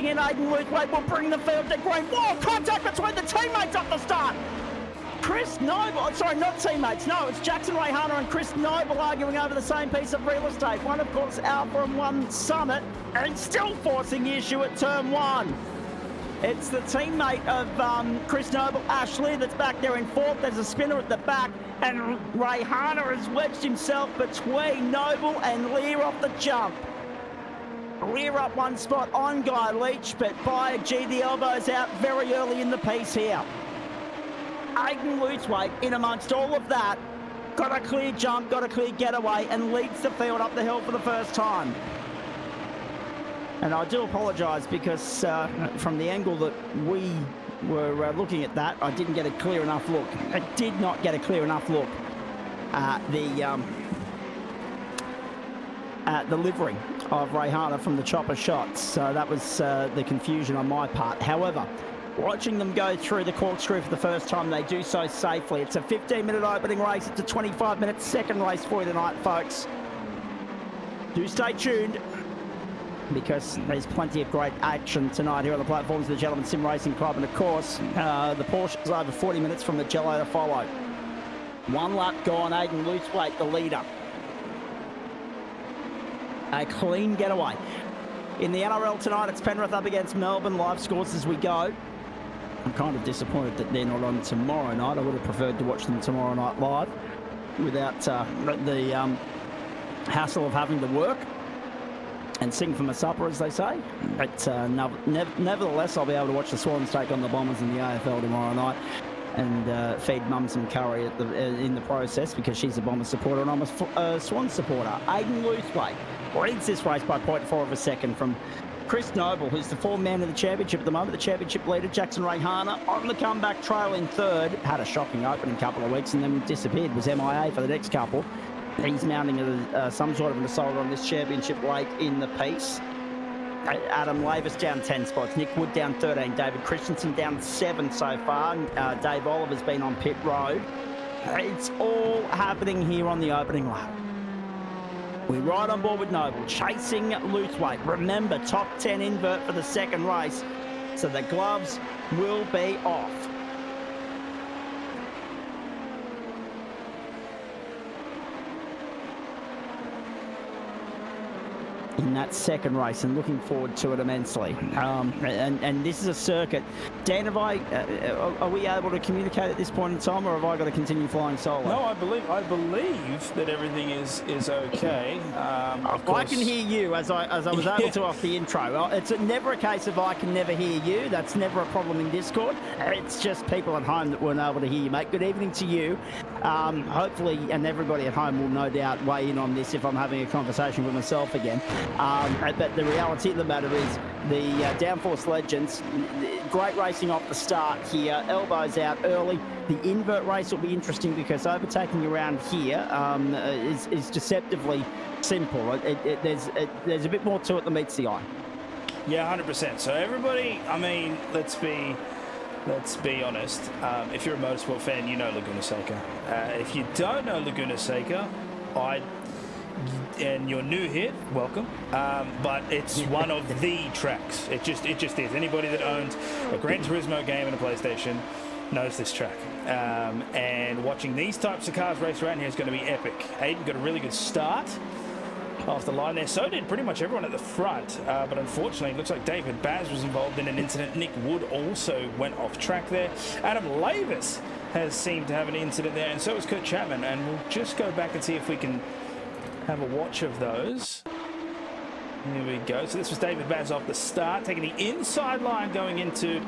racing in. Aiden Luthwaite will bring the field to green. Whoa, contact between the teammates at the start. Chris Noble, sorry, not teammates. No, it's Jackson Rayhana and Chris Noble arguing over the same piece of real estate. One, of course, Alpha and one Summit, and still forcing the issue at turn one. It's the teammate of Chris Noble, Ashley, that's back there in fourth. There's a spinner at the back, and Rayhana has wedged himself between Noble and Lear off the jump. Lear up one spot on Guy Leach, but by G, the elbow's out very early in the piece here. Aiden Luthwaite, in amongst all of that, got a clear jump, got a clear getaway, and leads the field up the hill for the first time. And I do apologise because from the angle that we were looking at that, I didn't get a clear enough look. I did not get a clear enough look at the livery of Rayhana from the chopper shots. So that was the confusion on my part. However, watching them go through the corkscrew for the first time, they do so safely. It's a 15-minute opening race. It's a 25-minute second race for you tonight, folks. Do stay tuned, because there's plenty of great action tonight here on the platforms of the Gentleman Sim Racing Club. And of course, the Porsche is over 40 minutes from the Mugello to follow. One lap gone, Aiden Luthwaite, the leader. A clean getaway. In the NRL tonight, it's Penrith up against Melbourne. Live scores as we go. I'm kind of disappointed that they're not on tomorrow night. I would have preferred to watch them tomorrow night live without the hassle of having to work and sing for my supper, as they say. But nevertheless, I'll be able to watch the Swans take on the Bombers in the AFL tomorrow night and feed Mum some curry in the process, because she's a Bombers supporter and I'm a Swans supporter. Aiden Luthwaite leads this race by 0.4 of a second from Chris Noble, who's the form man of the championship at the moment. The championship leader, Jackson Rayhana, on the comeback trail in third. Had a shocking opening couple of weeks and then disappeared, was MIA for the next couple. He's mounting some sort of an assault on this championship late in the piece. Adam Lavis down 10 spots. Nick Wood down 13. David Christensen down 7 so far. Dave Oliver's been on pit road. It's all happening here on the opening lap. We're right on board with Noble, chasing Luthwaite. Remember, top 10 invert for the second race, so the gloves will be off. In that second race, and looking forward to it immensely. And this is a circuit. Dan, are we able to communicate at this point in time, or have I got to continue flying solo? No, I believe that everything is okay. I can hear you as I was able to off the intro. It's never a case of I can never hear you. That's never a problem in Discord. It's just people at home that weren't able to hear you, mate. Good evening to you. Hopefully, and everybody at home will no doubt weigh in on this if I'm having a conversation with myself again. But the reality of the matter is the DownForce legends, great racing off the start here, elbows out early. The invert race will be interesting because overtaking around here is deceptively simple. There's a bit more to it than meets the eye. Yeah, 100%. So everybody, I mean, let's be honest. If you're a motorsport fan, you know Laguna Seca. If you don't know Laguna Seca, and you're new here, welcome. But it's one of the tracks. It just is. Anybody that owns a Gran Turismo game and a PlayStation knows this track. And watching these types of cars race around here is going to be epic. Aiden got a really good start off the line there. So did pretty much everyone at the front. But unfortunately, it looks like David Baz was involved in an incident. Nick Wood also went off track there. Adam Lavis has seemed to have an incident there, and so is Kurt Chapman. And we'll just go back and see if we can have a watch of those. Here we go. So this was David Baz off the start, taking the inside line going into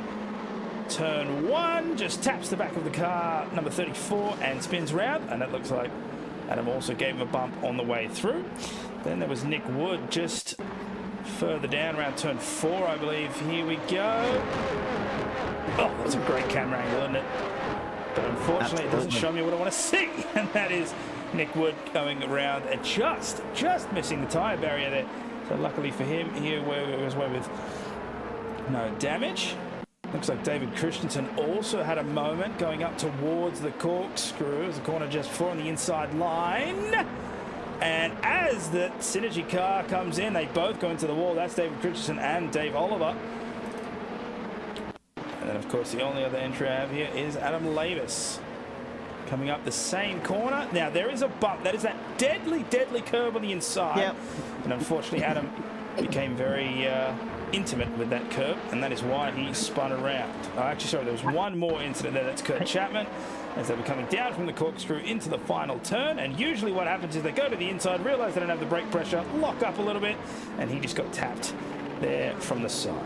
turn 1. Just taps the back of the car, number 34, and spins round. And it looks like Adam also gave him a bump on the way through. Then there was Nick Wood just further down around turn 4, I believe. Here we go. Oh, that's a great camera angle, isn't it? But unfortunately, It doesn't show me what I want to see. And that is Nick Wood going around and just missing the tyre barrier there. So luckily for him, he was away with no damage. Looks like David Christensen also had a moment going up towards the corkscrew as the corner just before on the inside line. And as the Synergy car comes in, they both go into the wall. That's David Christensen and Dave Oliver. And then, of course, the only other entry I have here is Adam Lavis coming up the same corner. Now, there is a bump. That is that deadly, deadly curve on the inside. Yep. And unfortunately, Adam became very intimate with that curve, and that is why he spun around. Actually, sorry, there was one more incident there. That's Kurt Chapman, as they were coming down from the corkscrew into the final turn. And usually what happens is they go to the inside, realise they don't have the brake pressure, lock up a little bit, and he just got tapped there from the side.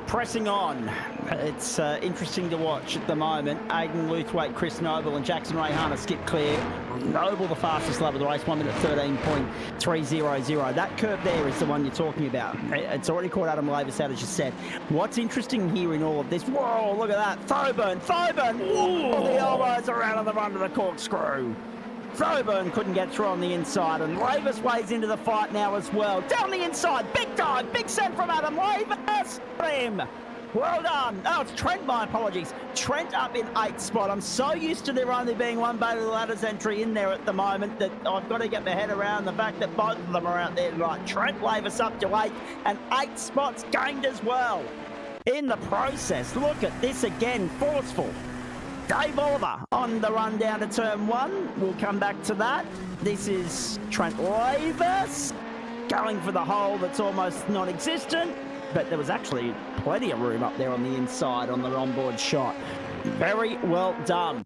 Pressing on. It's interesting to watch at the moment. Aidan Luthwaite, Chris Noble and Jackson Rayhana skip clear. Noble the fastest lap of the race, 1 minute 13.300. That curve there is the one you're talking about. It's already caught Adam Lavis out, as you said. What's interesting here in all of this, whoa, look at that. Thoburn, whoa, the elbows around on the run of the corkscrew. Thoburn couldn't get through on the inside, and Lavis weighs into the fight now as well. Down the inside, big dive, big send from Adam Lavis. Him. Well done. Oh, it's Trent, my apologies. Trent up in 8th spot. I'm so used to there only being one Bailey Ladders entry in there at the moment that I've got to get my head around the fact that both of them are out there tonight. Trent Lavis up to 8th, and 8 spots gained as well. In the process, look at this again, forceful. Dave Oliver on the run down to turn 1. We'll come back to that. This is Trent Lavis going for the hole that's almost non-existent, but there was actually plenty of room up there on the inside on the onboard shot. Very well done.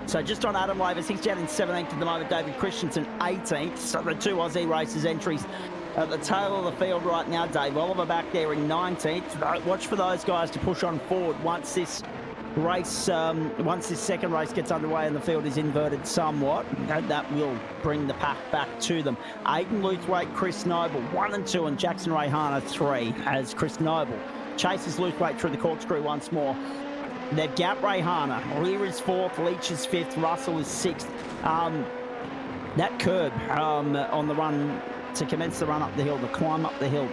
So just on Adam Lavis, he's down in 17th at the moment. David Christensen 18th. So the 2 Aussie races entries at the tail of the field right now. Dave Oliver back there in 19th. Watch for those guys to push on forward once this race, once this second race gets underway and the field is inverted somewhat. That will bring the pack back to them. Aidan Luthwaite, Chris Noble 1 and 2, and Jackson Rayhana 3 as Chris Noble chases Luthwaite through the corkscrew once more. They've gapped Rayhana. Lear is 4th, Leach is 5th, Russell is 6th. That curb on the run to commence the run up the hill, the climb up the hill,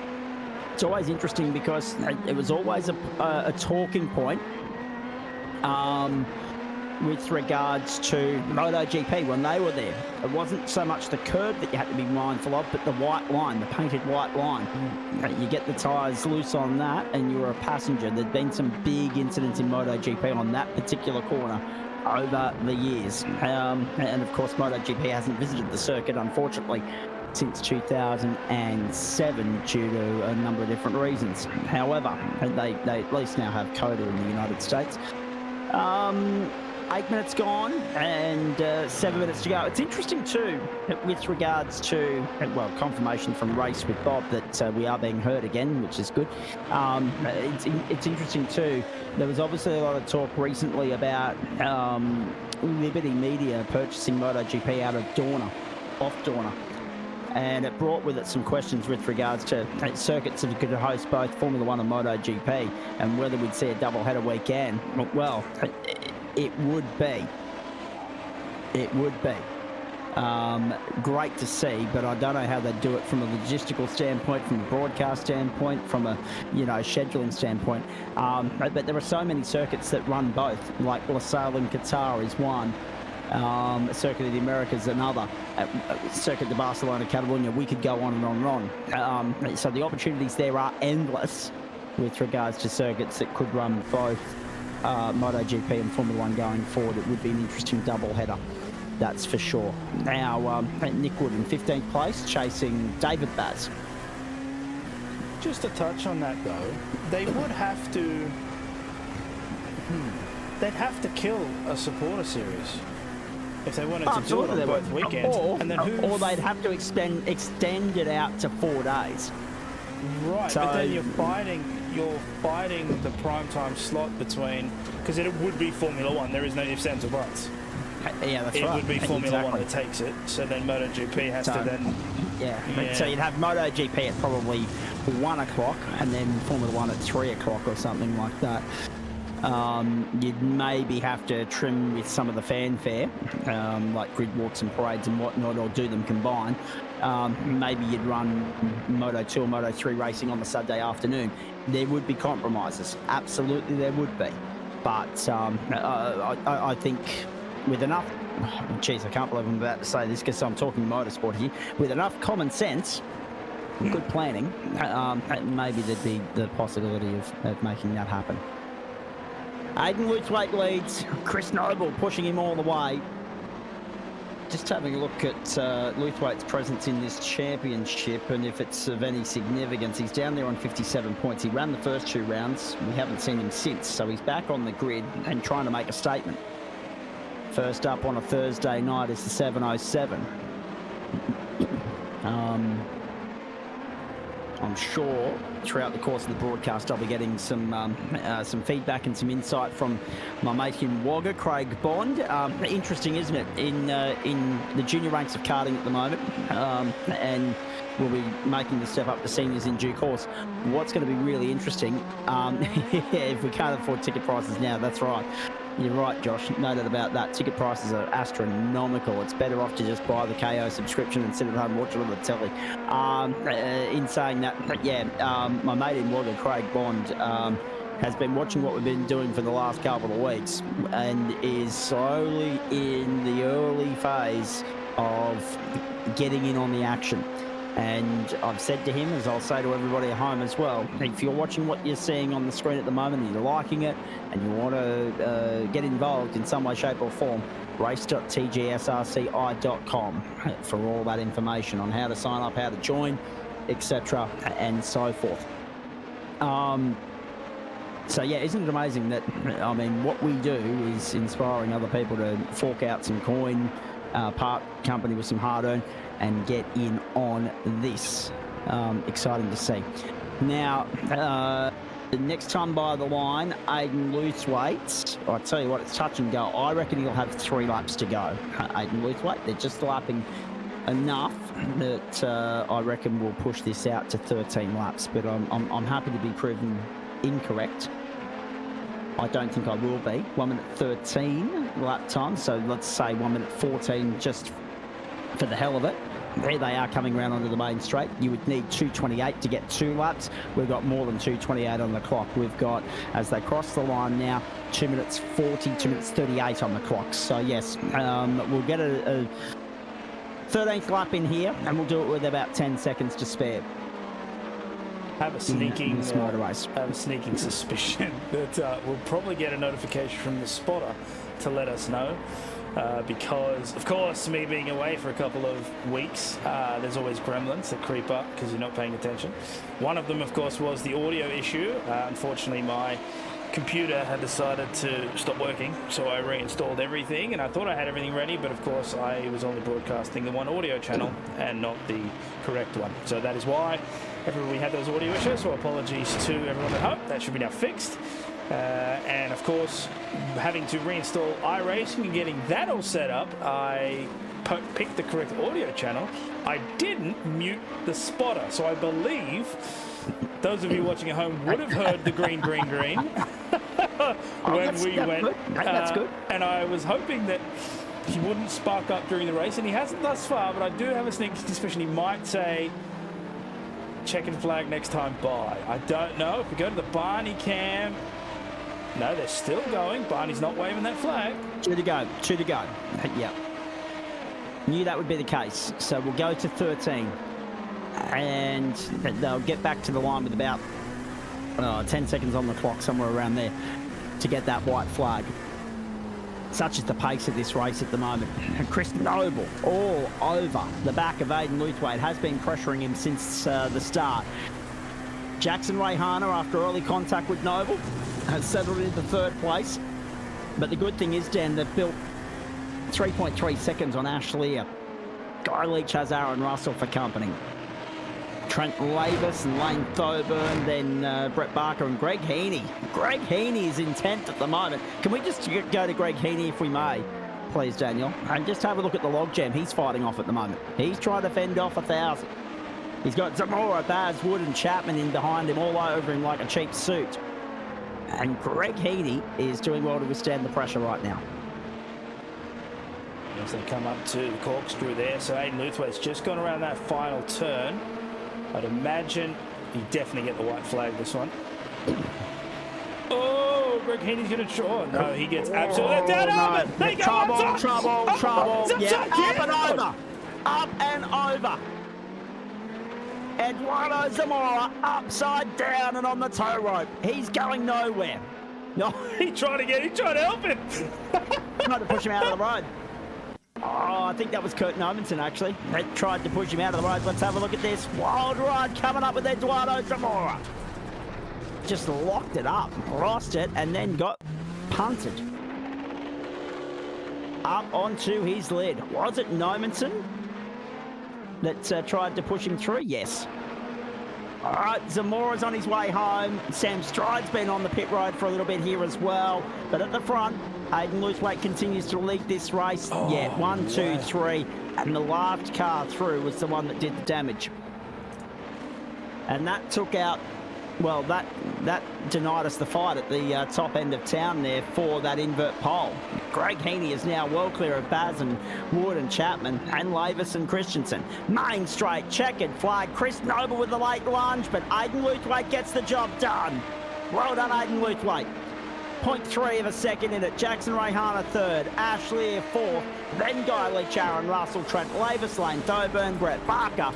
it's always interesting because it was always a talking point with regards to MotoGP when they were there. It wasn't so much the curb that you had to be mindful of, but the white line, the painted white line. You get the tyres loose on that and you're a passenger. There'd been some big incidents in MotoGP on that particular corner over the years. And of course, MotoGP hasn't visited the circuit, unfortunately, since 2007 due to a number of different reasons. However, they at least now have COTA in the United States. 8 minutes gone and 7 minutes to go. It's interesting too with regards to, well, confirmation from Race with Bob that we are being heard again, which is good. It's interesting too. There was obviously a lot of talk recently about Liberty Media purchasing MotoGP out of Dorna, off Dorna. And it brought with it some questions with regards to circuits that could host both Formula 1 and MotoGP and whether we'd see a double-header weekend. Well, it would be. It would be. Great to see, but I don't know how they'd do it from a logistical standpoint, from a broadcast standpoint, from a, scheduling standpoint. But there are so many circuits that run both, like LaSalle in Qatar is one. Circuit of the Americas another, Circuit de Barcelona, Catalunya. We could go on and on and on. So the opportunities there are endless with regards to circuits that could run both MotoGP and Formula 1 going forward. It would be an interesting double header, that's for sure. Now, Nick Wood in 15th place, chasing David Baz. Just to touch on that though, they would have to, they'd have to kill a supporter series if they wanted to do it on both weekends. Or they'd have to extend it out to 4 days. Right, so, but then you're fighting the primetime slot between, because it would be Formula 1. There is no ifs, ands or buts. Yeah, that's right. It would be Formula 1 that takes it. So then MotoGP has to then. Yeah. So you'd have MotoGP at probably 1 o'clock, and then Formula 1 at 3 o'clock or something like that. You'd maybe have to trim with some of the fanfare, like grid walks and parades and whatnot, or do them combined. Maybe you'd run Moto2 or Moto3 racing on the Saturday afternoon. There would be compromises. Absolutely there would be. But I think with enough... Geez, I can't believe I'm about to say this because I'm talking motorsport here. With enough common sense, good planning, maybe there'd be the possibility of making that happen. Aiden Luthwaite leads. Chris Noble pushing him all the way. Just having a look at Luthwaite's presence in this championship and if it's of any significance. He's down there on 57 points. He ran the first 2 rounds. We haven't seen him since, so he's back on the grid and trying to make a statement. First up on a Thursday night is the 707. I'm sure throughout the course of the broadcast I'll be getting some feedback and some insight from my mate in Wagga, Craig Bond. Interesting, isn't it, in the junior ranks of karting at the moment, and we'll be making the step up to seniors in due course. What's going to be really interesting, if we can't afford ticket prices now, that's right. You're right, Josh. No doubt about that. Ticket prices are astronomical. It's better off to just buy the KO subscription and sit at home and watch it on the telly. In saying that, yeah, my mate in Wagga, Craig Bond, has been watching what we've been doing for the last couple of weeks and is slowly in the early phase of getting in on the action. And I've said to him, as I'll say to everybody at home as well, if you're watching what you're seeing on the screen at the moment and you're liking it and you want to get involved in some way, shape or form, race.tgsrc.inc for all that information on how to sign up, how to join, etc. and so forth. So yeah, isn't it amazing that, I mean, what we do is inspiring other people to fork out some coin, part company with some hard-earned, and get in on this. Exciting to see. Now, the next time by the line, Aiden Luthwaite, I tell you what, it's touch and go. I reckon he'll have 3 laps to go. Aiden Luthwaite, they're just lapping enough that I reckon we'll push this out to 13 laps. But I'm happy to be proven incorrect. I don't think I will be. 1 minute 13 lap time, so let's say 1 minute 14 just for the hell of it. There they are coming around onto the main straight. You would need 2:28 to get 2 laps. We've got more than 2:28 on the clock. We've got, as they cross the line now, 2 minutes 40, 2 minutes 38 on the clock. So yes, we'll get a 13th lap in here, and we'll do it with about 10 seconds to spare. Have a sneaking race. Have a sneaking suspicion that we'll probably get a notification from the spotter to let us know. Because, of course, me being away for a couple of weeks, there's always gremlins that creep up because you're not paying attention. One of them, of course, was the audio issue. Unfortunately, my computer had decided to stop working, so I reinstalled everything, and I thought I had everything ready, but of course I was only broadcasting the one audio channel and not the correct one. So that is why we had those audio issues, so apologies to everyone at home. That should be now fixed. And of course, having to reinstall iRacing and getting that all set up, I picked the correct audio channel. I didn't mute the spotter, so I believe those of you watching at home would have heard the green when we went. Good. That's good. And I was hoping that he wouldn't spark up during the race, and he hasn't thus far, but I do have a sneak suspicion he might say, checking flag next time, bye. I don't know. If we go to the Barney cam, no, they're still going. Barney's not waving that flag. 2 to go. 2 to go. Yeah. Knew that would be the case. So we'll go to 13. And they'll get back to the line with about 10 seconds on the clock, somewhere around there, to get that white flag. Such is the pace of this race at the moment. Chris Noble all over the back of Aiden Luthwaite, has been pressuring him since the start. Jackson Rayhana, after early contact with Noble, has settled into 3rd place. But the good thing is, Dan, they've built 3.3 seconds on Ash Lear. Guy Leach has Aaron Russell for company. Trent Lavis and Lane Thoburn, then Brett Barker and Greg Heaney. Greg Heaney is in 10th at the moment. Can we just go to Greg Heaney if we may, please, Daniel? And just have a look at the logjam he's fighting off at the moment. He's trying to fend off 1,000. He's got Zamora, Baz, Wood and Chapman in behind him, all over him like a cheap suit. And Greg Heaney is doing well to withstand the pressure right now. As they come up to the corkscrew there, so Aiden Luthwaite's just gone around that final turn. I'd imagine he definitely get the white flag this one. Oh, Greg Heaney's going to try. No, he gets absolutely down over. They go Trouble. Yeah, up and over. Eduardo Zamora upside down and on the tow rope. He's going nowhere. No, He tried to help him. tried to push him out of the road. Oh, I think that was Kurt Nomenson, actually. They tried to push him out of the road. Let's have a look at this. Wild ride coming up with Eduardo Zamora. Just locked it up, lost it, and then got punted. Up onto his lid. Was it Nomenson that tried to push him through? Yes. All right, Zamora's on his way home. Sam Stride's been on the pit road for a little bit here as well. But at the front, Aiden Lewthwaite continues to lead this race. Oh, yeah, 1, 2, 3. And the last car through was the one that did the damage. And that took out, well, that denied us the fight at the top end of town there for that invert pole. Greg Heaney is now well clear of Baz and Wood and Chapman and Lavis and Christensen. Main straight, checkered flag. Chris Noble with the late lunge, but Aiden Lewthwaite gets the job done. Well done, Aiden Lewthwaite. 0.3 of a second in it. Jackson Rayhana third, Ashley fourth, then Guy Leach, Aaron Russell, Trent Lavis, Lane Thoburn, Brett Barker,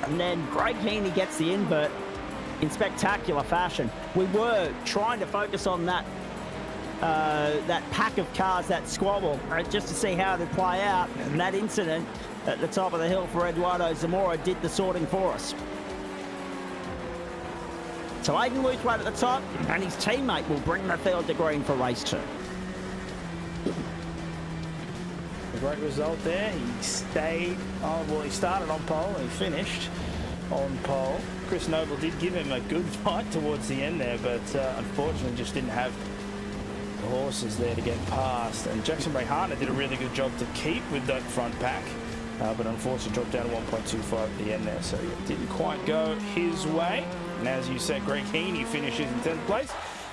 and then Greg Heaney gets the invert in spectacular fashion. We were trying to focus on that pack of cars, that squabble, just to see how it would play out. And that incident at the top of the hill for Eduardo Zamora did the sorting for us. So Aiden Lewthwaite at the top, and his teammate will bring the field to green for race 2. A great result there. He stayed, he started on pole and he finished on pole. Chris Noble did give him a good fight towards the end there, but unfortunately just didn't have the horses there to get past. And Jackson Rayhana did a really good job to keep with that front pack, but unfortunately dropped down to 1.25 at the end there, so it didn't quite go his way. And as you said, Greg Heaney finishes in 10th place.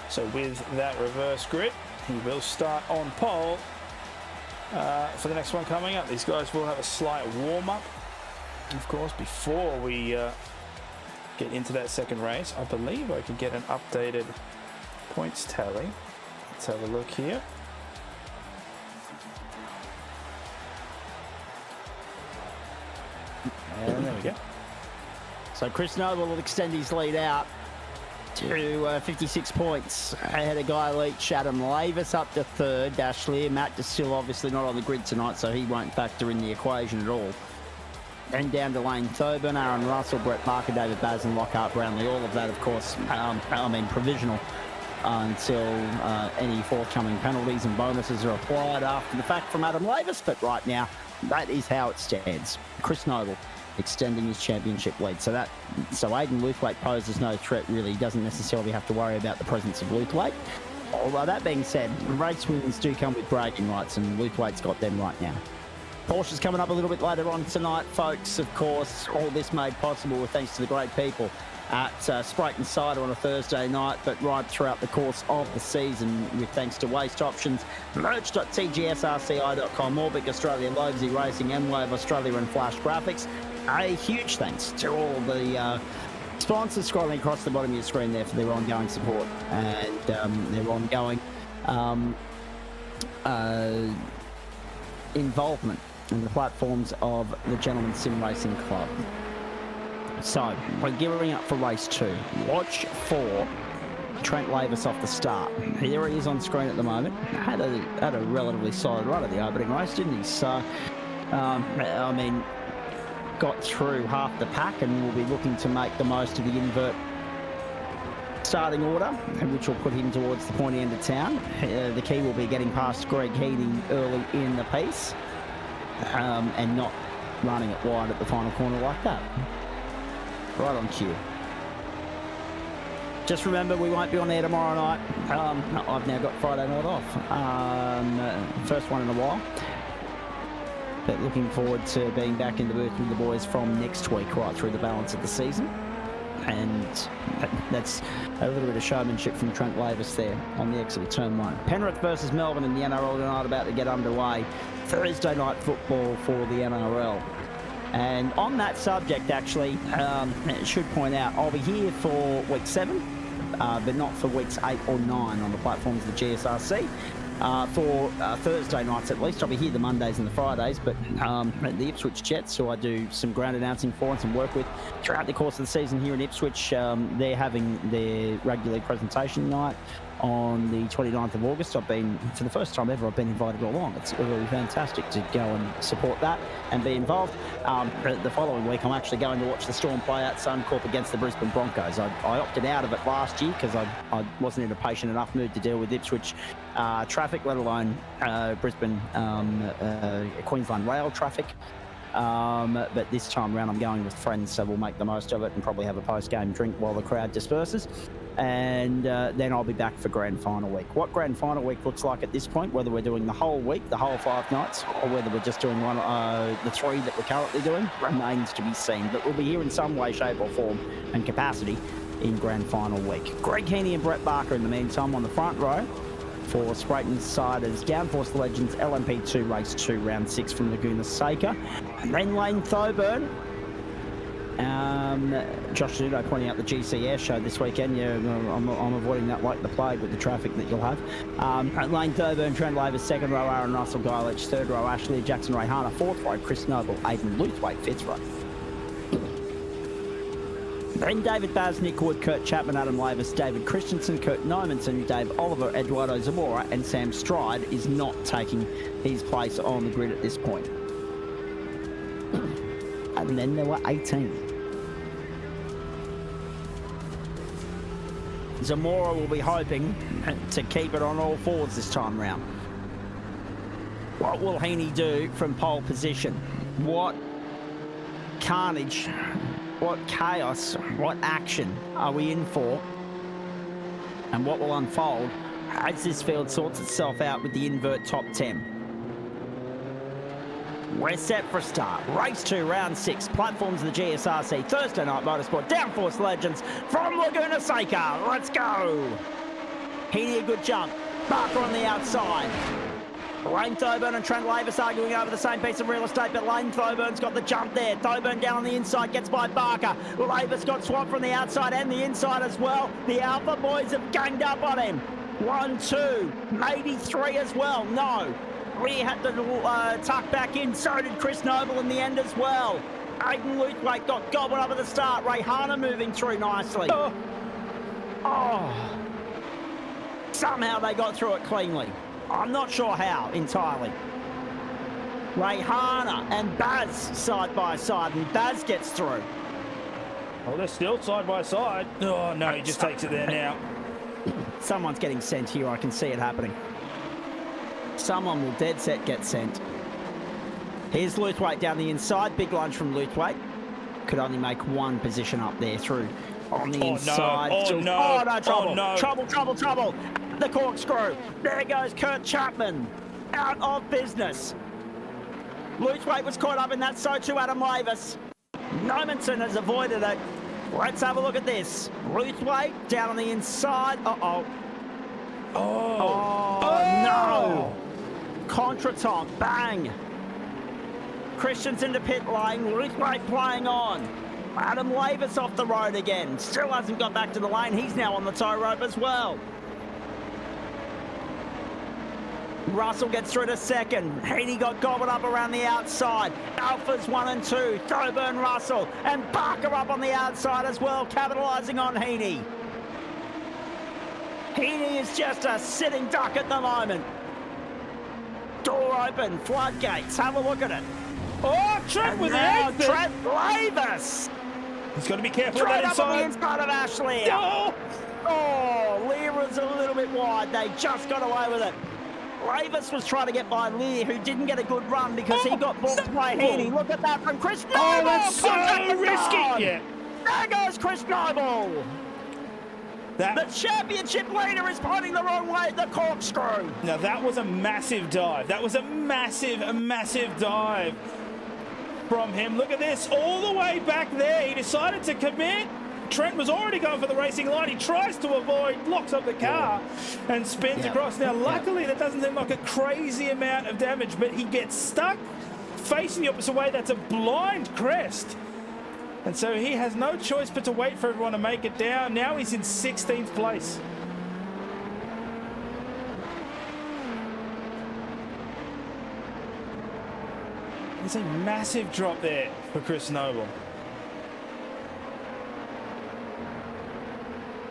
So with that reverse grid, he will start on pole for the next one coming up. These guys will have a slight warm-up, of course, before we get into that second race. I believe I could get an updated points tally. Let's have a look here. And there we go. So Chris Noble will extend his lead out to 56 points ahead of Guy Leach. Adam Lavis up to third. Dashlear, Matt is still obviously not on the grid tonight, so he won't factor in the equation at all. And down to Lane Thoburn, Aaron Russell, Brett Parker, David Baz and Lockhart Brownlee. All of that, of course, provisional until any forthcoming penalties and bonuses are applied after the fact from Adam Lavis. But right now, that is how it stands. Chris Noble extending his championship lead. So Aiden Lewthwaite poses no threat, really. He doesn't necessarily have to worry about the presence of Lewthwaite. Although that being said, race wins do come with bragging rights, and Lewthwaite's got them right now. Porsche's coming up a little bit later on tonight, folks. Of course, all this made possible with thanks to the great people at Spreyton Cider on a Thursday night, but right throughout the course of the season with thanks to Waste Options, merch.GSRC.inc, Morbic Australia, Loadsy Racing, M-Wave Australia and Flash Graphics. A huge thanks to all the sponsors scrolling across the bottom of your screen there for their ongoing support and their ongoing involvement in the platforms of the Gentlemen's Sim Racing Club. So, we're gearing up for race 2. Watch for Trent Lavis off the start. Here he is on screen at the moment. Had a relatively solid run at the opening race, didn't he? So, got through half the pack and will be looking to make the most of the invert starting order, which will put him towards the pointy end of town. The key will be getting past Greg Heaney early in the piece and not running it wide at the final corner like that. Right on cue. Just remember, we won't be on air tomorrow night. I've now got Friday night off. First one in a while. But looking forward to being back in the booth with the boys from next week right through the balance of the season. And that's a little bit of showmanship from Trent Lavis there on the exit of turn 1. Penrith versus Melbourne in the NRL tonight, about to get underway. Thursday night football for the NRL. And on that subject, actually, I should point out, I'll be here for week 7, but not for weeks 8 or 9 on the platforms of the GSRC. for Thursday nights at least. I'll be here the Mondays and the Fridays, but the Ipswich Jets, who I do some ground announcing for and some work with throughout the course of the season here in Ipswich, they're having their regular presentation night on the 29th of August. I've been, for the first time ever, I've been invited along. It's really fantastic to go and support that and be involved. The following week, I'm actually going to watch the Storm play at Suncorp against the Brisbane Broncos. I opted out of it last year because I wasn't in a patient enough mood to deal with Ipswich traffic, let alone Brisbane Queensland rail traffic. But this time around I'm going with friends, so we'll make the most of it and probably have a post-game drink while the crowd disperses. And then I'll be back for Grand Final week. What Grand Final week looks like at this point, whether we're doing the whole week, the whole 5 nights, or whether we're just doing the 3 that we're currently doing, remains to be seen. But we'll be here in some way, shape or form and capacity in Grand Final week. Greg Heaney and Brett Barker in the meantime on the front row for Spreyton's side as DownForce Legends LMP2 Race 2 Round 6 from Laguna, Seca. And then Lane Thoburn. Josh Zudo pointing out the GC Air Show this weekend. Yeah, I'm avoiding that like the plague with the traffic that you'll have. Lane Thoburn, Trent Laver, second row, Aaron Russell, Geilich, third row, Ashley Jackson, Rayhana, fourth row, Chris Noble, Aidan Luthwaite, fifth row. Then David Baz, Nick Wood, Kurt Chapman, Adam Lavis, David Christensen, Kurt Nymanson, Dave Oliver, Eduardo Zamora, and Sam Stride is not taking his place on the grid at this point. And then there were 18. Zamora will be hoping to keep it on all fours this time round. What will Heaney do from pole position? What carnage, what chaos, what action are we in for? And what will unfold as this field sorts itself out with the invert top 10? We're set for a start. Race 2, round 6. Platforms of the GSRC. Thursday night motorsport. DownForce Legends from Laguna Seca. Let's go. Heaney, a good jump. Barker on the outside. Lane Thoburn and Trent Lavis arguing over the same piece of real estate, but Lane Thoburn's got the jump there. Thoburn down on the inside, gets by Barker. Lavis got swamped from the outside and the inside as well. The Alpha boys have ganged up on him. 1, 2, maybe 3 as well. No. We had to tuck back in. So did Chris Noble in the end as well. Aidan Luthwaite got gobbled up at the start. Rayhana moving through nicely. Oh. Somehow they got through it cleanly. I'm not sure how entirely. Rayhana and Baz side by side, and Baz gets through. Oh, they're still side by side. Oh, no, he just takes it there now. Someone's getting sent here. I can see it happening. Someone will dead set get sent. Here's Luthwaite down the inside. Big lunge from Luthwaite. Could only make one position up there through on the inside. No. Oh, no, trouble. Oh, no. Trouble. The corkscrew. There goes Kurt Chapman. Out of business. Luthwaite was caught up in that, so too Adam Lavis. Nymanson has avoided it. Let's have a look at this. Luthwaite down on the inside. Oh, no. Contretemps, bang. Christensen to pit lane, Luthwaite playing on. Adam Lavis off the road again. Still hasn't got back to the lane. He's now on the tow rope as well. Russell gets through to second. Heaney got gobbled up around the outside. Alphas 1 and 2. Thoburn, Russell, and Barker up on the outside as well, capitalising on Heaney. Heaney is just a sitting duck at the moment. Door open, floodgates, have a look at it. Oh, Trent with the exit. Trent Lavis. He's got to be careful of Trent that up on the inside. inside of Ashley. Oh, Lear's a little bit wide. They just got away with it. Lavis was trying to get by Lear, who didn't get a good run because he got booked by Heaney. Look at that from Chris Noble. Oh, that's so risky. Yeah. There goes Chris Noble. The championship leader is pointing the wrong way at the corkscrew. Now, that was a massive dive. That was a massive dive from him. Look at this. All the way back there. He decided to commit. Trent was already going for the racing line. He tries to avoid, locks up the car, and spins across. Now, luckily, that doesn't seem like a crazy amount of damage, but he gets stuck facing the opposite way. That's a blind crest. And so he has no choice but to wait for everyone to make it down. Now he's in 16th place. There's a massive drop there for Chris Noble.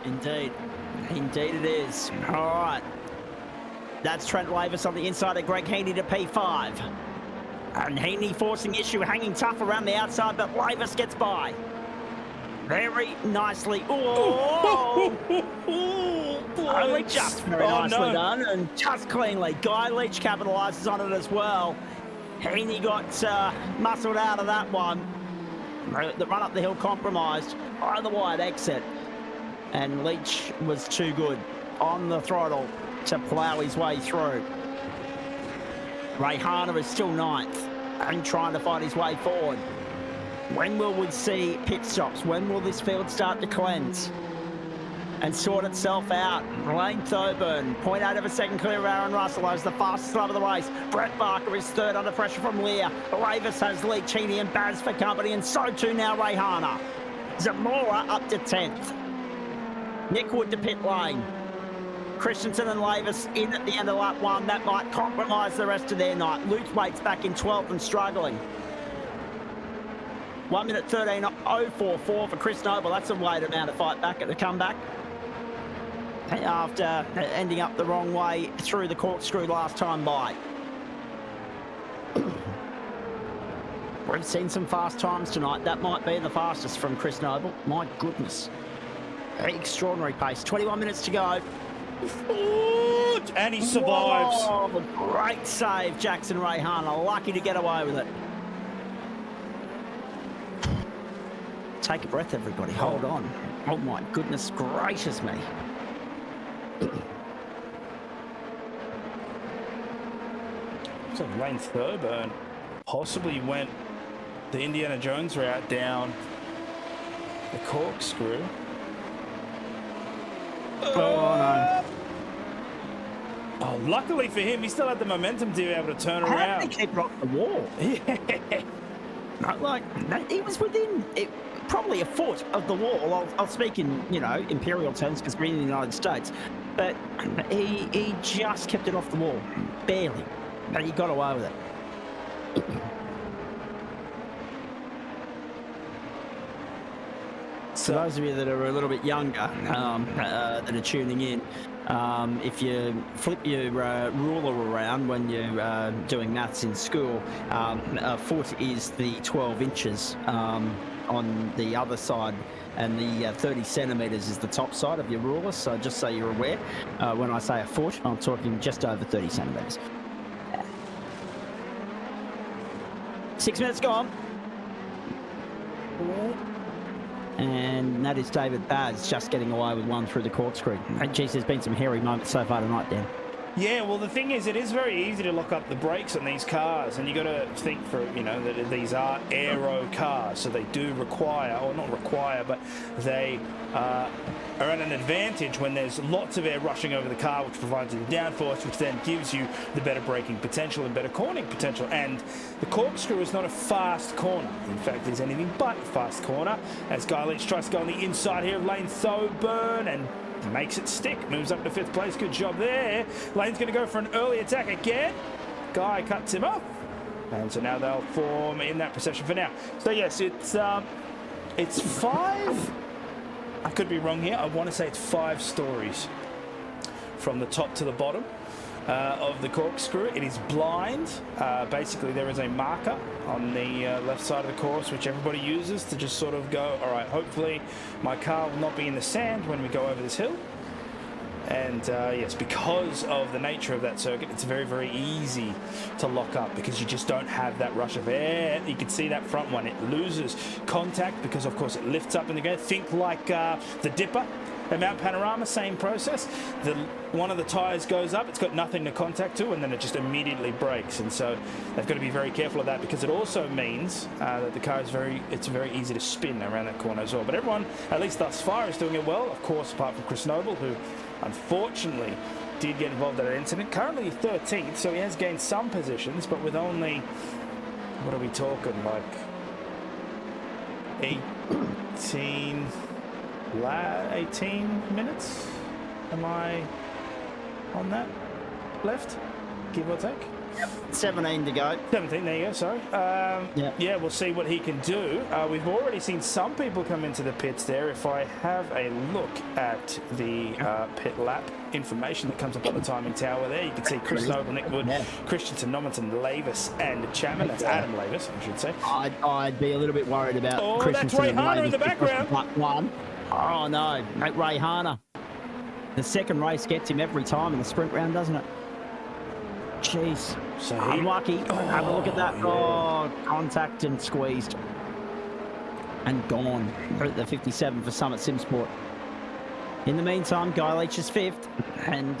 Indeed. Indeed it is. All right. That's Trent Lavis on the inside of Greg Heaney to P5. And Heaney forcing issue, hanging tough around the outside, but Lavis gets by. Very nicely. Oh! Only just very nicely done and just cleanly. Guy Leach capitalises on it as well. Heaney got muscled out of that one. The run up the hill compromised by the wide exit. And Leach was too good on the throttle to plough his way through. Rayhana is still ninth and trying to fight his way forward. When will we see pit stops? When will this field start to cleanse and sort itself out? Lane Thoburn, 0.8 of a second clear of Aaron Russell, is the fastest lap of the race. Brett Barker is third under pressure from Lear. Lavis has Leach, Heaney and Baz for company, and so too now Rayhana. Zamora up to 10th. Nick Wood to pit lane. Christensen and Lavis in at the end of lap 1. That might compromise the rest of their night. Luke Waite's back in 12th and struggling. 1 minute 13.044 for Chris Noble. That's a weight amount of fight back at the comeback. After ending up the wrong way through the corkscrew last time by. We've seen some fast times tonight. That might be the fastest from Chris Noble. My goodness. Extraordinary pace. 21 minutes to go. And he survives. Whoa, great save, Jackson Rayhana. Lucky to get away with it. Take a breath, everybody. Hold on. Oh, my goodness gracious me. So Lane Thoburn possibly went the Indiana Jones route down the corkscrew. Oh, no. Oh, luckily for him, he still had the momentum to be able to turn around. How did they keep it off the wall? Yeah. No, like, he was within probably a foot of the wall. I'll speak in, imperial terms because we're in the United States. But he just kept it off the wall. Barely. But he got away with it. For those of you that are a little bit younger, that are tuning in, if you flip your ruler around when you're doing maths in school, a foot is the 12 inches on the other side, and the 30 centimetres is the top side of your ruler. So just so you're aware, when I say a foot, I'm talking just over 30 centimetres. 6 minutes gone. And that is David Baz just getting away with one through the corkscrew. Geez, there's been some hairy moments so far tonight, Dan. Yeah, well, the thing is, it is very easy to lock up the brakes on these cars, and you got to think that these are aero cars, so they do require, or not require, but they are at an advantage when there's lots of air rushing over the car, which provides you the downforce, which then gives you the better braking potential and better cornering potential. And the corkscrew is not a fast corner. In fact, it's anything but a fast corner, as Guy Leach tries to go on the inside here of Lane Thoburn and makes it stick, moves up to 5th place. Good job there. Lane's going to go for an early attack again. Guy cuts him off, and so now they'll form in that procession for now. So yes, it's 5. I could be wrong here. I want to say it's 5 stories from the top to the bottom of the corkscrew. It is blind. Basically, there is a marker on the left side of the course, which everybody uses to just sort of go, all right, hopefully my car will not be in the sand when we go over this hill. And yes, because of the nature of that circuit, it's very, very easy to lock up because you just don't have that rush of air. You can see that front one. It loses contact because, of course, it lifts up in the air. Think like the Dipper at Mount Panorama, same process. One of the tyres goes up, it's got nothing to contact to, and then it just immediately brakes. And so they've got to be very careful of that because it also means that the car is very easy to spin around that corner as well. But everyone, at least thus far, is doing it well. Of course, apart from Chris Noble, who unfortunately did get involved in that incident. Currently 13th, so he has gained some positions, but with only, what are we talking, like 18 minutes? Am I on that left, give or take? 17 to go. 17, there you go, sorry. Yeah, we'll see what he can do. We've already seen some people come into the pits there. If I have a look at the pit lap information that comes up on the timing tower there, you can see Chris Noble, Nick Wood, Christensen, Normanton, Lavis, and Chapman. That's Adam Lavis, I should say. I'd be a little bit worried about Christensen. Oh, that's Ray Harner in the background. Oh, no, Ray Harner. The second race gets him every time in the sprint round, doesn't it? Jeez. So unlucky. Have a look at that. Yeah. Oh, contact and squeezed. And gone. At the 57 for Summit Simsport. In the meantime, Guy Leach is 5th. And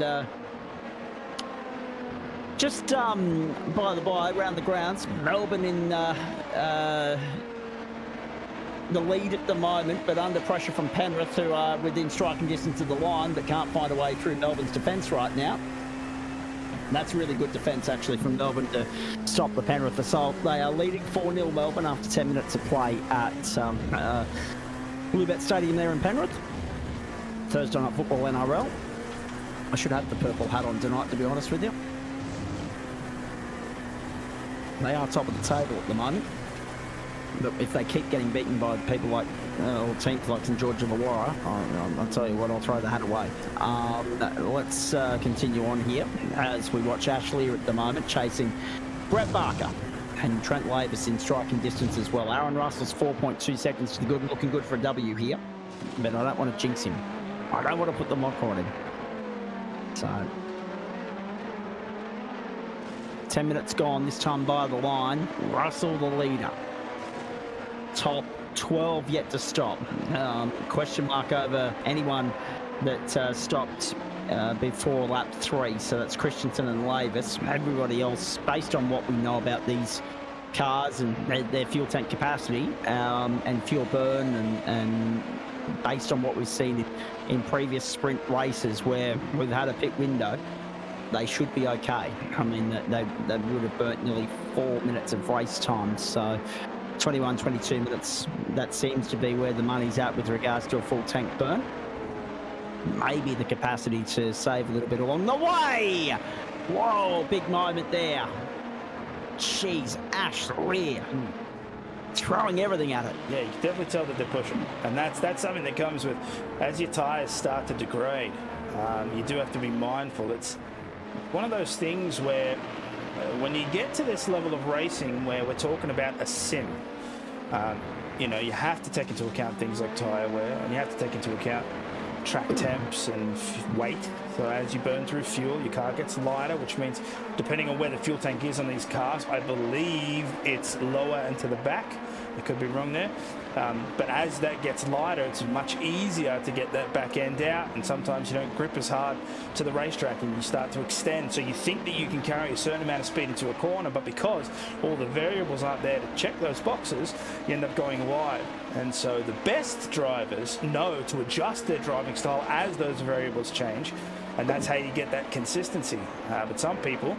just by the by, around the grounds, Melbourne in the lead at the moment, but under pressure from Penrith, who are within striking distance of the line, but can't find a way through Melbourne's defence right now. That's really good defence, actually, from Melbourne to stop the Penrith assault. They are leading 4-0 Melbourne after 10 minutes of play at Bluebet Stadium there in Penrith. Thursday Night Football NRL. I should have the purple hat on tonight, to be honest with you. They are top of the table at the moment. But if they keep getting beaten by people like, or teams like St George of Illawarra, I'll tell you what, I'll throw the hat away. Let's continue on here as we watch Ashley at the moment chasing Brett Barker and Trent Lavis in striking distance as well. Aaron Russell's 4.2 seconds to the good, looking good for a W here. But I don't want to jinx him. I don't want to put the mock on him. So 10 minutes gone, this time by the line. Russell the leader. Top 12 yet to stop. Question mark over anyone that stopped before lap 3. So that's Christensen and Lavis. Everybody else, based on what we know about these cars and their fuel tank capacity and fuel burn and based on what we've seen in previous sprint races where we've had a pit window, they should be okay. I mean, they would have burnt nearly 4 minutes of race time. So 21, 22 minutes, that seems to be where the money's at with regards to a full tank burn. Maybe the capacity to save a little bit along the way. Whoa, big moment there. Jeez, Ashley. Throwing everything at it. Yeah, you can definitely tell that they're pushing. And that's something that comes with, as your tyres start to degrade, you do have to be mindful. It's one of those things where when you get to this level of racing where we're talking about a sim, you know, you have to take into account things like tyre wear, and you have to take into account track temps and weight. So as you burn through fuel, your car gets lighter, which means depending on where the fuel tank is on these cars, I believe it's lower and to the back. I could be wrong there. But as that gets lighter, it's much easier to get that back end out, and sometimes you don't grip as hard to the racetrack and you start to extend. So you think that you can carry a certain amount of speed into a corner, but because all the variables aren't there to check those boxes, you end up going wide. And so the best drivers know to adjust their driving style as those variables change, and that's how you get that consistency. But some people,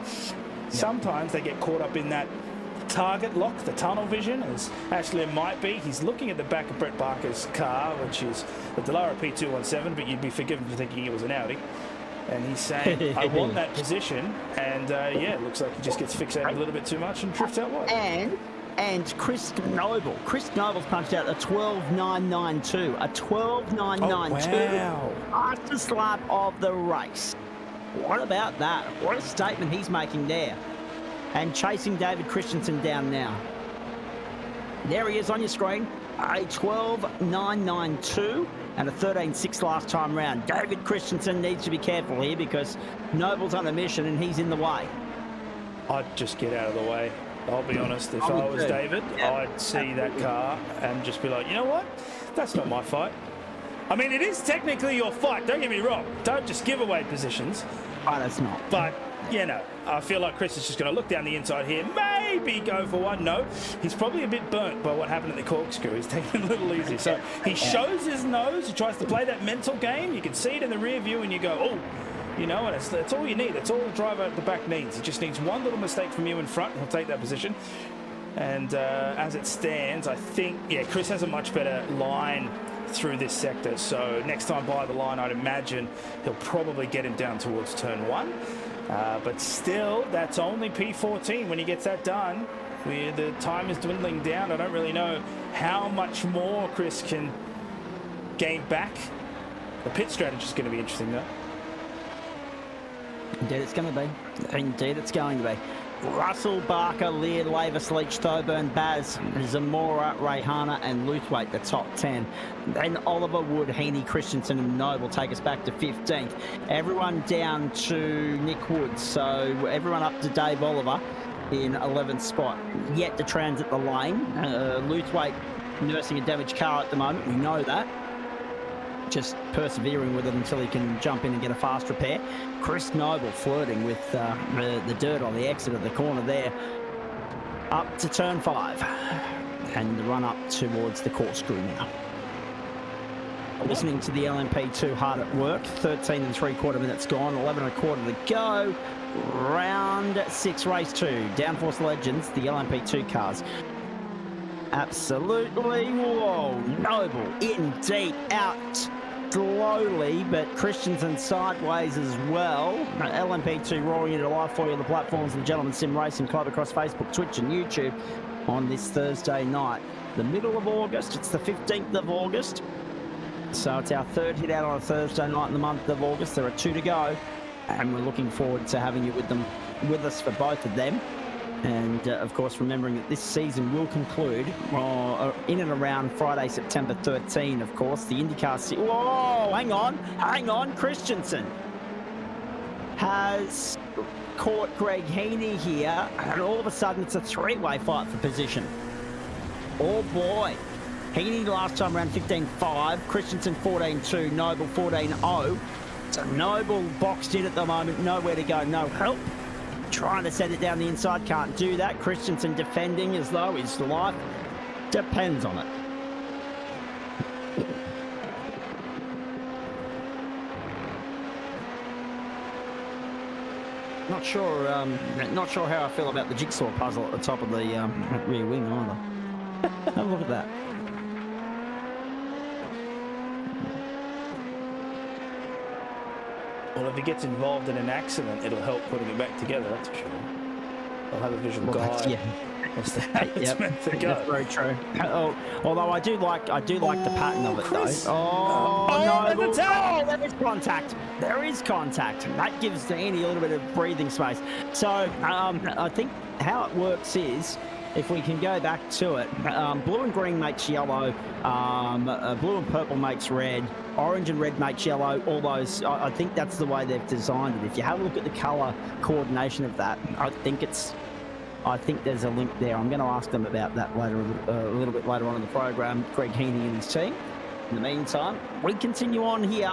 sometimes they get caught up in that target lock, the tunnel vision, as Ashley might be. He's looking at the back of Brett Barker's car, which is the Dallara P217, but you'd be forgiven for thinking it was an Audi. And he's saying, I want that position. And yeah, it looks like he just gets fixated a little bit too much and drifts out wide. And Chris Noble's punched out a 12.992. A 12.992. Wow. Fastest lap of the race. What about that? What a statement he's making there. And chasing David Christensen down now. There he is on your screen. A 12.992 and a 13.6 last time round. David Christensen needs to be careful here because Noble's on a mission and he's in the way. I'd just get out of the way. I'll be honest, if I was David, I'd see that car and just be like, you know what? That's not my fight. I mean, it is technically your fight, don't get me wrong. Don't just give away positions. But it's not. But, you know, I feel like Chris is just going to look down the inside here, maybe go for one. No, he's probably a bit burnt by what happened at the corkscrew. He's taking it a little easy. So he shows his nose, he tries to play that mental game. You can see it in the rear view and you go, oh, you know, and that's all you need. That's all the driver at the back needs. He just needs one little mistake from you in front and he'll take that position. And as it stands, I think, yeah, Chris has a much better line through this sector. So next time by the line, I'd imagine he'll probably get him down towards turn 1. But still, that's only P14 when he gets that done. The time is dwindling down. I don't really know how much more Chris can gain back. The pit strategy is going to be interesting, though. Indeed, it's going to be. Indeed, it's going to be. Russell, Barker, Lear, Lavis, Leach, Thoburn, Baz, Zamora, Rayhana, and Luthwaite, the top 10. Then Oliver, Wood, Heaney, Christensen, and Noble take us back to 15th. Everyone down to Nick Woods, so everyone up to Dave Oliver in 11th spot. Yet to transit the lane. Luthwaite nursing a damaged car at the moment, we know that. Just persevering with it until he can jump in and get a fast repair. Chris Noble flirting with the dirt on the exit of the corner there. Up to turn 5 and the run up towards the corkscrew now. Listening to the LMP2 hard at work. 13 and 3/4 minutes gone, 11 and a quarter to go. Round 6, race 2. Downforce Legends, the LMP2 cars. Absolutely. Whoa. Noble in deep, out slowly, but Christensen sideways as well. LMP2 roaring into life for you on the platforms of the Gentleman Sim Racing Club across Facebook, Twitch and YouTube on this Thursday night. The middle of August, it's the 15th of August. So it's our third hit out on a Thursday night in the month of August. There are 2 to go, and we're looking forward to having you with us for both of them. And of course, remembering that this season will conclude in and around Friday, September 13. Of course, the IndyCar. Whoa, hang on, Christensen has caught Greg Heaney here, and all of a sudden it's a 3-way fight for position. Oh boy. Heaney last time around 15.5, Christensen 14.2, Noble 14.0. So Noble boxed in at the moment, nowhere to go, no help. Trying to set it down the inside, can't do that. Christensen defending as though his life depends on it. Not sure how I feel about the jigsaw puzzle at the top of the rear wing either. Have a look at that. Well, if he gets involved in an accident, it'll help putting it back together, that's for sure. I'll have a visual guide. Yeah. As to how it's meant to go. That's very true. Although I do like the pattern of it, Chris. though. No, there is contact. There is contact. That gives Heaney a little bit of breathing space. So I think how it works is, if we can go back to it, blue and green makes yellow, blue and purple makes red, orange and red makes yellow, all those. I think that's the way they've designed it. If you have a look at the colour coordination of that, I think there's a link there. I'm going to ask them about that later, a little bit later on in the program, Greg Heaney and his team. In the meantime, we continue on here.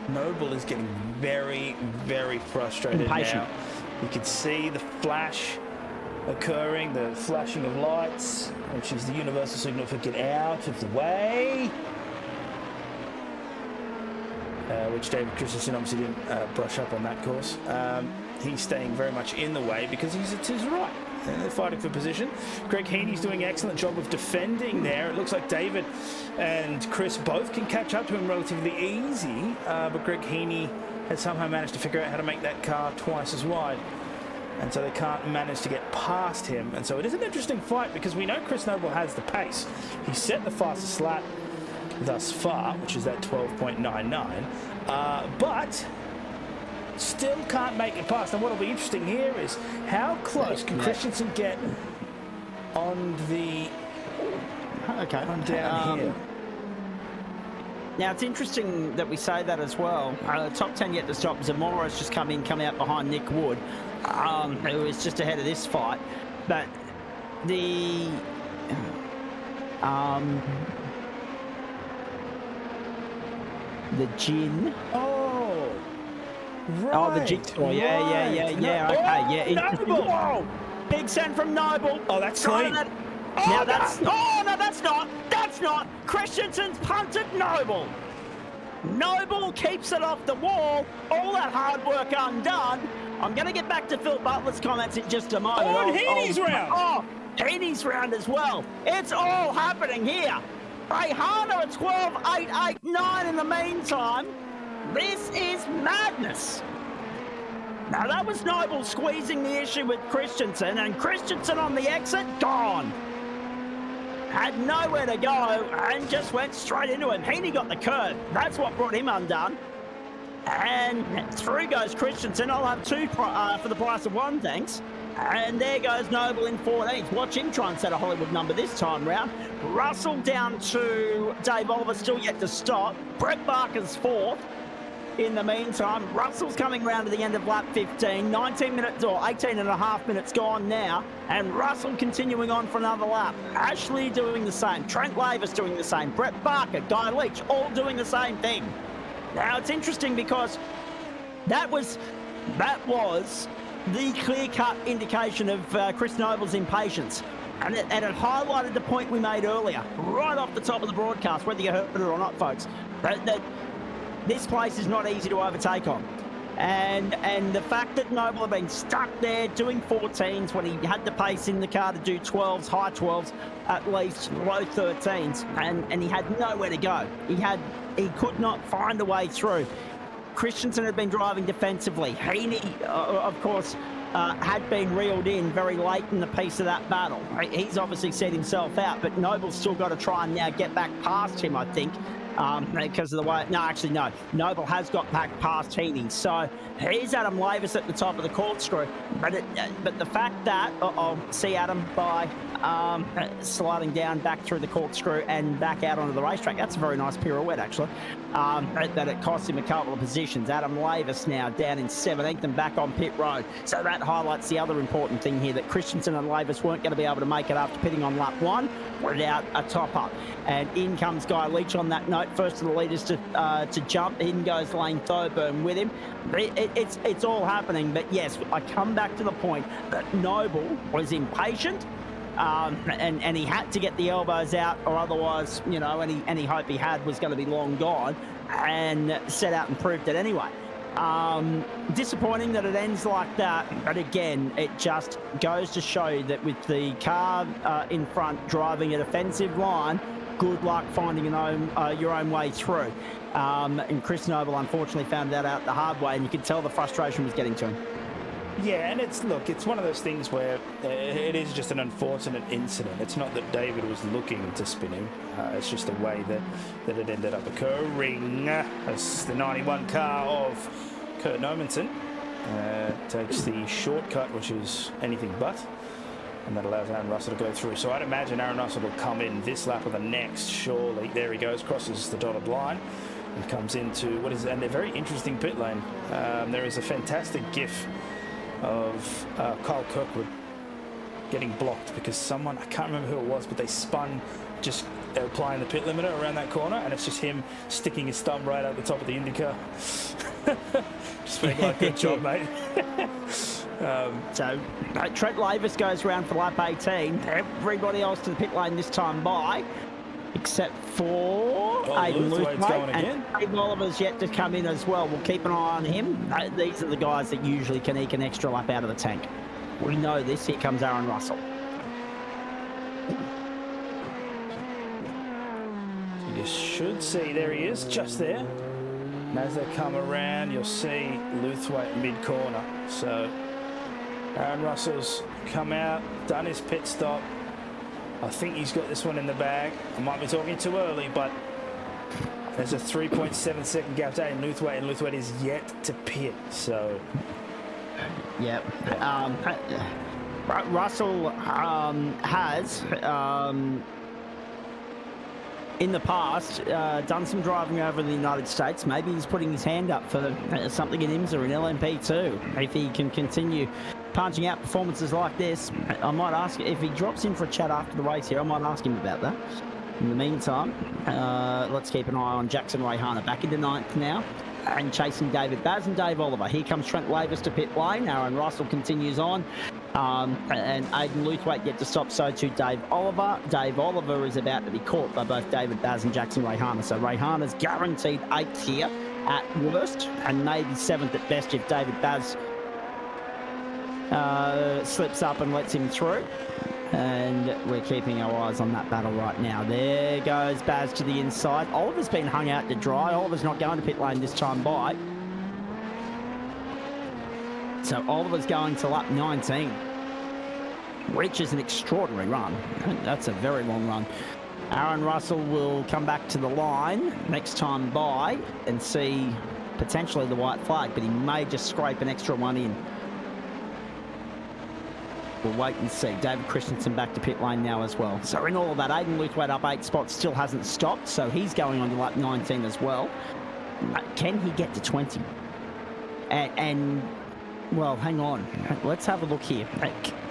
Noble is getting very, very frustrated Impatient. now. You can see the flash occurring, the flashing of lights, which is the universal signal for get out of the way. Which David Christensen obviously didn't brush up on that course. He's staying very much in the way because he's to his right. And they're fighting for position. Greg Heaney's doing an excellent job of defending there. It looks like David and Chris both can catch up to him relatively easy, but Greg Heaney has somehow managed to figure out how to make that car twice as wide. And so they can't manage to get past him. And so it is an interesting fight because we know Chris Noble has the pace. He set the fastest lap thus far, which is that 12.99, but still can't make it past. And what will be interesting here is how close can Christensen get on the on down here. Now, it's interesting that we say that as well. Top 10 yet to stop. Zamora's just come out behind Nick Wood, who is just ahead of this fight. But the gin. Oh, right. Oh, the jigsaw. Yeah. Okay, yeah. Noble. Whoa! Big send from Noble. Oh, that's clean. No, that's not. That's not. Christensen's punted Noble. Noble keeps it off the wall. All that hard work undone. I'm going to get back to Phil Butler's comments in just a moment. Oh, and Heaney's round. Oh, Heaney's round as well. It's all happening here. Rayhana at 12.889 in the meantime. This is madness. Now that was Noble squeezing the issue with Christensen, and Christensen on the exit, gone. Had nowhere to go and just went straight into him. Heaney got the curb. That's what brought him undone. And through goes Christensen. I'll have two for the price of one, thanks. And there goes Noble in 14th. Watch him try and set a Hollywood number this time round. Russell down to Dave Oliver, still yet to stop. Brett Barker's 4th. In the meantime, Russell's coming round to the end of lap 15. 19 minutes or 18 and a half minutes gone now. And Russell continuing on for another lap. Ashley doing the same. Trent Lavis doing the same. Brett Barker, Guy Leach, all doing the same thing. Now, it's interesting because that was the clear-cut indication of Chris Noble's impatience. And it highlighted the point we made earlier, right off the top of the broadcast, whether you heard it or not, folks, that this place is not easy to overtake on. And the fact that Noble had been stuck there doing 14s when he had the pace in the car to do 12s, high 12s, at least low 13s, and he had nowhere to go. He could not find a way through. Christensen had been driving defensively. Heaney, of course, had been reeled in very late in the piece of that battle. He's obviously set himself out, but Noble's still got to try and now get back past him, I think. Because of the way... No, actually, no. Noble has got back past Heaney. So here's Adam Lavis at the top of the corkscrew. But the fact that... see Adam by sliding down back through the corkscrew and back out onto the racetrack. That's a very nice pirouette, actually. That it cost him a couple of positions. Adam Lavis now down in 17th and back on pit road. So that highlights the other important thing here, that Christensen and Lavis weren't going to be able to make it after pitting on lap 1 without a top-up. And in comes Guy Leach on that note. First of the leaders to jump. In goes Lane Thoburn with him. It's all happening. But yes, I come back to the point that Noble was impatient. And he had to get the elbows out, or otherwise, you know, any hope he had was going to be long gone, and set out and proved it anyway. Disappointing that it ends like that, but again, it just goes to show you that with the car in front driving a defensive line, good luck finding your own way through. And Chris Noble unfortunately found that out the hard way, and you could tell the frustration was getting to him. Yeah, and it's one of those things where it is just an unfortunate incident. It's not that David was looking to spin him. It's just the way that it ended up occurring. As the 91 car of Kurt Nomensen takes the shortcut, which is anything but, and that allows Aaron Russell to go through. So I'd imagine Aaron Russell will come in this lap or the next, surely. There he goes, crosses the dotted line, and comes into what is a very interesting pit lane. There is a fantastic GIF of Kyle Kirkwood getting blocked because someone, I can't remember who it was, but they spun just applying the pit limiter around that corner, and it's just him sticking his thumb right at the top of the IndyCar. Just being like, good job, mate. So Trent Lavis goes round for lap 18. Everybody else to the pit lane this time by, except for Aidan Luthwaite, and Dave Oliver's yet to come in as well. We'll keep an eye on him. These are the guys that usually can eke an extra lap out of the tank. We know this. Here comes Aaron Russell. You should see, there he is, just there. And as they come around, you'll see Luthwaite mid-corner. So Aaron Russell's come out, done his pit stop. I think he's got this one in the bag. I might be talking too early, but there's a 3.7 second gap to Aidan Luthwaite, and Luthwaite is yet to pit. So, yep. Russell has, in the past, done some driving over in the United States. Maybe he's putting his hand up for something in IMSA in LMP2. If he can continue punching out performances like this, I might ask if he drops in for a chat after the race here. I might ask him about that. In the meantime, let's keep an eye on Jackson Rayhana back into 9th now, and chasing David Baz and Dave Oliver. Here comes Trent Lavis to pit lane. Aaron Russell continues on, and Aidan Luthwaite yet to stop. So too Dave Oliver. Dave Oliver is about to be caught by both David Baz and Jackson Rayhana. So Rayhana's guaranteed 8th here at worst, and maybe 7th at best if David Baz slips up and lets him through. And we're keeping our eyes on that battle right now. There goes Baz to the inside. Oliver's been hung out to dry. Oliver's not going to pit lane this time by. So Oliver's going to lap 19, which is an extraordinary run. That's a very long run. Aaron Russell will come back to the line next time by and see potentially the white flag, but he may just scrape an extra one in. We'll wait and see. David Christensen back to pit lane now as well. So in all of that, Aiden Luthwaite up 8 spots, still hasn't stopped, so he's going on to lap 19 as well. Can he get to 20? And well, hang on. Let's have a look here.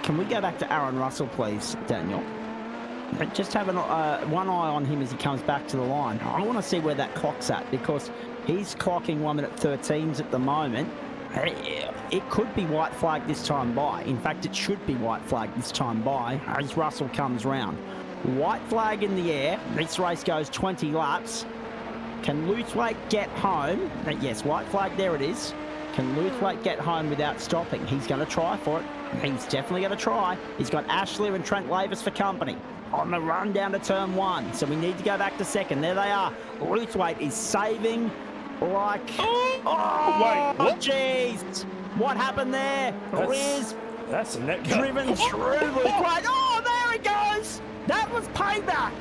Can we go back to Aaron Russell, please, Daniel? Just have one eye on him as he comes back to the line. I want to see where that clock's at, because he's clocking 1 minute 13s at the moment. It could be white flag this time by. In fact, it should be white flag this time by as Russell comes round. White flag in the air. This race goes 20 laps. Can Luthwaite get home? Yes, white flag, there it is. Can Luthwaite get home without stopping? He's going to try for it. He's definitely going to try. He's got Ashley and Trent Lavis for company on the run down to turn 1. So we need to go back to second. There they are. Luthwaite is saving like... Oh, wait, what? Jeez. What happened there? That's a net cut. Driven through Luthwaite. Oh, there he goes. That was payback.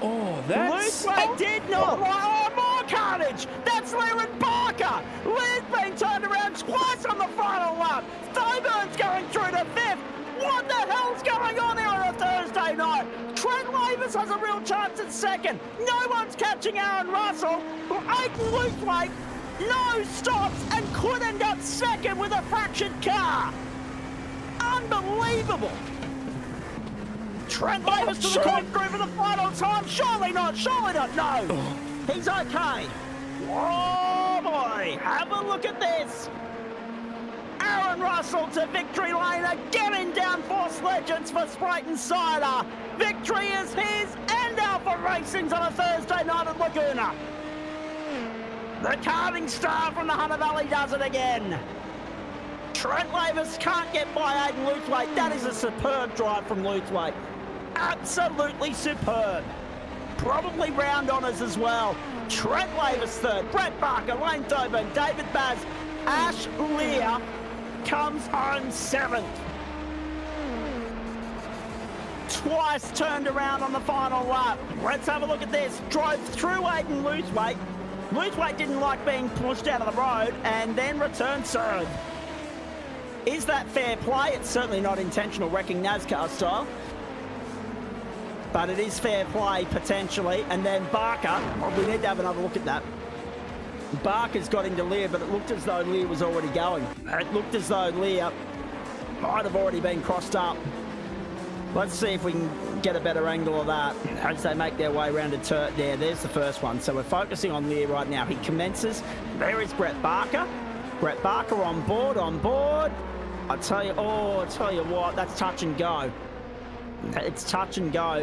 Oh, that's... Luthwaite did not... Oh, more carnage. That's Lyron Barker. Lear's been turned around twice on the final lap. Thoburn's going through to 5th. What the hell's going on here on a Thursday night? Trent Lavis has a real chance at 2nd. No one's catching Aaron Russell. Aiden Luthwaite, no stops, and could end up 2nd with a fractured car. Unbelievable. Trent Lavis to the corkscrew for the final time. Surely not, no. He's okay. Oh boy, have a look at this. Aaron Russell to victory lane again in DownForce Legends for Spreyton Cider. Victory is his and Alpha Racing's on a Thursday night at Laguna. The karting star from the Hunter Valley does it again. Trent Lavis can't get by Aiden Luthwaite. That is a superb drive from Luthwaite. Absolutely superb. Probably round honours as well. Trent Lavis 3rd, Brett Barker, Lane Thoburn, David Baz, Ash Lear comes on 7th. Twice turned around on the final lap. Let's have a look at this. Drove through Aiden Luthwaite. Luthwaite didn't like being pushed out of the road and then returned 3rd. Is that fair play? It's certainly not intentional wrecking NASCAR style. But it is fair play, potentially. And then Barker, we need to have another look at that. Barker's got into Lear, but it looked as though Lear was already going. It looked as though Lear might have already been crossed up. Let's see if we can get a better angle of that as they make their way around to turn. There's the first one. So we're focusing on Lear right now. He commences. There is Brett Barker. Brett Barker on board. I tell you what, that's touch and go. It's touch and go.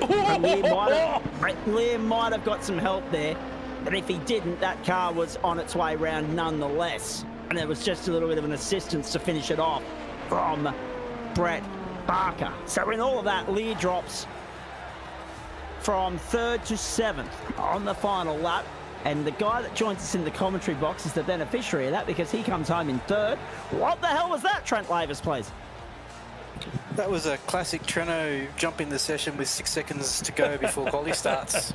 Lear might have got some help there, but if he didn't, that car was on its way round nonetheless. And there was just a little bit of an assistance to finish it off from Brett Barker. So in all of that, Lear drops from 3rd to 7th on the final lap. And the guy that joins us in the commentary box is the beneficiary of that because he comes home in 3rd. What the hell was that, Trent Lavis, please? That was a classic Treno jump in the session with 6 seconds to go before quali starts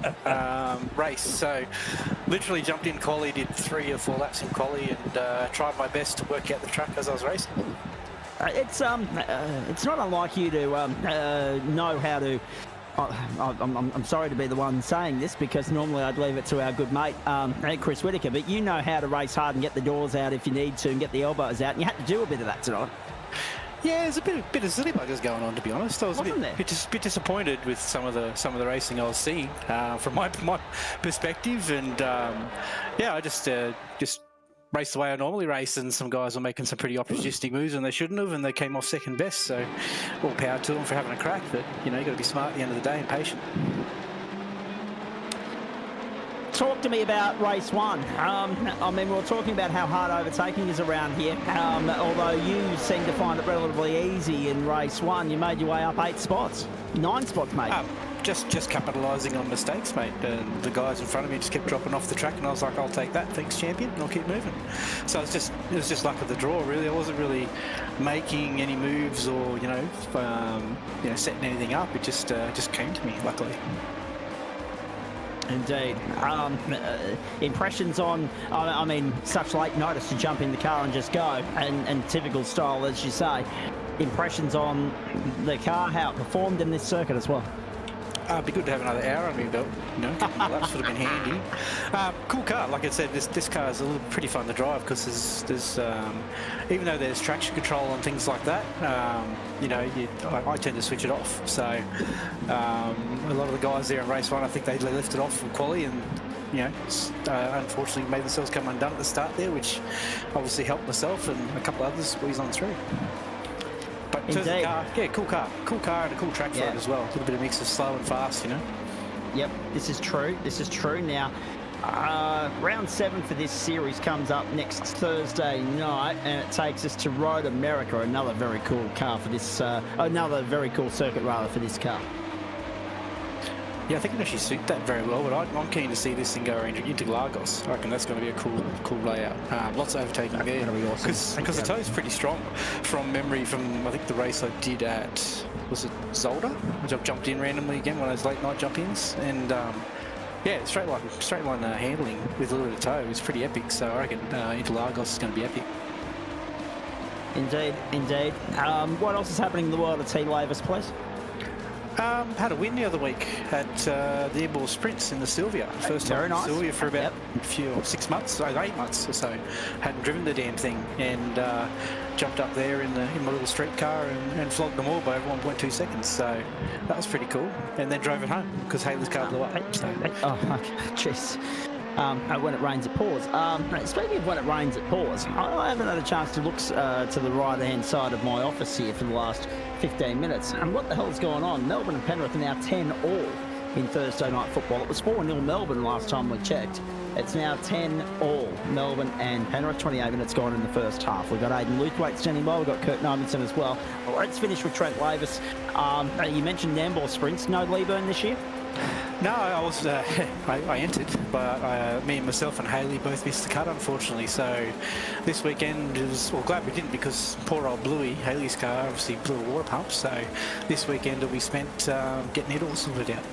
race. So literally jumped in quali, did 3 or 4 laps in quali and tried my best to work out the track as I was racing. It's not unlike you to know how to... I'm sorry to be the one saying this because normally I'd leave it to our good mate Chris Whitaker, but you know how to race hard and get the doors out if you need to and get the elbows out, and you had to do a bit of that tonight. Yeah, there's a bit of silly buggers going on, to be honest. I was a bit disappointed with some of the racing I was seeing from my perspective, and yeah, I just raced the way I normally race, and some guys were making some pretty opportunistic moves and they shouldn't have, and they came off second best. So all power to them for having a crack, but you know, you got to be smart at the end of the day and patient. Talk to me about race 1. I mean, we were talking about how hard overtaking is around here. Although you seem to find it relatively easy in race 1, you made your way up 8 spots. 9 spots, mate. just capitalising on mistakes, mate. The guys in front of me just kept dropping off the track, and I was like, I'll take that, thanks, champion, and I'll keep moving. So it was just luck of the draw, really. I wasn't really making any moves or setting anything up. It just came to me, luckily. Indeed. Impressions on, I mean, such late notice to jump in the car and just go, and typical style, as you say. Impressions on the car, how it performed in this circuit as well. It'd be good to have another hour on my belt. That would have been handy. Cool car, like I said. This car is pretty fun to drive because there's even though there's traction control and things like that, I tend to switch it off. So a lot of the guys there in race 1, I think they left it off from quali and. Unfortunately made themselves come undone at the start there, which obviously helped myself and a couple others squeeze on through. But in terms of the car, yeah, cool car and a cool track for it as well. A little bit of mix of slow and fast, Yep, this is true. Now, round 7 for this series comes up next Thursday night, and it takes us to Road America, another very cool car for this, another very cool circuit rather for this car. Yeah, I think it actually suit that very well, but I'm keen to see this thing go into Lagos. I reckon that's going to be a cool layout. Lots of overtaking there. That'll be awesome. Because the toe's pretty strong from memory from, I think, the race I did at, was it Zolder? Which I've jumped in randomly again, one of those late night jump-ins. And yeah, straight line handling with a little bit of toe is pretty epic. So I reckon into Lagos is going to be epic. Indeed. What else is happening in the world of T Lavis, please? Had a win the other week at the Airball Sprints in the Sylvia. First time in Sylvia for about 6 months, 8 months or so. Hadn't driven the damn thing, and jumped up there in my little street car and flogged them all by 1.2 seconds. So that was pretty cool. And then drove it home because Haley's car blew up. So. Oh, okay. Jeez. When it rains, it pours. Speaking of when it rains, it pours, I haven't had a chance to look to the right-hand side of my office here for the last 15 minutes. And what the hell is going on? Melbourne and Penrith are now 10-all in Thursday night football. It was 4-0 Melbourne last time we checked. It's now 10-all Melbourne and Penrith. 28 minutes gone in the first half. We've got Aidan Luthwaite standing by. We've got Kurt Nomenson as well. Let's finish with Trent Lavis. You mentioned Nambour Sprints. No Leeburn this year? No, I was. I entered, but me and myself and Haley both missed the cut, unfortunately. So this weekend is, well, glad we didn't, because poor old Bluey, Haley's car, obviously blew a water pump. So this weekend will be spent getting it all sorted out.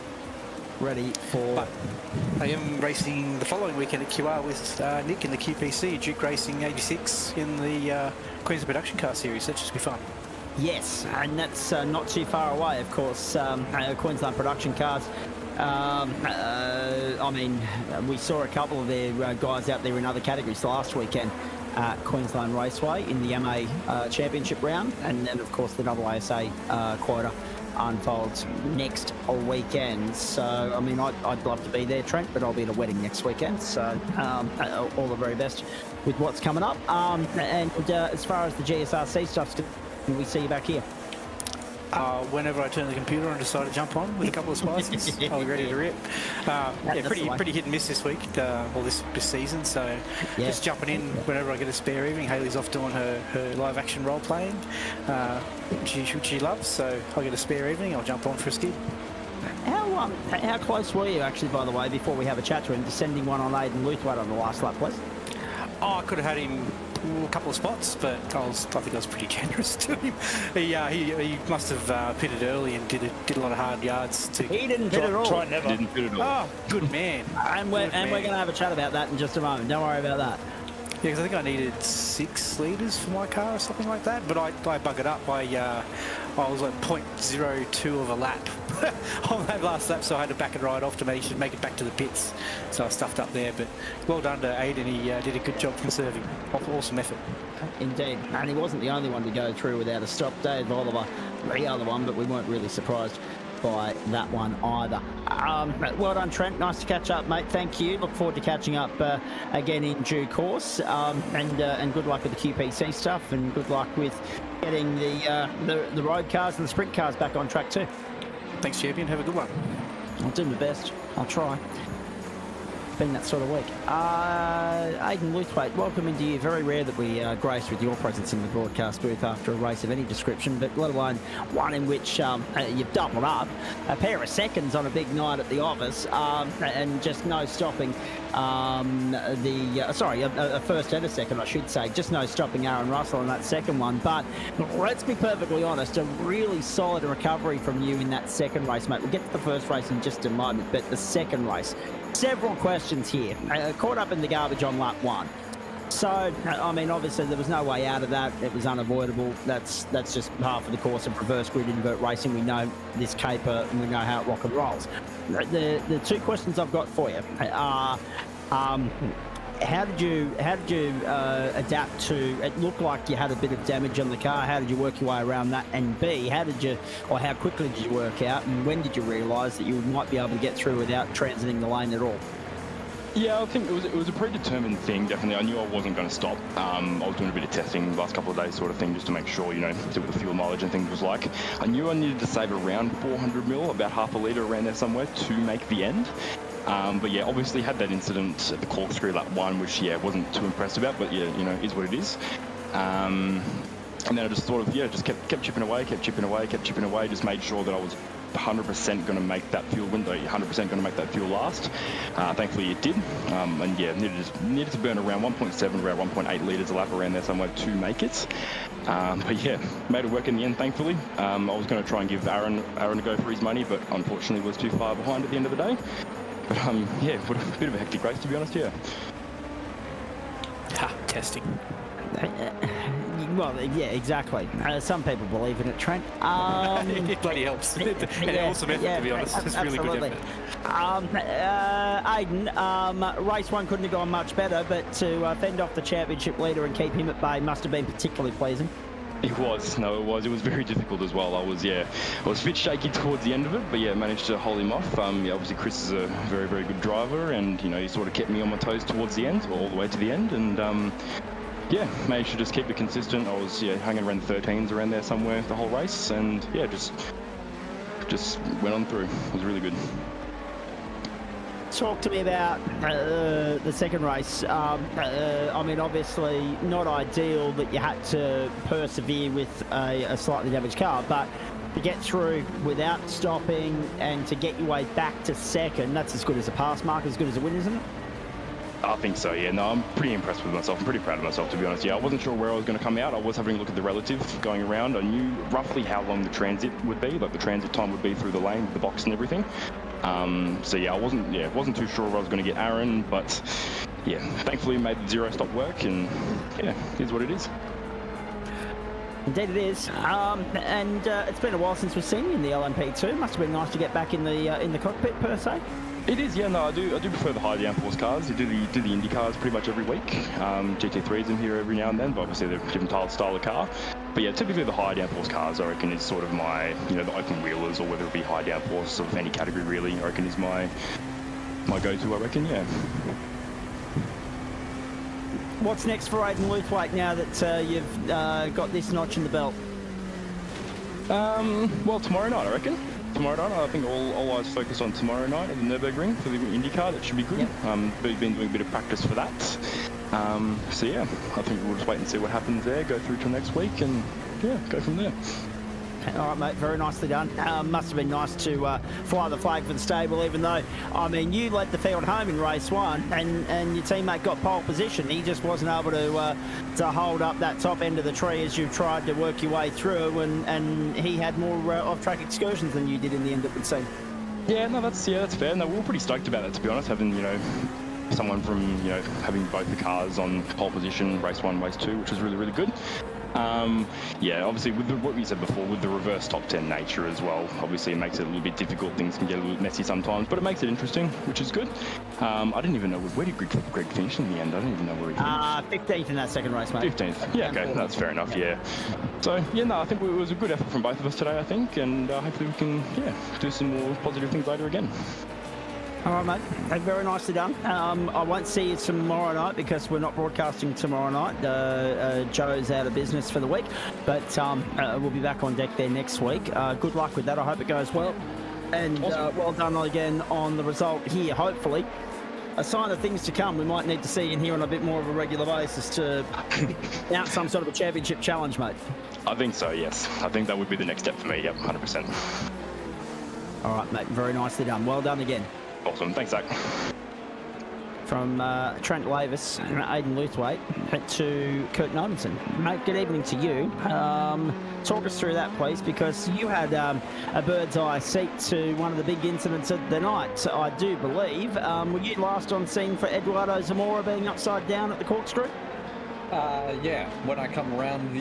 Ready for. But I am racing the following weekend at QR with Nick in the QPC, Duke Racing 86 in the Queensland Production Car Series. That should be fun. Yes, and that's not too far away, of course. Queensland Production Cars. I mean, we saw a couple of their guys out there in other categories last weekend at Queensland Raceway in the MA Championship round, and then, of course, the AASA quota unfolds next weekend. So, I mean, I'd love to be there, Trent, but I'll be at a wedding next weekend. So, all the very best with what's coming up. And as far as the GSRC stuff's concerned, we see you back here. Whenever I turn the computer on and decide to jump on with a couple of spices, I'll be ready to rip. Pretty hit and miss this week, or this season. So just jumping in whenever I get a spare evening. Haley's off doing her live action role playing, which she loves. So I'll get a spare evening. I'll jump on for a skid. How close were you actually, by the way, before we have a chat to him, descending one on Aidan Luthwaite on the last lap, please? Oh, I could have had him a couple of spots, but I think I was pretty generous to him. He must have pitted early and did a lot of hard yards. He didn't pit at all. Didn't pit at all. Oh, good man. And we're going to have a chat about that in just a moment. Don't worry about that. Yeah, because I think I needed 6 litres for my car or something like that, but I buggered up. I was like 0.02 of a lap on that last lap, so I had to back it right off to make it back to the pits. So I stuffed up there, but well done to Aidan. He did a good job conserving. Awesome effort. Indeed. And he wasn't the only one to go through without a stop. Dave Oliver, the other one, but we weren't really surprised by that one either. Well done, Trent. Nice to catch up, mate. Thank you. Look forward to catching up again in due course. And good luck with the QPC stuff, and good luck with getting the road cars and the sprint cars back on track too. Thanks, champion. Have a good one. I'll do my best. I'll try. been that sort of week. Aidan Luthwaite, welcome into you. Very rare that we grace with your presence in the broadcast booth after a race of any description, but let alone one in which you've doubled up. A pair of seconds on a big night at the office, and just no stopping a first and a second, I should say. Just no stopping Aaron Russell in that second one. But let's be perfectly honest, a really solid recovery from you in that second race, mate. We'll get to the first race in just a moment, but the second race, several questions here. Caught up in the garbage on lap 1. So, I mean, obviously there was no way out of that. It was unavoidable. That's just half of the course of reverse grid invert racing. We know this caper and we know how it rock and rolls. The two questions I've got for you are, how did you adapt to? It looked like you had a bit of damage on the car. How did you work your way around that? And B, how quickly did you work out? And when did you realise that you might be able to get through without transiting the lane at all? Yeah, I think it was a predetermined thing, definitely. I knew I wasn't going to stop. I was doing a bit of testing the last couple of days sort of thing, just to make sure, see what the fuel mileage and things was like. I knew I needed to save around 400 mil, about half a litre around there somewhere, to make the end. But yeah, obviously had that incident at the corkscrew lap 1, which, wasn't too impressed about, but yeah, is what it is. And then I just sort of, just kept chipping away, just made sure that I was 100% going to make that fuel window, 100% going to make that fuel last. Thankfully it did, and yeah, needed to burn around 1.7, around 1.8 litres a lap around there somewhere to make it. But yeah, made it work in the end, thankfully. I was going to try and give Aaron a go for his money, but unfortunately was too far behind at the end of the day. But yeah, what a bit of a hectic race, to be honest. Yeah. Testing. Well, yeah, exactly. Some people believe in it, Trent. It bloody helps. It helps some effort, to be honest. It's really good effort. Aidan, race 1 couldn't have gone much better, but to fend off the championship leader and keep him at bay must have been particularly pleasing. It was. No, it was. It was very difficult as well. I was a bit shaky towards the end of it, but yeah, managed to hold him off. Obviously Chris is a very, very good driver, and he sort of kept me on my toes towards the end, all the way to the end, and yeah, managed to just keep it consistent. I was hanging around the 13s around there somewhere the whole race, and yeah, just went on through. It was really good. Talk to me about the second race. I mean, obviously not ideal that you had to persevere with a slightly damaged car, but to get through without stopping and to get your way back to second, that's as good as a pass mark, as good as a win, isn't it? I think so, yeah. No, I'm pretty impressed with myself. I'm pretty proud of myself, to be honest. Yeah, I wasn't sure where I was going to come out. I was having a look at the relative going around. I knew roughly how long the transit would be, like the transit time would be through the lane, the box and everything. So yeah, I wasn't too sure if I was going to get Aaron, but yeah, thankfully made the zero stop work, and yeah, here's what it is. Indeed it is. And it's been a while since we've seen you in the LMP2. Must have been nice to get back in the cockpit per se. It is, yeah. No, I do prefer the high downforce cars. You do the Indy cars pretty much every week. GT3s in here every now and then, but obviously they're a different style of car. But yeah, typically the high downforce cars, I reckon, is sort of my, the open wheelers, or whether it be high downforce of any category really, I reckon is my go-to, I reckon, yeah. What's next for Aidan Luthwaite now that you've got this notch in the belt? Well, tomorrow night, I reckon. Tomorrow night, I think all eyes focus on tomorrow night at the Nürburgring for the IndyCar. That should be good. Yep. Been doing a bit of practice for that. So yeah, I think we'll just wait and see what happens there, go through till next week, and yeah, go from there. All right, mate, very nicely done. Must have been nice to fly the flag for the stable, even though, I mean, you led the field home in race 1, and your teammate got pole position. He just wasn't able to hold up that top end of the tree as you tried to work your way through, and he had more off-track excursions than you did in the end, it would seem. Yeah, no, that's fair. No, we were pretty stoked about that, to be honest, having, someone from, having both the cars on pole position, race 1, race 2, which was really, really good. Yeah, obviously with what we said before, with the reverse top 10 nature as well, obviously it makes it a little bit difficult. Things can get a little messy sometimes, but it makes it interesting, which is good. I didn't even know, where did Greg finish in the end? I don't even know where he finished. 15th in that second race, mate. 15th. Yeah, okay, that's fair enough, yeah. So, yeah, no, I think it was a good effort from both of us today, I think, and hopefully we can, do some more positive things later again. All right, mate. Very nicely done. I won't see you tomorrow night because we're not broadcasting tomorrow night. Joe's out of business for the week, but we'll be back on deck there next week. Good luck with that. I hope it goes well. And awesome. Well done again on the result here, hopefully. a sign of things to come. We might need to see you in here on a bit more of a regular basis to mount some sort of a championship challenge, mate. I think so, yes. I think that would be the next step for me, yep, 100%. All right, mate, very nicely done. Well done again. Awesome, thanks, Zach. From Trent Lavis, Aidan Luthwaite, to Kurt Nobenson. Mate, good evening to you. Talk us through that, please, because you had a bird's eye seat to one of the big incidents of the night, so I do believe. Were you last on scene for Eduardo Zamora being upside down at the corkscrew? Yeah, when I come around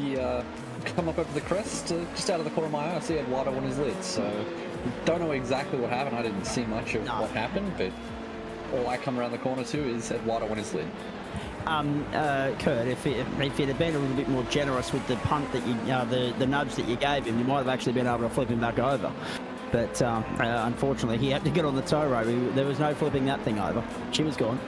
come up over the crest, just out of the corner of my eye, I see Eduardo on his lid, so don't know exactly what happened. I didn't see much of what happened, but all I come around the corner to is Eduardo on his lid. Kurt, if you'd have been a little bit more generous with the punt that you, the nudge that you gave him, you might have actually been able to flip him back over. But unfortunately, he had to get on the tow rope. There was no flipping that thing over. She was gone.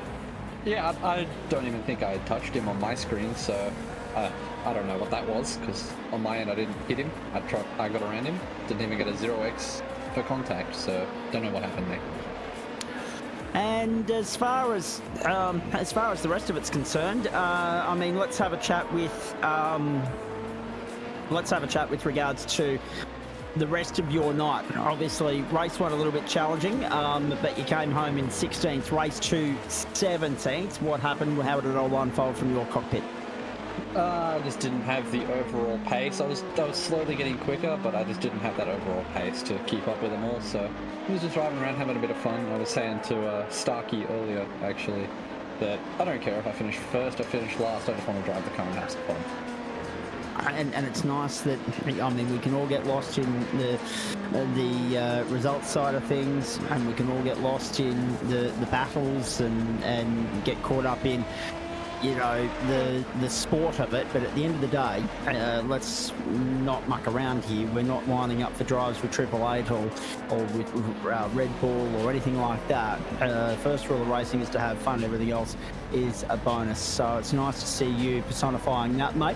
Yeah, I don't even think I touched him on my screen, so I don't know what that was, because on my end I didn't hit him. I got around him, didn't even get a 0x for contact, so don't know what happened there. And as far as the rest of it's concerned, I mean, let's have a chat with regards to the rest of your night. Obviously, race 1 a little bit challenging, but you came home in 16th. Race 2, 17th. What happened? How did it all unfold from your cockpit? I just didn't have the overall pace. I was slowly getting quicker, but I just didn't have that overall pace to keep up with them all. So I was just driving around having a bit of fun. I was saying to Starkey earlier, actually, that I don't care if I finish first or finish last. I just want to drive the car and have some fun. And it's nice that, I mean, we can all get lost in the results side of things, and we can all get lost in the battles and get caught up in, you know, the sport of it. But at the end of the day, let's not muck around here. We're not lining up for drives with Triple Eight or with Red Bull or anything like that. First rule of racing is to have fun. Everything else is a bonus. So it's nice to see you personifying that, mate.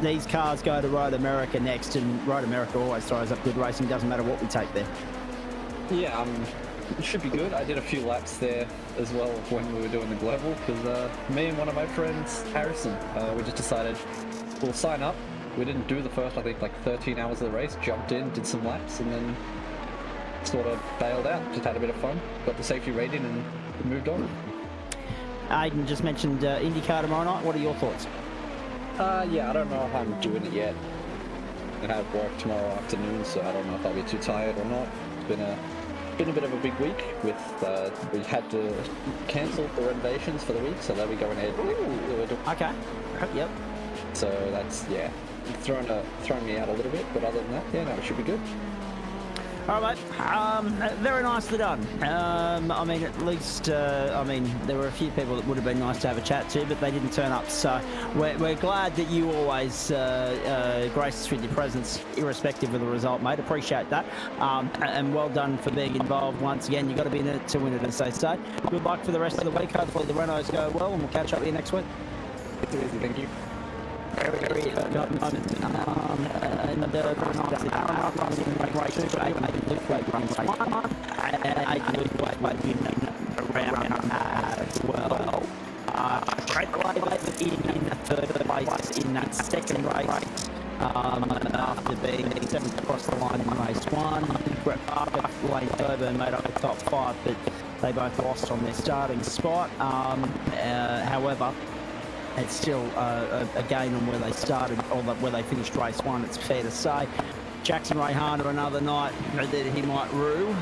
These cars go to Road America next, and Road America always throws up good racing. Doesn't matter what we take there. Yeah, it should be good. I did a few laps there as well when we were doing the global, because me and one of my friends, Harrison, we just decided we'll sign up. We didn't do the first, I think, like 13 hours of the race, jumped in, did some laps, and then sort of bailed out. Just had a bit of fun, got the safety rating, and moved on. Aidan just mentioned IndyCar tomorrow night. What are your thoughts? Yeah, I don't know if I'm doing it yet. I have work tomorrow afternoon, so I don't know if I'll be too tired or not. It's been a bit of a big week with we had to cancel the renovations for the week, so they'll be going ahead. Okay. Yep. So that's, yeah, thrown me out a little bit, but other than that, yeah, no, it should be good. All right, mate. Very nicely done. I mean, at least, I mean, there were a few people that would have been nice to have a chat to, but they didn't turn up. So we're glad that you always grace us with your presence, irrespective of the result, mate. Appreciate that. And well done for being involved once again. You've got to be in it to win it, as they say. Good luck for the rest of the week. Hopefully the Renaults go well, and we'll catch up with you next week. Thank you. Very good moment. And the race 2, around as well. In the third place in that second race, after being 7th across the line in race 1. Brett Parker, Lane Coburn made up the top 5, but they both lost on their starting spot. However, it's still a gain on where they started, or where they finished race 1, it's fair to say. Jackson Rayhana, another night that he might rue,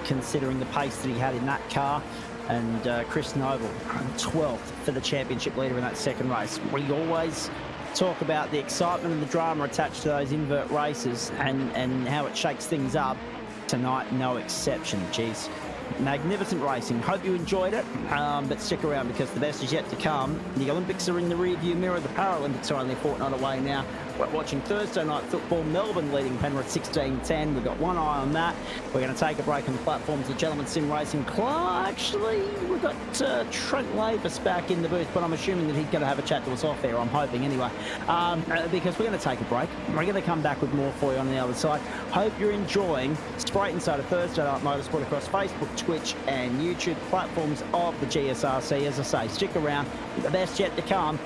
considering the pace that he had in that car. And Chris Noble, 12th for the championship leader in that second race. We always talk about the excitement and the drama attached to those invert races and how it shakes things up. Tonight, no exception. Geez. Magnificent racing. Hope you enjoyed it, but stick around because the best is yet to come. The Olympics are in the rearview mirror. The Paralympics are only a fortnight away now. We're watching Thursday night football. Melbourne leading Penrith 16-10. We've got one eye on that. We're going to take a break on the platforms of Gentleman Sim Racing. Actually, we've got Trent Lavis back in the booth, but I'm assuming that he's going to have a chat to us off there. I'm hoping anyway, because we're going to take a break. We're going to come back with more for you on the other side. Hope you're enjoying Spreyton side of Thursday night motorsport across Facebook, Twitch and YouTube platforms of the GSRC. As I say, stick around, the best yet to come,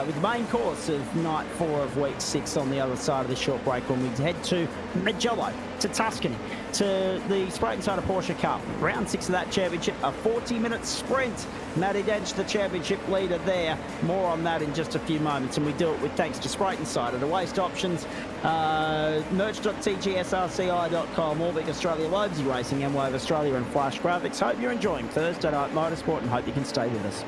with the main course of night 4 of week 6 on the other side of this short break, when we head to Mugello, to Tuscany, to the Spreyton side of Porsche Cup. Round 6 of that championship, a 40-minute sprint. Matty Dench, the championship leader there. More on that in just a few moments, and we do it with thanks to Spreyton side of the waste options, merch.tgsrci.com, Orbit Australia, Lobesy Racing, and Wave Australia, and Flash Graphics. Hope you're enjoying Thursday Night Motorsport, and hope you can stay with us.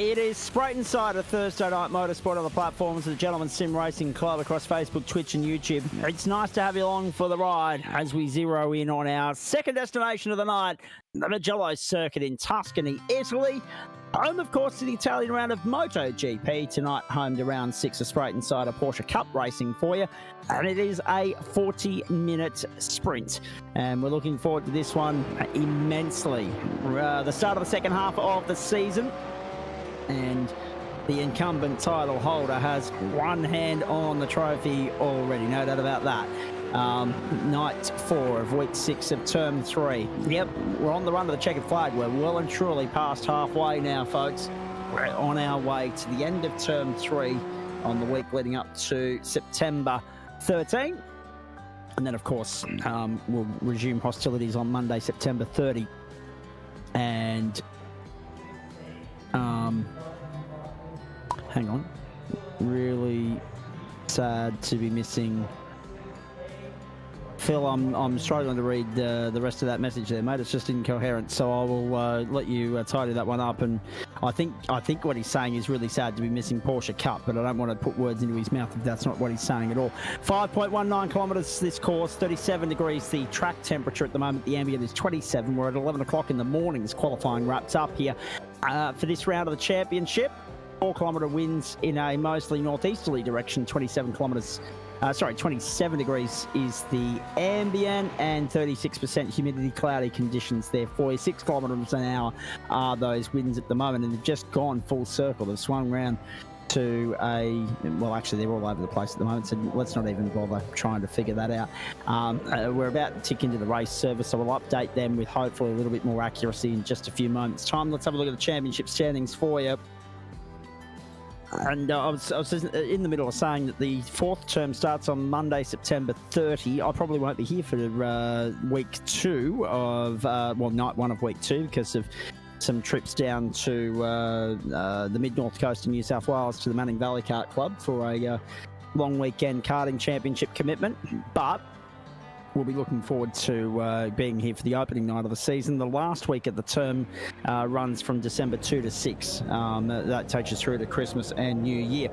It is Spreyton side of Thursday Night Motorsport on the platforms of the Gentleman Sim Racing Club across Facebook, Twitch and YouTube. It's nice to have you along for the ride as we zero in on our second destination of the night, the Mugello circuit in Tuscany, Italy. Home, of course, to the Italian round of MotoGP. Tonight, home to round 6 of Spreyton side of Porsche Cup racing for you. And it is a 40-minute sprint. And we're looking forward to this one immensely. The start of the second half of the season. And the incumbent title holder has one hand on the trophy already, no doubt about that. Night 4 of week 6 of term 3. Yep, we're on the run to the checkered flag. We're well and truly past halfway now, folks. We're on our way to the end of term 3 on the week leading up to September 13. And then, of course, we'll resume hostilities on Monday, September 30. And hang on, really sad to be missing. Phil, I'm struggling to read the rest of that message there, mate. It's just incoherent, so I will let you tidy that one up. And I think what he's saying is really sad to be missing Porsche Cup, but I don't want to put words into his mouth if that's not what he's saying at all. 5.19 kilometres this course, 37 degrees the track temperature at the moment. The ambient is 27. We're at 11 o'clock in the morning as qualifying wraps up here for this round of the championship. 4-kilometre winds in a mostly northeasterly direction, 27 degrees is the ambient and 36% humidity, cloudy conditions there for you. 6 kilometres an hour are those winds at the moment, and they've just gone full circle. They've swung round to well, actually, they're all over the place at the moment, so let's not even bother trying to figure that out. We're about to tick into the race service, so we'll update them with hopefully a little bit more accuracy in just a few moments' time. Let's have a look at the championship standings for you. And I was in the middle of saying that the 4th term starts on Monday, September 30. I probably won't be here for week 2 of, night 1 of week 2 because of some trips down to the mid-north coast of New South Wales to the Manning Valley Kart Club for a long weekend karting championship commitment. But we'll be looking forward to being here for the opening night of the season. The last week of the term runs from December 2 to 6. That takes us through to Christmas and New Year.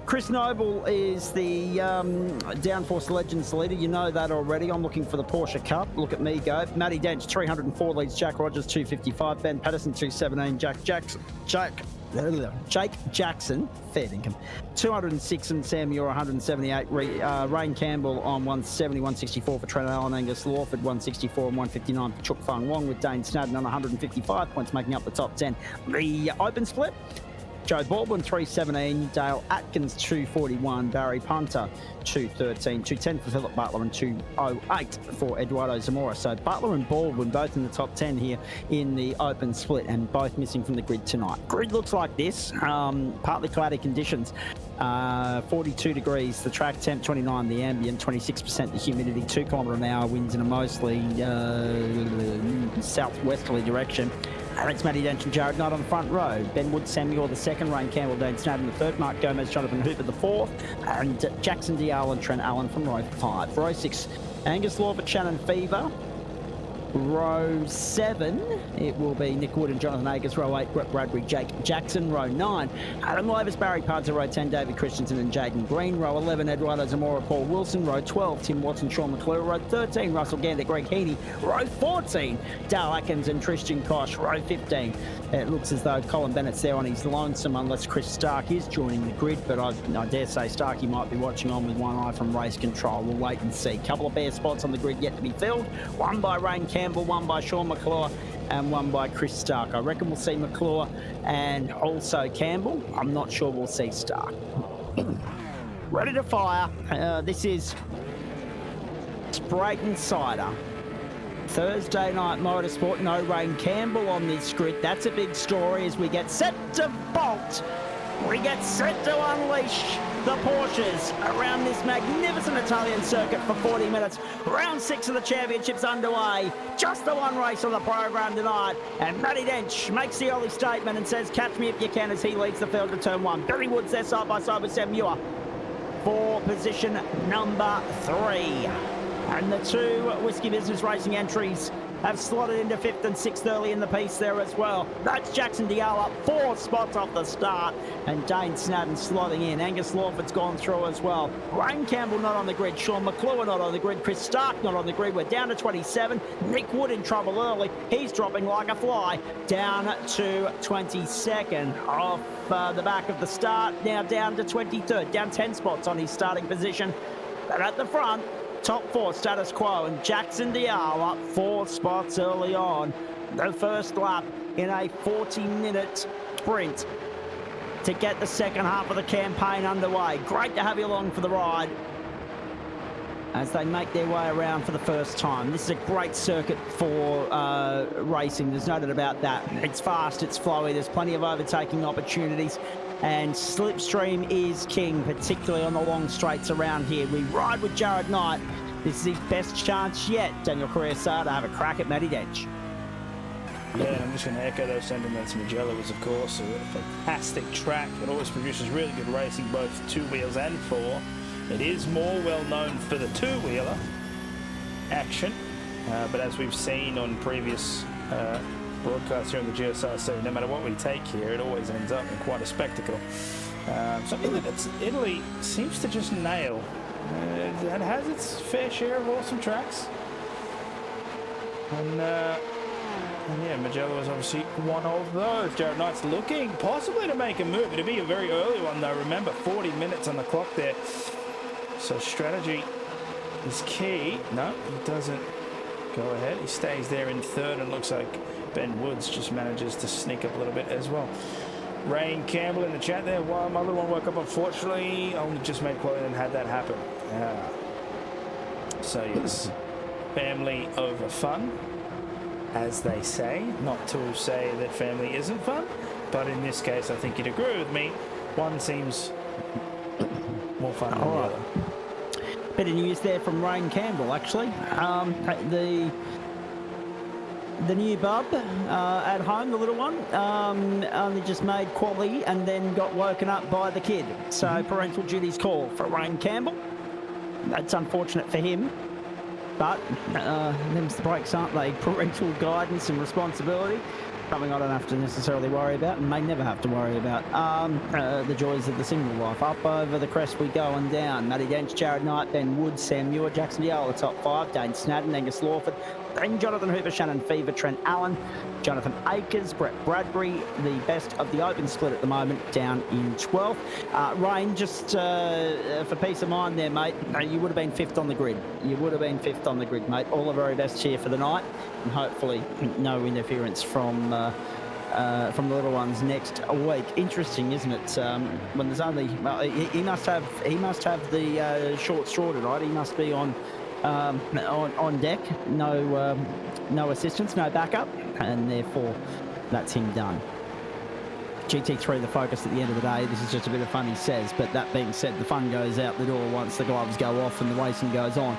Chris Noble is the DownForce Legends leader. You know that already. I'm looking for the Porsche Cup. Look at me go. Matty Dench, 304 leads. Jack Rogers, 255. Ben Patterson, 217. Jake Jackson, fair dinkum, 206, and Sam Muir 178. Rain Campbell on 170, 164 for Trent Allen. Angus Lawford 164 and 159 for Chook Fung Wong, with Dane Snadden on 155 points, making up the top 10. The open split: Joe Baldwin 317, Dale Atkins 241, Barry Punter 213, 210 for Philip Butler, and 208 for Eduardo Zamora. So Butler and Baldwin both in the top 10 here in the open split, and both missing from the grid tonight. Grid looks like this: partly cloudy conditions, 42 degrees the track temp, 29 the ambient, 26% the humidity, 2 km/h winds in a mostly southwesterly direction. Alex Matty Dench and Jared Knight on the front row. Ben Wood, Samuel the second, Rain Campbell, Dane Snadden the third, Mark Gomez, Jonathan Hooper the fourth, and Jackson Dial and Trent Allen from row 5. Row 6, Angus Lawford, Shannon Fever. Row 7, it will be Nick Wood and Jonathan Akers. Row 8, Brett Bradbury, Jake Jackson. Row 9, Adam Levis, Barry Punter. Row 10, David Christensen and Jaden Green. Row 11, Eduardo Zamora, Paul Wilson. Row 12, Tim Watson, Sean McClure. Row 13, Russell Gander, Greg Heaney. Row 14, Dale Atkins and Tristan Koch. Row 15, it looks as though Colin Bennett's there on his lonesome, unless Chris Stark is joining the grid, but I dare say Starkey might be watching on with one eye from race control. We'll wait and see. Couple of bare spots on the grid yet to be filled. One by Rain Campbell, one by Sean McClure, and one by Chris Stark. I reckon we'll see McClure and also Campbell. I'm not sure we'll see Stark. Ready to fire. This is Spreyton Cider. Thursday Night Motorsport. No Rain Campbell on this grid. That's a big story as we get set to bolt. We get set to unleash the Porsches around this magnificent Italian circuit for 40 minutes. Round 6 of the championship's underway. Just the one race on the program tonight. And Matty Dench makes the early statement and says, "Catch me if you can," as he leads the field to turn 1. Billy Woods there side by side with Sam Muir for position number 3. And the 2 Whiskey Business Racing entries have slotted into 5th and 6th early in the piece there as well. That's Jackson Dial up 4 spots off the start, and Dane Snadden slotting in. Angus Lawford's gone through as well. Ryan Campbell not on the grid. Sean McClure not on the grid. Chris Stark not on the grid. We're down to 27. Nick Wood in trouble early. He's dropping like a fly down to 22nd off the back of the start. Now down to 23rd. Down 10 spots on his starting position. But at the front, top 4 status quo, and Jackson Dial up 4 spots early on. The first lap in a 40-minute sprint to get the second half of the campaign underway. Great to have you along for the ride as they make their way around for the first time. This is a great circuit for racing, there's no doubt about that. It's fast, it's flowy, there's plenty of overtaking opportunities, and slipstream is king, particularly on the long straights around here. We ride with Jared Knight. This is his best chance yet, Daniel Carrier-Sar, to have a crack at Matty Dench. Yeah, and I'm just going to echo those sentiments. Mugello is, of course, a fantastic track. It always produces really good racing, both 2 wheels and 4. It is more well known for the 2-wheeler action, but as we've seen on previous broadcasts here on the GSRC, no matter what we take here, it always ends up in quite a spectacle. Something that Italy seems to just nail. It has its fair share of awesome tracks. And yeah, Mugello is obviously one of those. Jared Knight's looking possibly to make a move. It'll be a very early one though. Remember, 40 minutes on the clock there. So strategy is key. No, he doesn't go ahead. He stays there in 3rd, and looks like Ben Woods just manages to sneak up a little bit as well. Rain Campbell in the chat there. Well, my little one woke up, unfortunately. Only just made quality and had that happen. So yes, family over fun, as they say. Not to say that family isn't fun, but in this case, I think you'd agree with me. One seems more fun than the other. Bit of news there from Rain Campbell, actually. The new bub at home, the little one, only just made quali and then got woken up by the kid. So parental duties call for Rain Campbell. That's unfortunate for him, but them's the breaks, aren't they? Parental guidance and responsibility. Something I don't have to necessarily worry about, and may never have to worry about. The joys of the single life. Up over the crest we go and down. Matty Dench, Jared Knight, Ben Wood, Sam Muir, Jackson Dial, the top 5. Dane Snadden, Angus Lawford, then Jonathan Hooper, Shannon Fever, Trent Allen, Jonathan Akers, Brett Bradbury, the best of the open split at the moment, down in 12th. Rain, just for peace of mind there, mate, you would have been 5th on the grid. You would have been 5th on the grid, mate. All the very best here for the night, and hopefully no interference from the little ones next week. Interesting, isn't it? When there's only he must have the short straw tonight. He must be on deck. No assistance, no backup, and therefore that's him done. GT3 the focus at the end of the day. This is just a bit of fun, he says, but that being said, the fun goes out the door once the gloves go off and the racing goes on.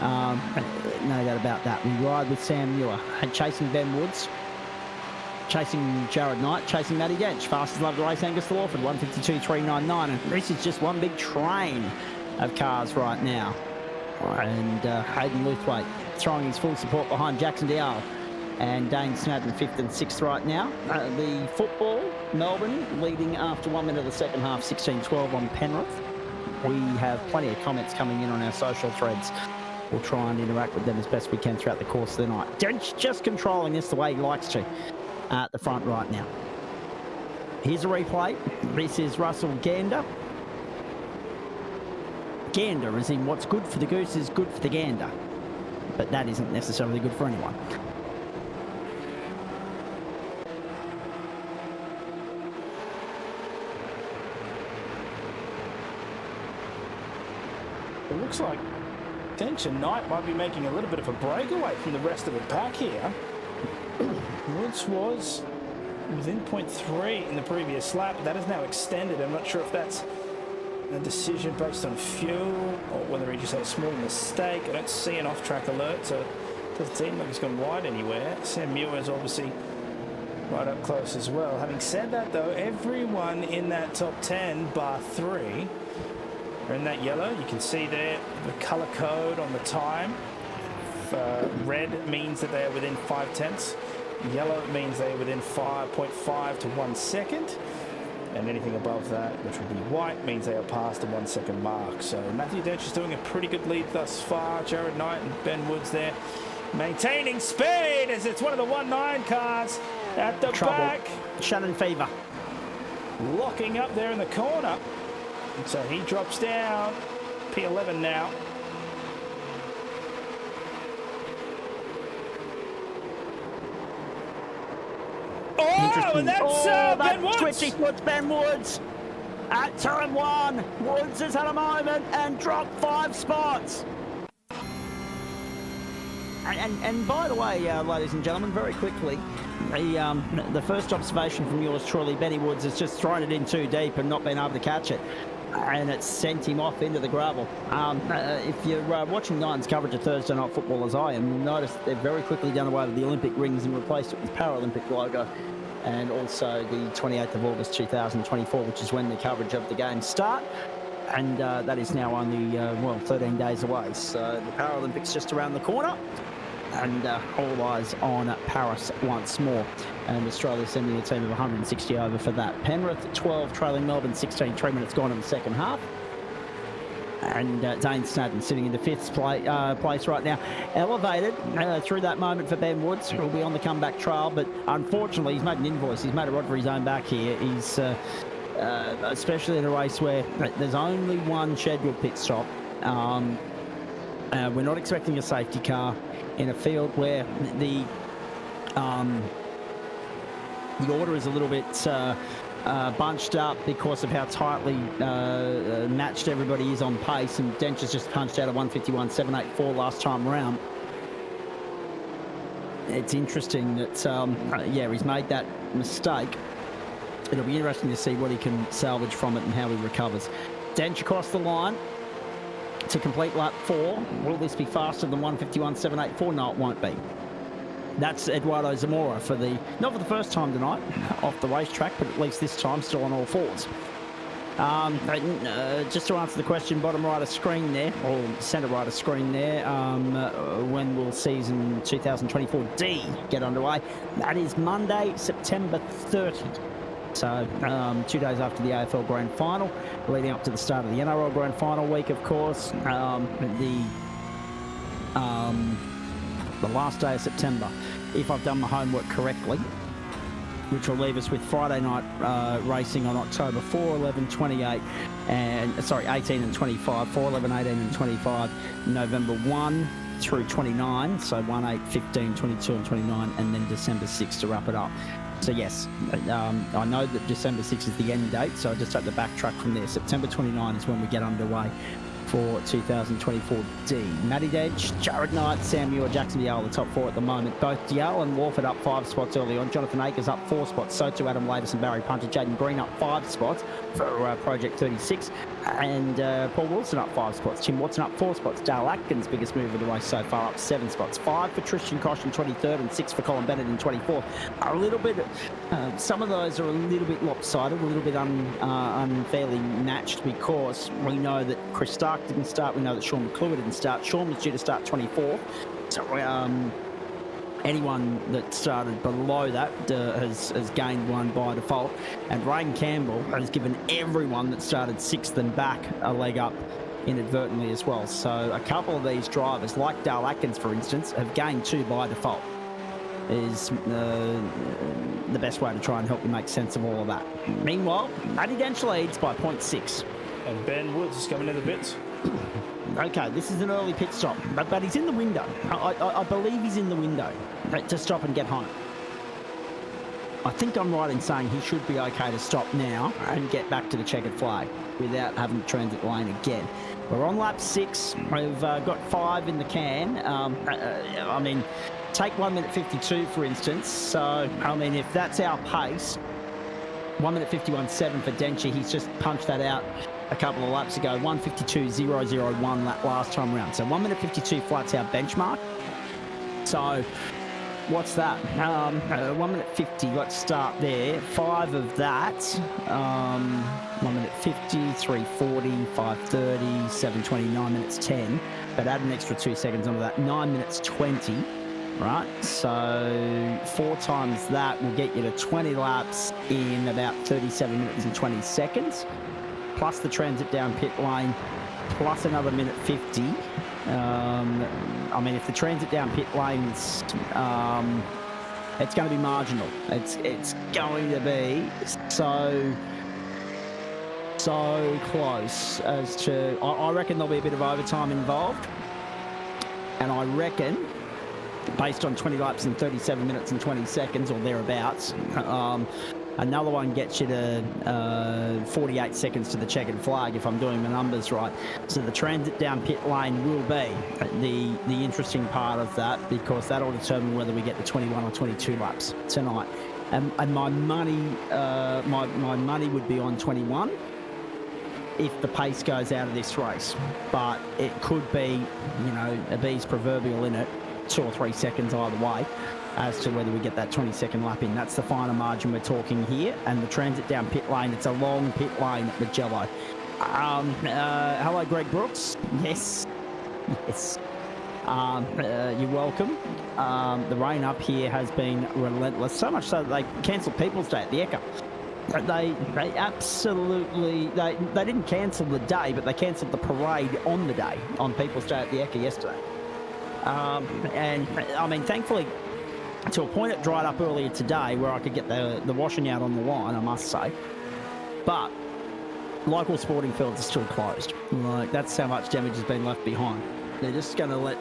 No doubt about that. We ride with Sam Muir, chasing Ben Woods, chasing Jared Knight, chasing Matty Dench. Fastest love to race, Angus Lawford, 152.399, and this is just one big train of cars right now. And Hayden Luthwaite throwing his full support behind Jackson Dial and Dane Snadden 5th and 6th right now. The football, Melbourne leading after 1 minute of the second half, 16-12 on Penrith. We have plenty of comments coming in on our social threads. We'll try and interact with them as best we can throughout the course of the night. Dench just controlling this the way he likes to at the front right now. Here's a replay. This is Russell Gander. Gander is in what's good for the goose is good for the gander. But that isn't necessarily good for anyone. It looks like Dench and Knight might be making a little bit of a breakaway from the rest of the pack here. Woods was within 0.3 in the previous lap. That is now extended. I'm not sure if that's a decision based on fuel or whether he just had a small mistake. I don't see an off-track alert, so it doesn't seem like he's gone wide anywhere. Sam Muir is obviously right up close as well. Having said that, though, everyone in that top 10, bar 3, are in that yellow. You can see there the colour code on the time. red means that they are within 5/10. Yellow means they are within 5.5 to 1 second. And anything above that, which would be white, means they are past the 1 second mark. So Matthew Dench is doing a pretty good lead thus far. Jared Knight and Ben Woods there maintaining speed as it's one of the 1-9 cars at the back. Shannon Fever. Locking up there in the corner. And so he drops down. P11 now. Oh, and that's Ben Woods. Twitchy puts Ben Woods at turn 1. Woods has had a moment and dropped 5 spots. And by the way, ladies and gentlemen, very quickly, the first observation from yours truly, Benny Woods has just thrown it in too deep and not been able to catch it. And it's sent him off into the gravel. If you're watching Nine's coverage of Thursday Night Football as I am, you'll notice they've very quickly done away with the Olympic rings and replaced it with Paralympic logo. And also the 28th of August 2024, which is when the coverage of the games start. And that is now only, 13 days away. So the Paralympics just around the corner. And all eyes on Paris once more. And Australia sending a team of 160 over for that. Penrith 12, trailing Melbourne 16, 3 minutes gone in the second half. And Dane Snadden sitting in the 5th place right now. Elevated through that moment for Ben Woods, who will be on the comeback trail. But unfortunately, he's made an invoice. He's made a rod for his own back here. He's, especially in a race where there's only one scheduled pit stop. We're not expecting a safety car in a field where the order is a little bit bunched up because of how tightly matched everybody is on pace, and Dench has just punched out a 151.784 last time around. It's interesting that, he's made that mistake. It'll be interesting to see what he can salvage from it and how he recovers. Dench across the line to complete lap 4. Will this be faster than 151.784? No, it won't be. That's Eduardo Zamora for not for the first time tonight off the racetrack, but at least this time still on all fours. Just to answer the question, bottom right of screen there, or centre right of screen there, when will season 2024D get underway? That is Monday, September 30. So 2 days after the AFL Grand Final, leading up to the start of the NRL Grand Final week, of course. The last day of September, if I've done my homework correctly, which will leave us with Friday night racing on October 4, 11, 28, and 18 and 25, 4, 11, 18 and 25, November 1 through 29, so 1, 8, 15, 22 and 29, and then December 6 to wrap it up. So yes, I know that December 6 is the end date, so I just have to backtrack from there. September 29 is when we get underway for 2024D. Matty Dedge, Jared Knight, Sam Muir, Jackson Dial, the top 4 at the moment. Both Dial and Warford up 5 spots early on. Jonathan Akers up 4 spots. So too Adam Lavis and Barry Punter. Jaden Green up 5 spots for Project 36. And Paul Wilson up 5 spots. Tim Watson up 4 spots. Dale Atkins, biggest move of the race so far, up 7 spots. 5 for Tristan Koch in 23rd and 6 for Colin Bennett in 24th. A little bit, some of those are a little bit lopsided, a little bit unfairly matched, because we know that Chris Stark didn't start. We know that Sean McClure didn't start. Sean was due to start 24th. So anyone that started below that has gained one by default. And Reagan Campbell has given everyone that started 6th and back a leg up inadvertently as well. So a couple of these drivers, like Dale Atkins, for instance, have gained 2 by default. Is the best way to try and help you make sense of all of that. Meanwhile, Matty Dench leads by 0.6. And Ben Woods is coming to the bits. Okay, this is an early pit stop, but he's in the window. I believe he's in the window to stop and get home. I think I'm right in saying he should be okay to stop now and get back to the checkered flag without having to transit the lane again. We're on lap 6. We've got 5 in the can. I mean, take 1 minute 52, for instance. So, I mean, if that's our pace, 1 minute 51.7 for Denchi. He's just punched that out a couple of laps ago. 152.001 that last time around. So 1 minute 52 flat's our benchmark. So what's that? 1 minute 50. Let's start there. 5 of that. 1 minute 50, 3:40, 5:30, 7:29 minutes 10. but add an extra 2 seconds onto that. 9 minutes 20, right? So 4 times that will get you to 20 laps in about 37 minutes and 20 seconds, plus the transit down pit lane, plus another minute 50. I mean, if the transit down pit lane's, it's going to be marginal. It's going to be so close as to. I reckon there'll be a bit of overtime involved, and I reckon, based on 20 laps in 37 minutes and 20 seconds or thereabouts, another one gets you to 48 seconds to the checkered flag if I'm doing my numbers right. So the transit down pit lane will be the interesting part of that, because that'll determine whether we get to 21 or 22 laps tonight. And my money would be on 21 if the pace goes out of this race. But it could be, a bee's proverbial in it, 2 or 3 seconds either way, as to whether we get that 20-second lap in. That's the final margin we're talking here. And the transit down pit lane, it's a long pit lane at Mugello. Hello, Greg Brooks. Yes. You're welcome. The rain up here has been relentless, so much so that they cancelled People's Day at the Ecker. They absolutely, they didn't cancel the day, but they cancelled the parade on the day, on People's Day at the Ecker yesterday. And I mean, thankfully, to a point it dried up earlier today where I could get the washing out on the line, I must say. But local sporting fields are still closed. Like, that's how much damage has been left behind. They're just going to let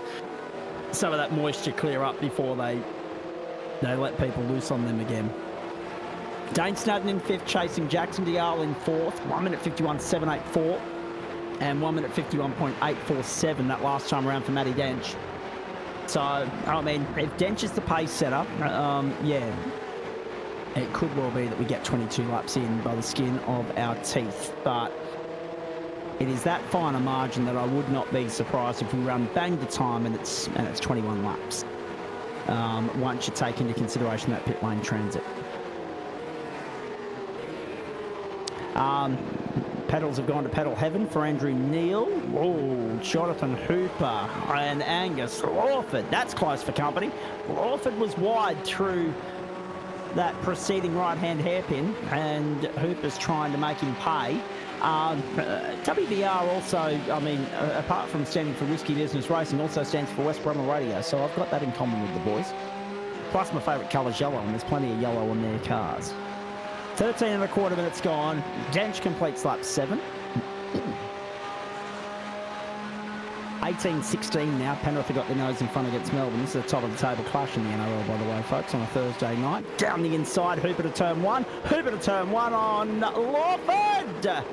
some of that moisture clear up before they let people loose on them again. Dane Snadden in 5th, chasing Jackson Dial in 4th, 1 minute 51.784 and 1 minute 51.847 that last time around for Matty Dench. So, I mean, if Dench is the pace setter, yeah, it could well be that we get 22 laps in by the skin of our teeth. But it is that finer margin that I would not be surprised if we run bang to time and it's 21 laps. Once you take into consideration that pit lane transit. Pedals have gone to pedal heaven for Andrew Neal. Oh, Jonathan Hooper and Angus Lawford. That's close for company. Lawford was wide through that preceding right-hand hairpin, and Hooper's trying to make him pay. WBR also, I mean, apart from standing for Whiskey Business Racing, also stands for West Bromwell Radio, so I've got that in common with the boys. Plus my favourite colour's yellow, and there's plenty of yellow on their cars. 13 and a quarter minutes gone. Dench completes lap 7. 18-16 now. Penrith have got their nose in front against Melbourne. This is a top of the table clash in the NRL, by the way, folks, on a Thursday night. Down the inside, Hooper to turn 1. Hooper to turn 1 on Lawford.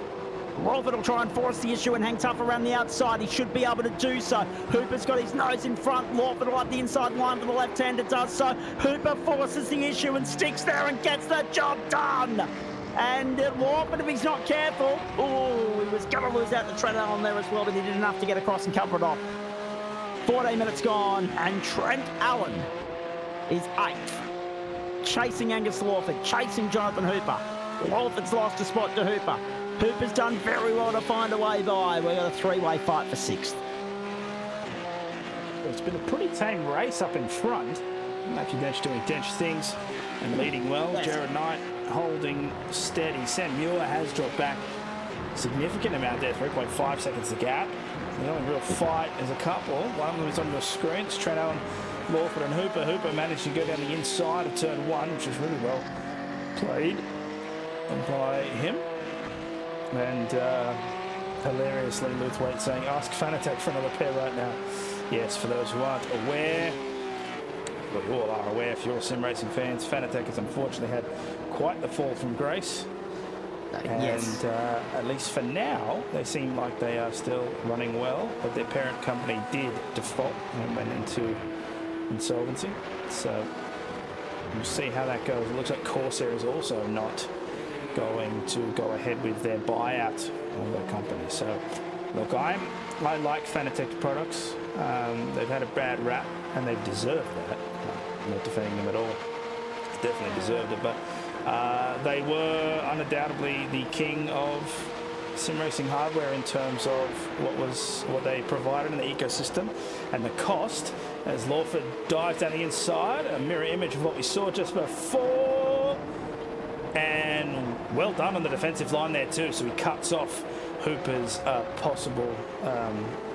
Lawford will try and force the issue and hang tough around the outside. He should be able to do so. Hooper's got his nose in front. Lawford will have the inside line for the left-hander, does so. Hooper forces the issue and sticks there and gets the job done. And Lawford, if he's not careful, oh, he was going to lose out the Trent Allen there as well, but he did enough to get across and cover it off. 14 minutes gone, and Trent Allen is 8th. Chasing Angus Lawford, chasing Jonathan Hooper. Lawford's lost a spot to Hooper. Hooper's done very well to find a way by. We've got a 3-way fight for 6th. It's been a pretty tame race up in front. Matthew Dench doing Dench things and leading well. Jared Knight holding steady. Sam Muir has dropped back a significant amount there, 3.5 seconds the gap. The only real fight is a couple. One of them is on your screen. It's Trent Allen, Lawford and Hooper. Hooper managed to go down the inside of turn 1, which is really well played by him. And hilariously, Luthwaite saying, ask Fanatec for another pair right now. Yes, for those who aren't aware, well, you all are aware if you're sim racing fans, Fanatec has unfortunately had quite the fall from grace. Yes. And at least for now, they seem like they are still running well, but their parent company did default and went into insolvency. So we'll see how that goes. It looks like Corsair is also not going to go ahead with their buyout of the company. So look, I like Fanatec products. They've had a bad rap and they've deserved that. I'm not defending them at all. Definitely deserved it, but they were undoubtedly the king of sim racing hardware in terms of what they provided in the ecosystem and the cost. As Lawford dives down the inside, a mirror image of what we saw just before. And well done on the defensive line there too. So he cuts off Hooper's possible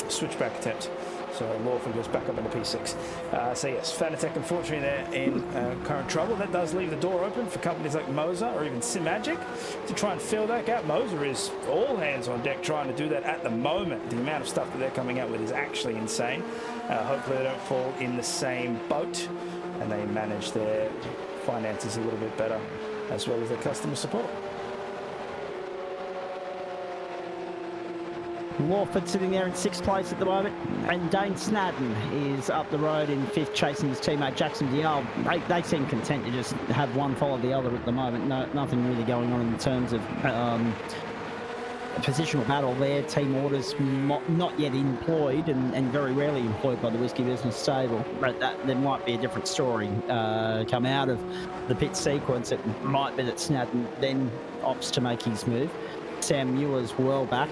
switchback attempt. So Lawford goes back up into P6. So yes, Fanatec unfortunately they're in current trouble. That does leave the door open for companies like Moser or even Simagic to try and fill that gap. Moser is all hands on deck trying to do that at the moment. The amount of stuff that they're coming out with is actually insane. Hopefully they don't fall in the same boat and they manage their finances a little bit better as well as their customer support. Lawford sitting there in 6th place at the moment, and Dane Snadden is up the road in 5th, chasing his teammate Jackson Dial. They seem content to just have one follow the other at the moment. Nothing really going on in terms of positional battle there. Team orders not yet employed and very rarely employed by the Whiskey Business stable. But there might be a different story come out of the pit sequence. It might be that Snadden then opts to make his move. Sam Muir's well back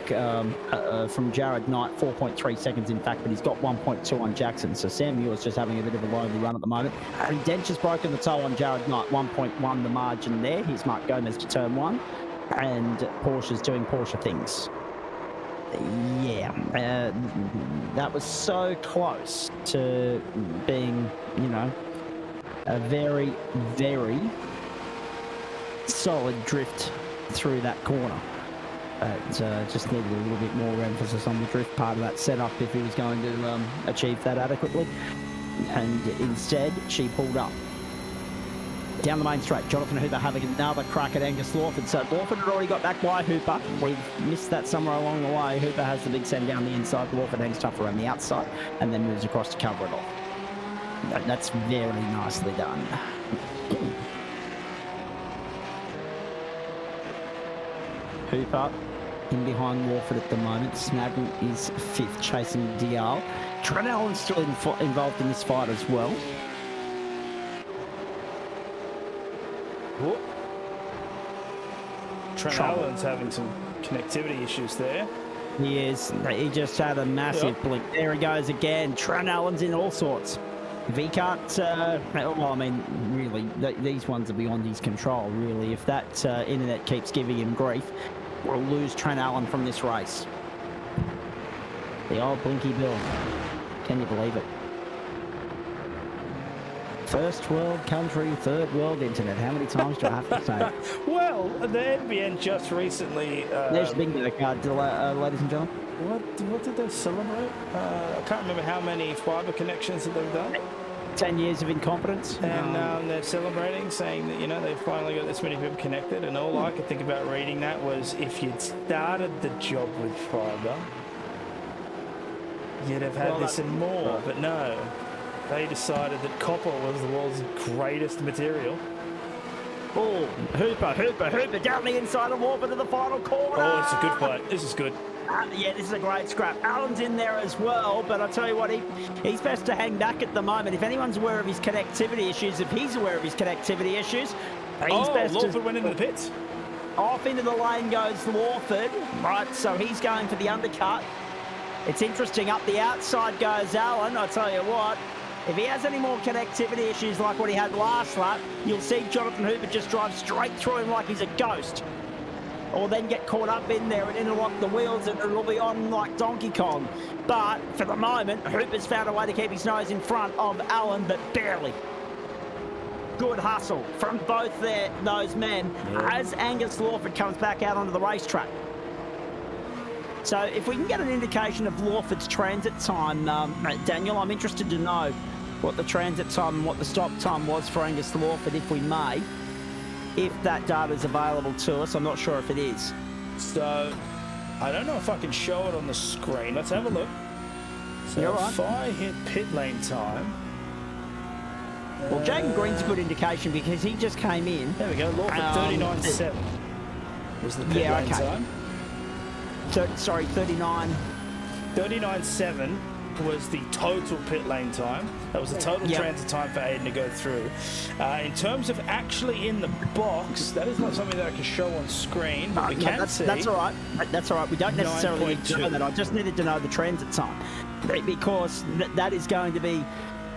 from Jared Knight, 4.3 seconds in fact, but he's got 1.2 on Jackson. So Sam Muir's just having a bit of a lonely run at the moment. Dench has broken the toe on Jared Knight, 1.1 the margin there. Here's Mark Gomez to turn 1, and Porsche's doing Porsche things. Yeah, that was so close to being, you know, a very, very solid drift through that corner. Just needed a little bit more emphasis on the drift part of that setup if he was going to achieve that adequately. And instead, she pulled up. Down the main straight, Jonathan Hooper having another crack at Angus Lawford. So Lawford had already got back by Hooper. We've missed that somewhere along the way. Hooper has the big send down the inside. Lawford hangs tough around the outside and then moves across to cover it off. That's very nicely done. Hooper in behind Lawford at the moment. Snadden is 5th, chasing Dial. Trent Allen's still involved in this fight as well. Whoop. Trent Allen's having some connectivity issues there. He is. He just had a massive blink. There he goes again. Trent Allen's in all sorts. If he can't, well, I mean, really, these ones are beyond his control, really. If that internet keeps giving him grief, we'll lose Trent Allen from this race. The old Blinky Bill. Can you believe it? First world country, third world internet. How many times do I have to say it? Well, the NBN just recently... There's the bingo card, ladies and gentlemen. What did they celebrate? I can't remember how many fibre connections that they've done. 10 years of incompetence. And they're celebrating, saying that, you know, they've finally got this many people connected. And all I could think about reading that was, if you'd started the job with fibre, you'd have had this and more. But no, they decided that copper was the world's greatest material. Oh, Hooper down the inside of Lawford to the final corner. Oh, it's a good fight. This is good. Yeah, this is a great scrap. Allen's in there as well, but I'll tell you what, he's best to hang back at the moment. If anyone's aware of his connectivity issues, if he's aware of his connectivity issues, he's best Lawford to... went into the pits. Off into the lane goes Lawford, right, so he's going for the undercut. It's interesting, up the outside goes Allen. I'll tell you what, if he has any more connectivity issues like what he had last lap, you'll see Jonathan Hooper just drive straight through him like he's a ghost. Or then get caught up in there and interlock the wheels and it'll be on like Donkey Kong. But for the moment, Hooper's found a way to keep his nose in front of Allen, but barely. Good hustle from both those men as Angus Lawford comes back out onto the racetrack. So if we can get an indication of Lawford's transit time, Daniel, I'm interested to know what the transit time and what the stop time was for Angus Lawford, if we may. If that data is available to us, I'm not sure if it is. So, I don't know if I can show it on the screen. Let's have a look. So if I hit pit lane time... Well, Jaden Green's a good indication because he just came in. There we go, Lawford 39.7 was the pit lane time. Sorry, 39. 39.7 was the total pit lane time. That was the total transit time for Aiden to go through. In terms of actually in the box, that is not something that I can show on screen, but we can see. That's all right. That's all right. We don't necessarily need to know that. I just needed to know the transit time, because that is going to be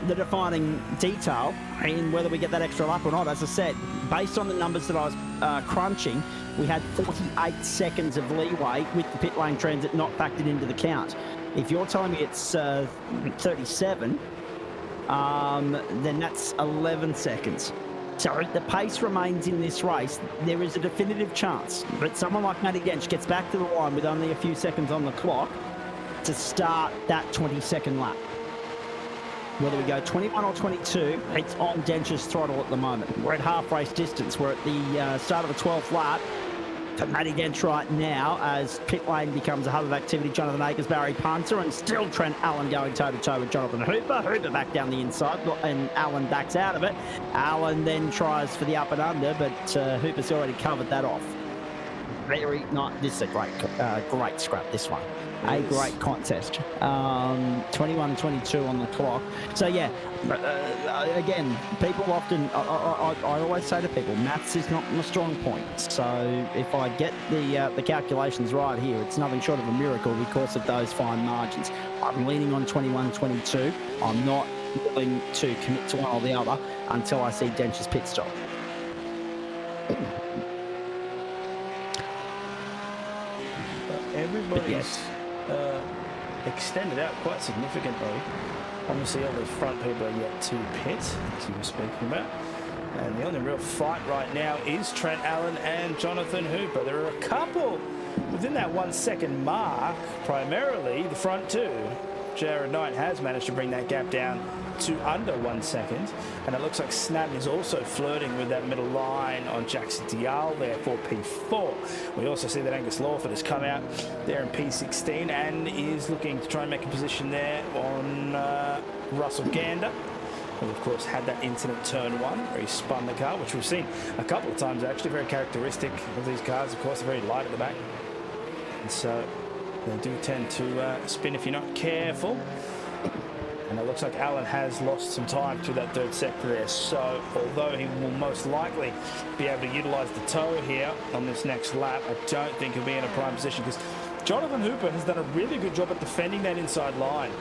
the defining detail in whether we get that extra lap or not. As I said, based on the numbers that I was crunching, we had 48 seconds of leeway with the pit lane transit not factored into the count. If you're telling me it's 37, then that's 11 seconds. So the pace remains in this race. There is a definitive chance that someone like Matty Dench gets back to the line with only a few seconds on the clock to start that 22nd lap. Whether we go 21 or 22, it's on Dench's throttle at the moment. We're at half race distance. We're at the start of the 12th lap for Matty Dench right now as pit lane becomes a hub of activity. Jonathan Akers, Barry Punter, and still Trent Allen going toe-to-toe with Jonathan Hooper. Hooper back down the inside, and Allen backs out of it. Allen then tries for the up and under, but Hooper's already covered that off. Very nice. This is a great scrap, this one. A great contest. 21-22 on the clock. So yeah, again, people often, I always say to people, maths is not my strong point. So if I get the calculations right here, it's nothing short of a miracle because of those fine margins. I'm leaning on 21-22. I'm not willing to commit to one or the other until I see Dench's pit stop. Everybody's extended out quite significantly. Obviously, all the front people are yet to pit, as you were speaking about. And the only real fight right now is Trent Allen and Jonathan Hooper. There are a couple within that 1 second mark, primarily the front two. Jared Knight has managed to bring that gap down to under 1 second, and it looks like Snadden is also flirting with that middle line on Jackson Dial there for P4. We also see that Angus Lawford has come out there in P16 and is looking to try and make a position there on Russell Gander, who of course had that incident turn one where he spun the car, which we've seen a couple of times actually. Very characteristic of these cars, of course. They're very light at the back, and so they do tend to spin if you're not careful. And it looks like Allen has lost some time through that third sector there. So although he will most likely be able to utilise the toe here on this next lap, I don't think he'll be in a prime position because Jonathan Hooper has done a really good job at defending that inside line.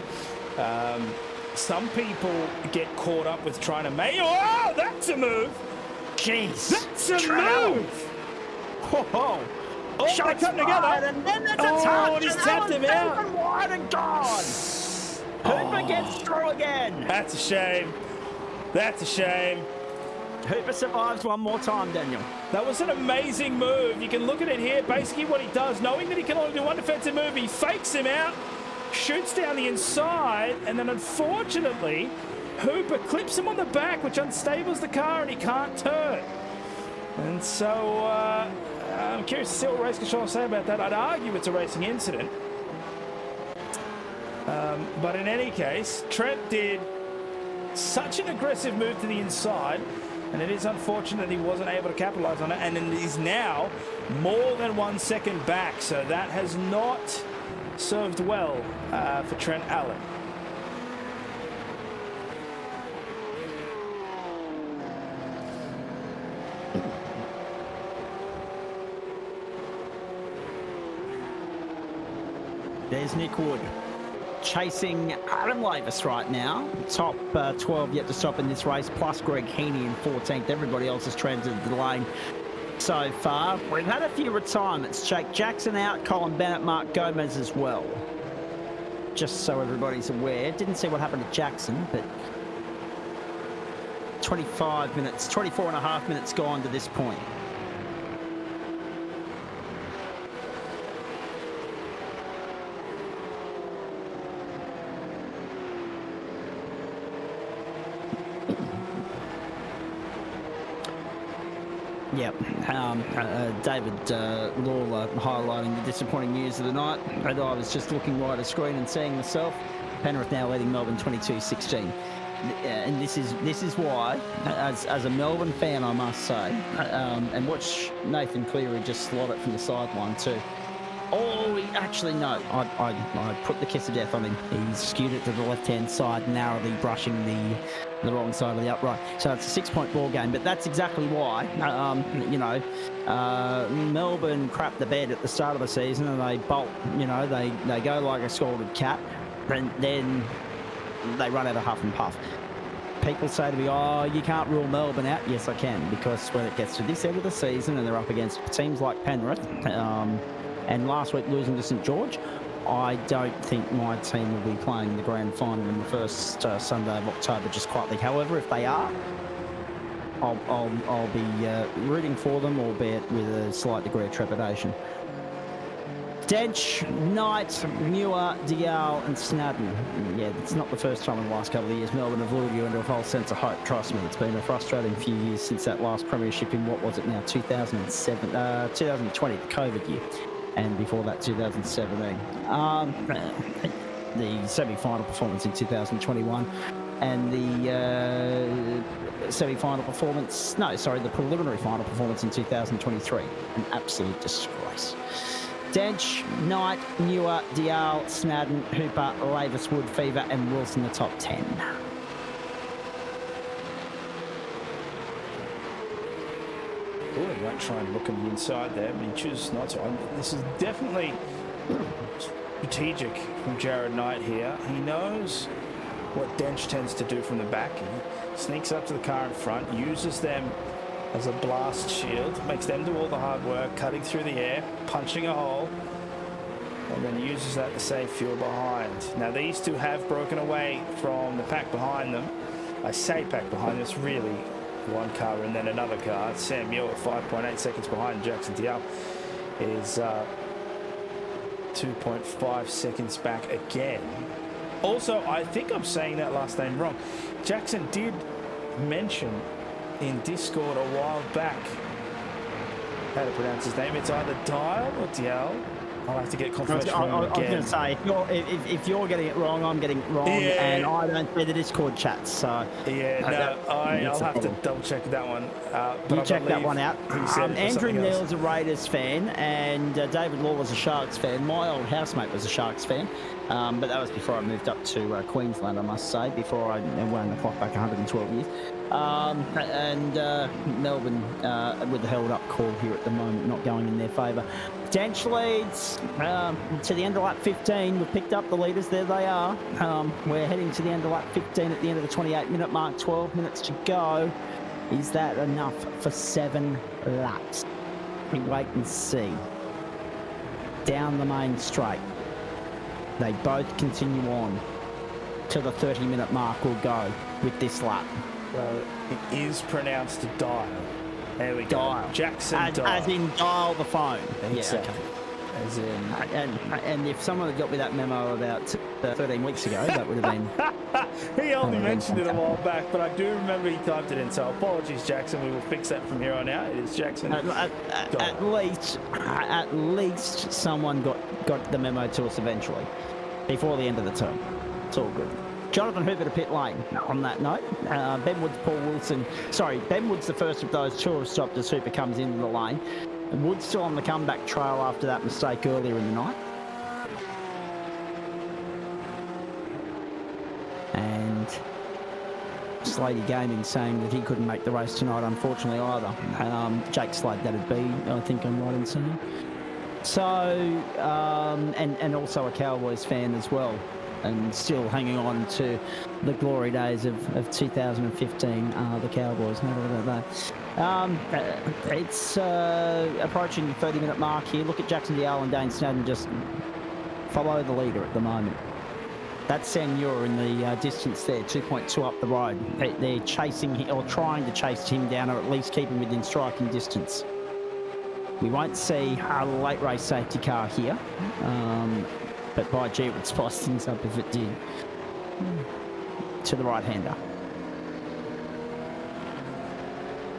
Some people get caught up with trying to make... Oh, that's a move! Jeez. That's a move! Whoa. Oh, they're coming together. And then there's a touch. He's tapped him out. Wide and gone. Hooper gets through again. That's a shame. That's a shame. Hooper survives one more time, Daniel. That was an amazing move. You can look at it here. Basically what he does, knowing that he can only do one defensive move, he fakes him out, shoots down the inside, and then unfortunately, Hooper clips him on the back, which unstables the car, and he can't turn. And so, I'm curious to see what race control say about that. I'd argue it's a racing incident. But in any case, Trent did such an aggressive move to the inside, and it is unfortunate he wasn't able to capitalise on it, and it is now more than 1 second back, so that has not served well for Trent Allen. There's Nick Wood chasing Adam Lavis right now. Top 12 yet to stop in this race, plus Greg Heaney in 14th. Everybody else has transited the lane so far. We've had a few retirements. Jake Jackson out, Colin Bennett, Mark Gomez as well. Just so everybody's aware. Didn't see what happened to Jackson, but 25 minutes, 24 and a half minutes gone to this point. Yep, David Lawler highlighting the disappointing news of the night. And I was just looking right at the screen and seeing myself. Penrith now leading Melbourne 22-16. And this is why, as a Melbourne fan, I must say, and watch Nathan Cleary just slot it from the sideline too. Actually, no. I put the kiss of death on him. He skewed it to the left-hand side, narrowly brushing the wrong side of the upright. So it's a 6-point ball game, but that's exactly why. Melbourne crapped the bed at the start of the season, and they bolt. They go like a scalded cat, and then they run out of huff and puff. People say to me, oh, you can't rule Melbourne out. Yes, I can, because when it gets to this end of the season and they're up against teams like Penrith, and last week losing to St George, I don't think my team will be playing the grand final in the first Sunday of October just quietly. However, if they are, I'll be rooting for them, albeit with a slight degree of trepidation. Dench, Knight, Muir, Dial and Snadden. Yeah, it's not the first time in the last couple of years Melbourne have lured you into a false sense of hope. Trust me, it's been a frustrating few years since that last premiership in, what was it now, 2020, the COVID year. And before that, 2017. The semi-final performance in 2021 and the semi-final performance, the preliminary final performance in 2023. An absolute disgrace. Dench, Knight, Muir, Dial, Snadden, Hooper, Laviswood, Fever and Wilson the top 10. Oh, you won't try and look on the inside there. I mean, choose not to. This is definitely strategic from Jared Knight here. He knows what Dench tends to do from the back. He sneaks up to the car in front, uses them as a blast shield, makes them do all the hard work, cutting through the air, punching a hole, and then uses that to save fuel behind. Now, these two have broken away from the pack behind them. I say pack behind them, it's really one car and then another car. Sam Muir at 5.8 seconds behind. Jackson Dial is 2.5 seconds back again. Also, I think I'm saying that last name wrong. Jackson did mention in Discord a while back how to pronounce his name. It's either Dial or Dial. I'll have to get confirmation from him again. I was going to say, if you're getting it wrong, I'm getting it wrong, and I don't see the Discord chats, so... Yeah, I'll have to double check that one. You check that one out. Andrew Neal's a Raiders fan, and David Law was a Sharks fan. My old housemate was a Sharks fan, but that was before I moved up to Queensland, I must say, before I wound the clock back 112 years. Melbourne with the held-up call here at the moment, not going in their favour. Dench leads to the end of lap 15. We've picked up the leaders. There they are. We're heading to the end of lap 15 at the end of the 28-minute mark. 12 minutes to go. Is that enough for 7 laps? We wait and see. Down the main straight. They both continue on till the 30-minute mark will go with this lap. Well, it is pronounced Dial. There we go. Dial. Jackson Dial. As in dial the phone. Exactly. Yeah, okay. As in... And if someone had got me that memo about 13 weeks ago, that would have been... He only mentioned it a while back, but I do remember he typed it in, so apologies, Jackson. We will fix that from here on out. It is Jackson. At least someone got the memo to us eventually, before the end of the term. It's all good. Jonathan Hooper to pit lane on that note. Ben Woods, Paul Wilson. Sorry, Ben Woods the first of those two have stopped as Hooper comes into the lane. And Woods still on the comeback trail after that mistake earlier in the night. And Slady Gaming saying that he couldn't make the race tonight, unfortunately, either. Jake Slade, that'd be, I think I'm right in saying. So, and also a Cowboys fan as well. And still hanging on to the glory days of 2015, the Cowboys. No doubt about that. It's approaching the 30-minute mark here. Look at Jackson Dial and Dane Snadden just follow the leader at the moment. That's Sam Muir in the distance there, 2.2 up the road. They're chasing him, or trying to chase him down, or at least keep him within striking distance. We won't see a late race safety car here. But by gee, it would spice things up if it did. To the right-hander.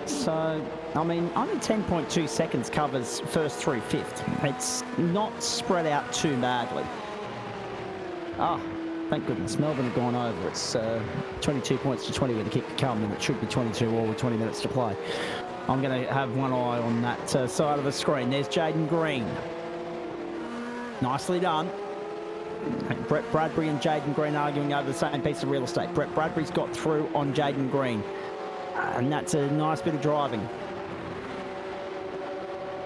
So, I mean, only 10.2 seconds covers first through fifth. It's not spread out too badly. Ah, thank goodness. Melbourne have gone over. It's 22 points to 20 with a kick to come, and it should be 22 all with 20 minutes to play. I'm going to have one eye on that side of the screen. There's Jaden Green. Nicely done. Brett Bradbury and Jaden Green arguing over the same piece of real estate. Brett Bradbury's got through on Jaden Green. And that's a nice bit of driving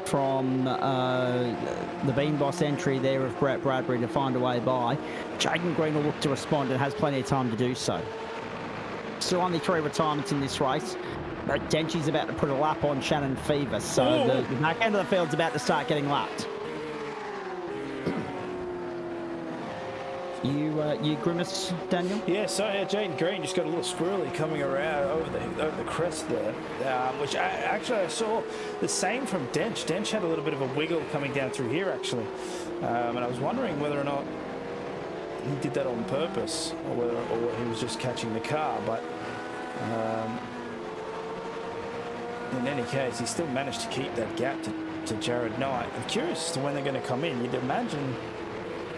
from the Bean Boss entry there of Brett Bradbury to find a way by. Jaden Green will look to respond and has plenty of time to do so. Still only 3 retirements in this race. But Denchi's about to put a lap on Shannon Fever, so the back end of the field's about to start getting lapped. You grimace, Daniel? Yeah, so Jaden Green just got a little squirrely coming around over the crest there, which I saw the same from Dench. Dench had a little bit of a wiggle coming down through here, actually, and I was wondering whether or not he did that on purpose or he was just catching the car, but in any case, he still managed to keep that gap to Jared Knight. I'm curious as to when they're going to come in. You'd imagine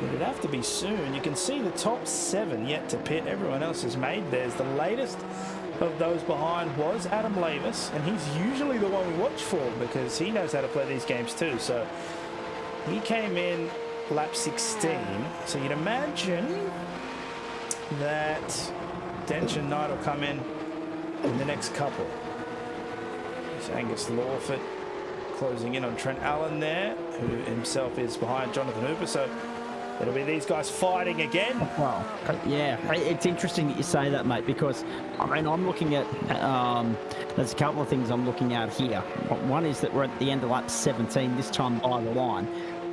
it would have to be soon. You can see the top 7 yet to pit. Everyone else has made theirs. The latest of those behind was Adam Lavis, and he's usually the one we watch for because he knows how to play these games too. So he came in lap 16. So you'd imagine that Dench and Knight will come in the next couple. There's Angus Lawford closing in on Trent Allen there, who himself is behind Jonathan Hooper. So it'll be these guys fighting again. Well, yeah, it's interesting that you say that, mate, because, I mean, I'm looking at, there's a couple of things I'm looking at here. One is that we're at the end of lap 17, this time by the line.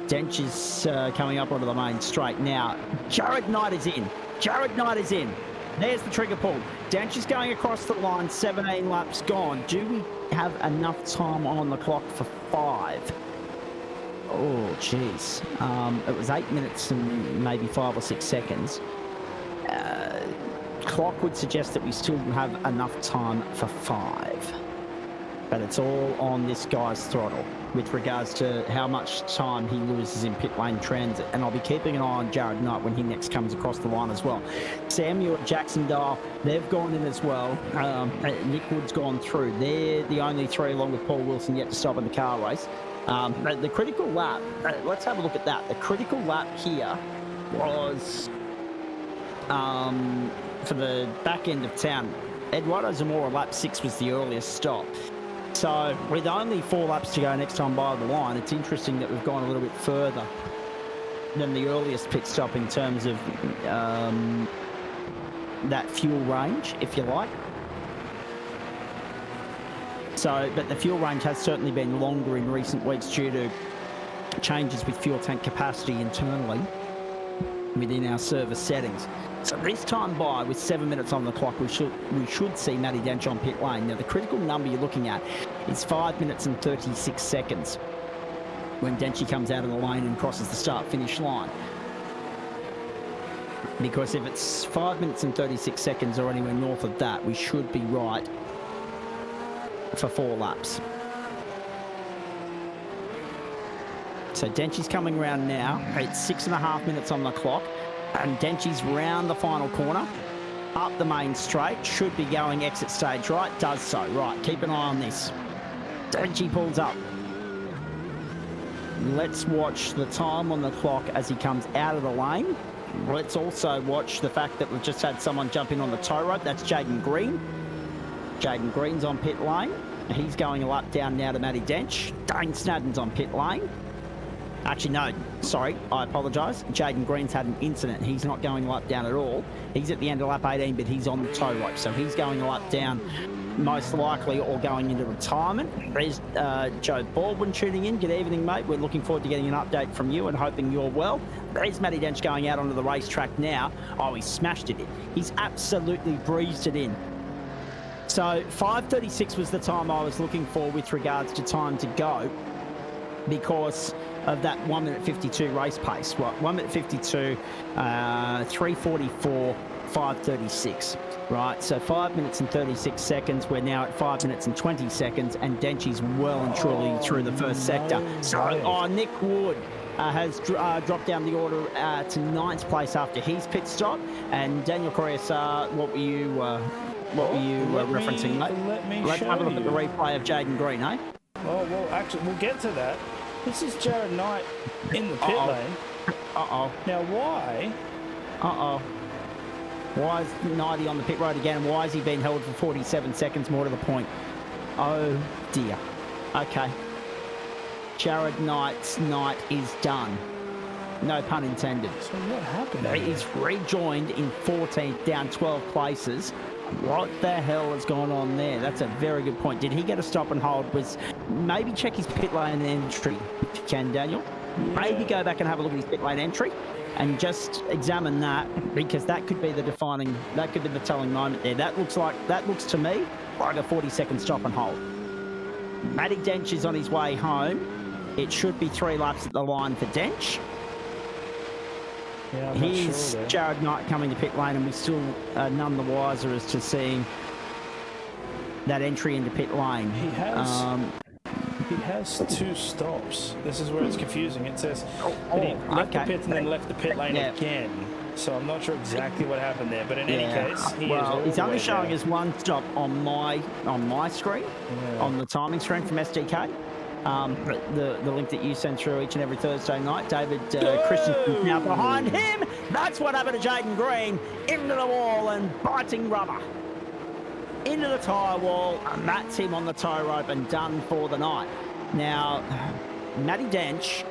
Dench is coming up onto the main straight. Now, Jared Knight is in. Jared Knight is in. There's the trigger pull. Dench is going across the line, 17 laps gone. Do we have enough time on the clock for 5? Oh, jeez. It was 8 minutes and maybe 5 or 6 seconds. Clock would suggest that we still have enough time for 5. But it's all on this guy's throttle with regards to how much time he loses in pit lane transit. And I'll be keeping an eye on Jared Knight when he next comes across the line as well. Samuel at Jackson Dale, they've gone in as well. Nick Wood's gone through. They're the only 3, along with Paul Wilson, yet to stop in the car race. The critical lap, let's have a look at that. The critical lap here was for the back end of town. Eduardo Zamora, lap 6 was the earliest stop. So with only 4 laps to go next time by the line, it's interesting that we've gone a little bit further than the earliest pit stop in terms of that fuel range, if you like. So, but the fuel range has certainly been longer in recent weeks due to changes with fuel tank capacity internally within our service settings. So this time by, with 7 minutes on the clock, we should see Matty Dench on pit lane. Now the critical number you're looking at is 5 minutes and 36 seconds when Denchy comes out of the lane and crosses the start-finish line. Because if it's 5 minutes and 36 seconds or anywhere north of that, we should be right for 4 laps. So Denchy's coming round now. It's 6.5 minutes on the clock. And Denchy's round the final corner, up the main straight, should be going exit stage right, does so. Right, keep an eye on this. Denchy pulls up. Let's watch the time on the clock as he comes out of the lane. Let's also watch the fact that we've just had someone jump in on the tow rope. That's Jaden Green. Jaden Green's on pit lane. He's going a lap down now to Matty Dench. Dane Snadden's on pit lane. Actually, no, sorry, I apologise. Jaden Green's had an incident. He's not going a lap down at all. He's at the end of lap 18, but he's on the tow rope. So he's going a lap down, most likely, or going into retirement. There's Joe Baldwin tuning in. Good evening, mate. We're looking forward to getting an update from you and hoping you're well. There's Matty Dench going out onto the racetrack now. Oh, he smashed it in. He's absolutely breezed it in. So 5:36 was the time I was looking for with regards to time to go, because of that 1 minute 52 race pace. What, 1 minute 52, 3:44, 5:36. Right, so 5 minutes and 36 seconds. We're now at 5 minutes and 20 seconds, and Denchy's well and truly through the first sector. So, Nick Wood has dropped down the order to 9th place after his pit stop. And Daniel Correas, what were you referencing, mate? Let's have a look at the replay of Jaden Green, eh? Oh, well, actually, we'll get to that. This is Jared Knight in the pit lane. Uh-oh. Now, why? Uh-oh. Why is 90 on the pit road again? Why has he been held for 47 seconds more to the point? Oh, dear. Okay. Jared Knight's night is done. No pun intended. So what happened? He's rejoined in 14th, down 12 places. What the hell has gone on there? That's a very good point. Did he get a stop and hold? Maybe check his pit lane entry if you can, Daniel. Yeah. Maybe go back and have a look at his pit lane entry and just examine that, because that could be the telling moment there. That looks to me like a 40-second stop and hold. Matty Dench is on his way home. It should be 3 laps at the line for Dench. Yeah, Here's sure Jared Knight coming to pit lane, and we still none the wiser as to seeing that entry into pit lane. He has 2 stops. This is where it's confusing. It says that he left the pits and then left the pit lane again. So I'm not sure exactly what happened there, but in any case, he's only showing us 1 stop on my screen, on the timing screen from SDK. The link that you send through each and every Thursday night. David Christensen now behind him. That's what happened to Jaden Green. Into the wall and biting rubber. Into the tyre wall, and that's him on the tow rope and done for the night. Now, Matty Dench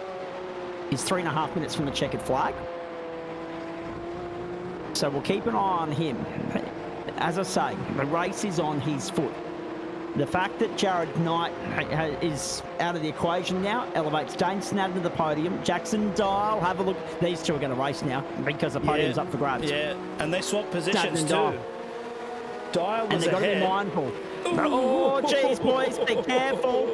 is 3.5 minutes from the checkered flag. So we'll keep an eye on him. As I say, the race is on his foot. The fact that Jared Knight is out of the equation now elevates Dane Snadden to the podium. Jackson Dial, have a look. These two are going to race now because the podium's up for grabs. Yeah, and they swap positions too. Dial was and they've got to be mindful. Oh, geez, boys, be careful.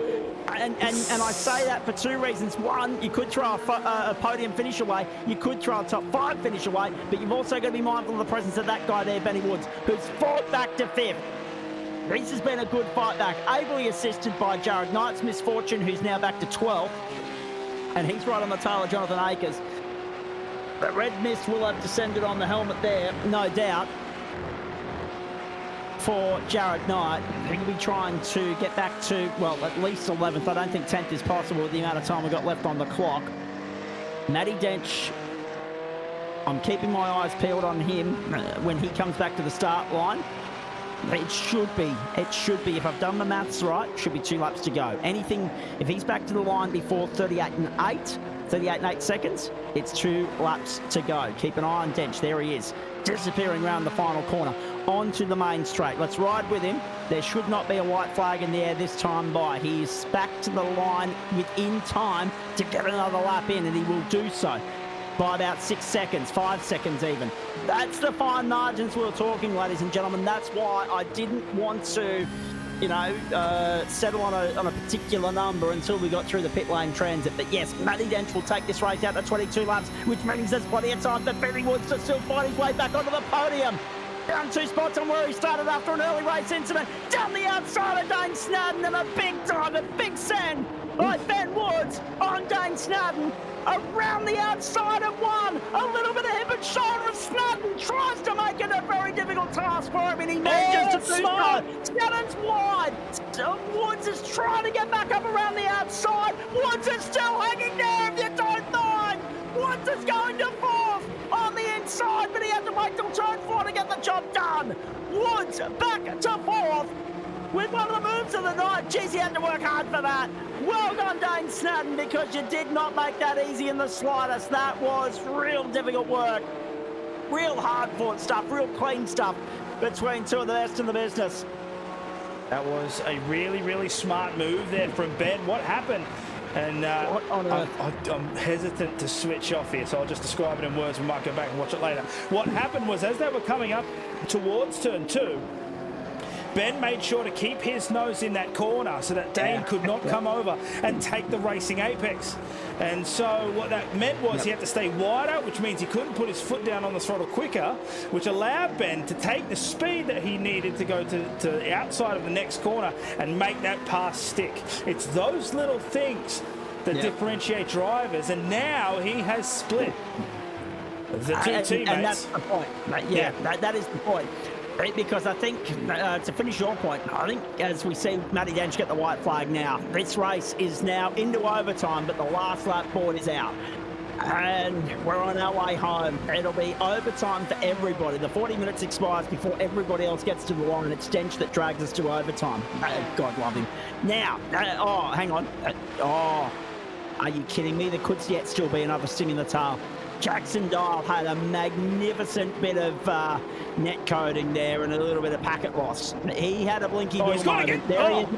And I say that for 2 reasons. One, you could throw a podium finish away. You could throw a top 5 finish away. But you've also got to be mindful of the presence of that guy there, Benny Woods, who's fought back to 5th. This has been a good fight back, ably assisted by Jared Knight's misfortune, who's now back to 12th. And he's right on the tail of Jonathan Akers. The red mist will have descended on the helmet there, no doubt, for Jared Knight. He'll be trying to get back to, well, at least 11th. I don't think 10th is possible with the amount of time we've got left on the clock. Matty Dench, I'm keeping my eyes peeled on him when he comes back to the start line. It should be, if I've done the maths right, should be 2 laps to go. Anything, if he's back to the line before 38 and 8 seconds, it's 2 laps to go. Keep an eye on Dench, there he is, disappearing around the final corner, onto the main straight. Let's ride with him. There should not be a white flag in the air this time by. He is back to the line within time to get another lap in, and he will do so by about 6 seconds, 5 seconds even. That's the fine margins we were talking, ladies and gentlemen. That's why I didn't want to, settle on a particular number until we got through the pit lane transit. But yes, Matty Dench will take this race out to 22 laps, which means there's plenty of time for Benny Woods to still fight his way back onto the podium. Down 2 spots on where he started after an early race incident. Down the outside of Dane Snadden, and a big send by Ben Woods on Dane Snadden. Around the outside of 1. A little bit of hip and shoulder of Snadden. Tries to make it a very difficult task for him, and he manages to do so. Snadden's wide. Woods is trying to get back up around the outside. Woods is still hanging there, if you don't mind. Woods is going to 4th on the inside, but he had to wait till turn 4 to get the job done. Woods back to 4th. With one of the moves of the night. Geez, he had to work hard for that. Well done, Dane Snadden, because you did not make that easy in the slightest. That was real difficult work. Real hard-fought stuff, real clean stuff between 2 of the best in the business. That was a really, really smart move there from Ben. What happened? And I'm hesitant to switch off here, so I'll just describe it in words. We might go back and watch it later. What happened was, as they were coming up towards turn 2, Ben made sure to keep his nose in that corner so that Dane could not come over and take the racing apex. And so what that meant was he had to stay wider, which means he couldn't put his foot down on the throttle quicker, which allowed Ben to take the speed that he needed to go to the outside of the next corner and make that pass stick. It's those little things that differentiate drivers, and now he has split the 2 teammates. And that's the point. That is the point. Because I think, to finish your point, I think as we see Matty Dench get the white flag now, this race is now into overtime, but the last lap board is out. And we're on our way home. It'll be overtime for everybody. The 40 minutes expires before everybody else gets to the line, and it's Dench that drags us to overtime. God love him. Now, hang on. Are you kidding me? There could yet still be another sting in the tail. Jackson Dial had a magnificent bit of net coding there and a little bit of packet loss. He had a blinky he's gone again. There he is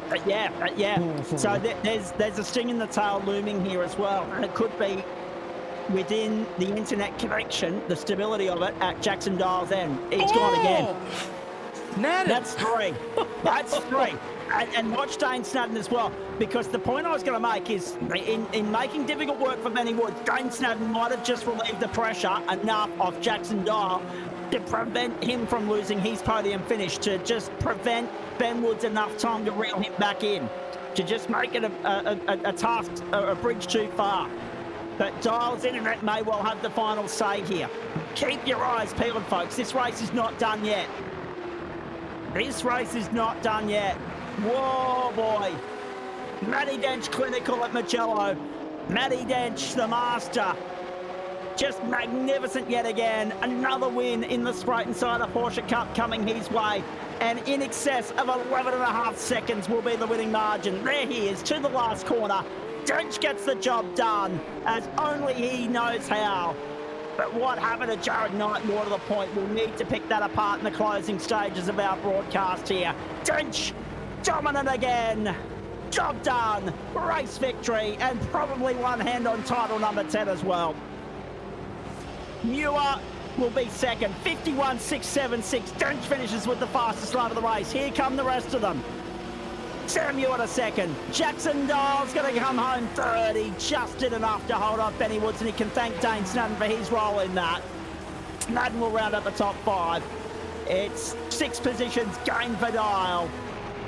again. Yeah. So there's a sting in the tail looming here as well, and it could be within the internet connection, the stability of it at Jackson Dial's end. He's gone again. That's three. That's three. And watch Dane Snadden as well, because the point I was going to make is in making difficult work for Benny Woods, Dane Snadden might have just relieved the pressure enough of Jackson Dial to prevent him from losing his podium finish, to just prevent Ben Woods enough time to reel him back in, to just make it a task, a bridge too far. But Dial's internet may well have the final say here. Keep your eyes peeled, folks. This race is not done yet. This race is not done yet. Whoa, boy. Matty Dench clinical at Mugello. Matty Dench, the master. Just magnificent yet again. Another win in the Spreyton side of Porsche Cup coming his way. And in excess of 11.5 seconds will be the winning margin. There he is to the last corner. Dench gets the job done as only he knows how. But what happened to Jared Knight, more to the point, we'll need to pick that apart in the closing stages of our broadcast here. Dench, dominant again. Job done. Race victory, and probably one hand on title number 10 as well. Muir will be second. 51.676. Dench finishes with the fastest lap of the race. Here come the rest of them. Sam Muir to second. Jackson Dial's going to come home third. He just did enough to hold off Benny Woods, and he can thank Dane Snadden for his role in that. Snadden will round up the top 5. It's 6 positions gained for Dial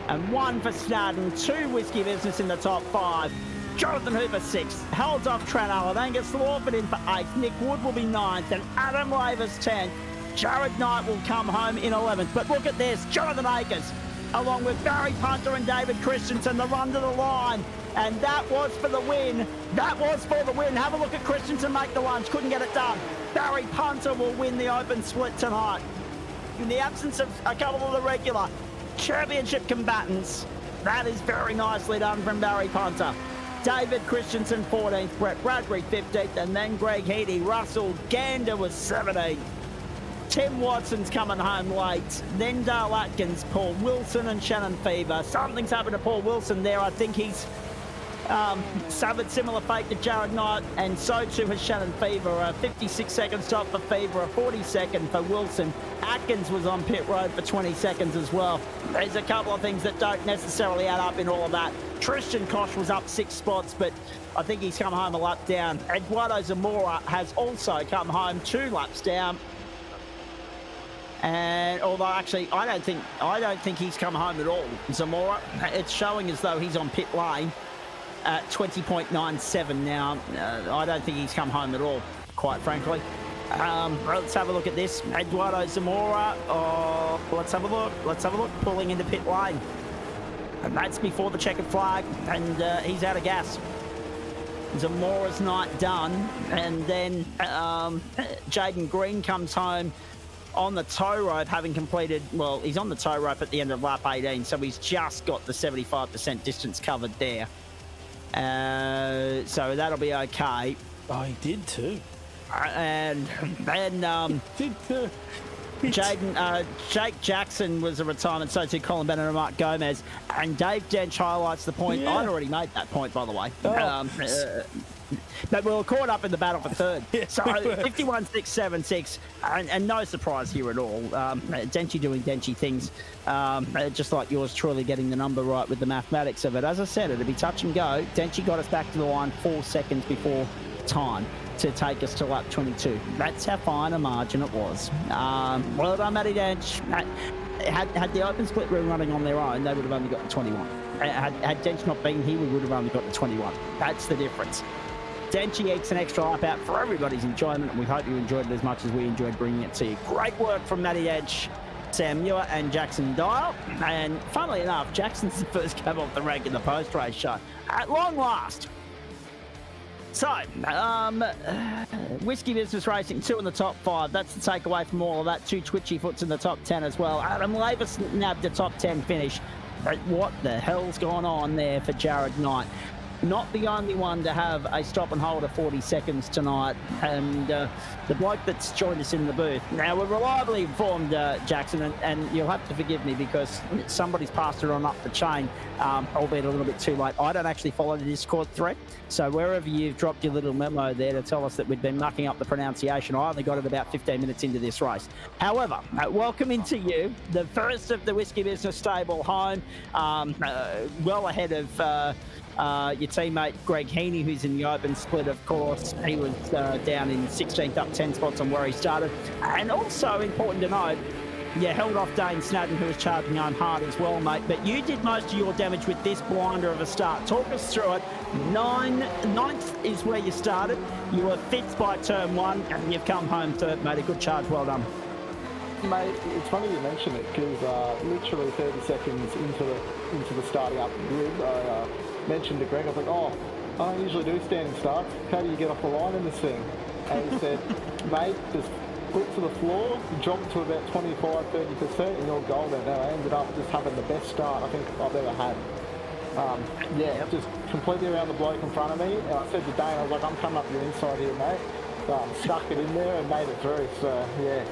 and 1 for Snadden. 2 Whiskey Business in the top 5. Jonathan Hooper 6th. Holds off Trent Allen. Angus Lawford in for 8th. Nick Wood will be 9th, and Adam Lavers 10th. Jared Knight will come home in 11th. But look at this. Jonathan Akers, along with Barry Punter and David Christensen, the run to the line. And that was for the win. That was for the win. Have a look at Christensen make the lunge. Couldn't get it done. Barry Punter will win the open split tonight. In the absence of a couple of the regular championship combatants, that is very nicely done from Barry Punter. David Christensen 14th, Brett Bradbury 15th, and then Greg Heaney. Russell Gander was 17th. Tim Watson's coming home late. Then Dale Atkins, Paul Wilson, and Shannon Fever. Something's happened to Paul Wilson there. I think he's suffered similar fate to Jared Knight, and so too has Shannon Fever. A 56-second stop for Fever, a 40-second for Wilson. Atkins was on pit road for 20 seconds as well. There's a couple of things that don't necessarily add up in all of that. Tristan Koch was up 6 spots, but I think he's come home a lap down. Eduardo Zamora has also come home 2 laps down. And although actually I don't think he's come home at all, Zamora. It's showing as though he's on pit lane at 20.97 now. I don't think he's come home at all, quite frankly. Let's have a look at this. Eduardo Zamora. Let's have a look. Pulling into pit lane. And that's before the checkered flag, and he's out of gas. Zamora's night done, and then Jaden Green comes home on the tow rope, having completed, well, he's on the tow rope at the end of lap 18, so he's just got the 75% distance covered there. So that'll be okay. Oh, he did too. And then Jake Jackson was a retirement, so too Colin Bennett and Mark Gomez. And Dave Dench highlights the point. Yeah. I'd already made that point, by the way. But we were caught up in the battle for third. So 51.676, and no surprise here at all. Denchy doing Denchy things, just like yours truly getting the number right with the mathematics of it. As I said, it'd be touch and go. Denchy got us back to the line 4 seconds before time to take us to lap 22. That's how fine a margin it was. Well done, Matty Dench. Had the open split room running on their own, they would have only got the 21. Had Dench not been here, we would have only got the 21. That's the difference. Denchy eats an extra lap out for everybody's enjoyment, and we hope you enjoyed it as much as we enjoyed bringing it to you. Great work from Matty Dench, Sam Muir, and Jackson Dial. And funnily enough, Jackson's the first cab off the rank in the post-race show. At long last. So, Whiskey Business Racing, 2 in the top 5. That's the takeaway from all of that. 2 twitchy foots in the top 10 as well. Adam Lavis nabbed a top 10 finish. But what the hell's gone on there for Jared Knight? Not the only one to have a stop and hold of 40 seconds tonight, and the bloke that's joined us in the booth. Now, we're reliably informed, Jackson, and you'll have to forgive me because somebody's passed it on up the chain, albeit a little bit too late. I don't actually follow the Discord thread, so wherever you've dropped your little memo there to tell us that we'd been mucking up the pronunciation, I only got it about 15 minutes into this race. However, welcome into you, the first of the Whiskey Business stable home, well ahead of your teammate Greg Heaney, who's in the open split, of course. He was down in 16th, up 10 spots on where he started. And also important to note, you held off Dane Snadden, who was charging home hard as well, mate. But you did most of your damage with this blinder of a start. Talk us through it. Ninth is where you started. You were 5th by turn 1, and you've come home 3rd, mate. A good charge, well done. Mate, it's funny you mention it because literally 30 seconds into the starting up grid, I mentioned to Greg, I was like, oh, I don't usually do standing starts. How do you get off the line in this thing? And he said, mate, just foot to the floor, drop to about 25-30% and you're golden. And I ended up just having the best start I think I've ever had. Just completely around the bloke in front of me. And I said to Dane, I was like, I'm coming up your inside here, mate. Stuck it in there and made it through. So, yeah.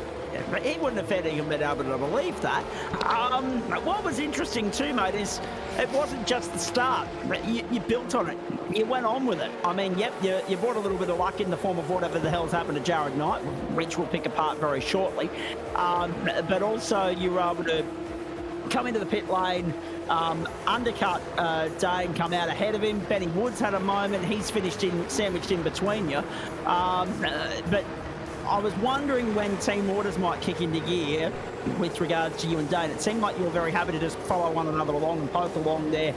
But he wouldn't have even been able to believe that. What was interesting too, mate, is it wasn't just the start. You built on it. You went on with it. I mean, yep, you brought a little bit of luck in the form of whatever the hell's happened to Jared Knight, which we'll pick apart very shortly. But also you were able to come into the pit lane, undercut Dane, come out ahead of him. Benny Woods had a moment. He's sandwiched in between you. But I was wondering when team orders might kick into gear with regards to you and Dane. It seemed like you were very happy to just follow one another along and poke along there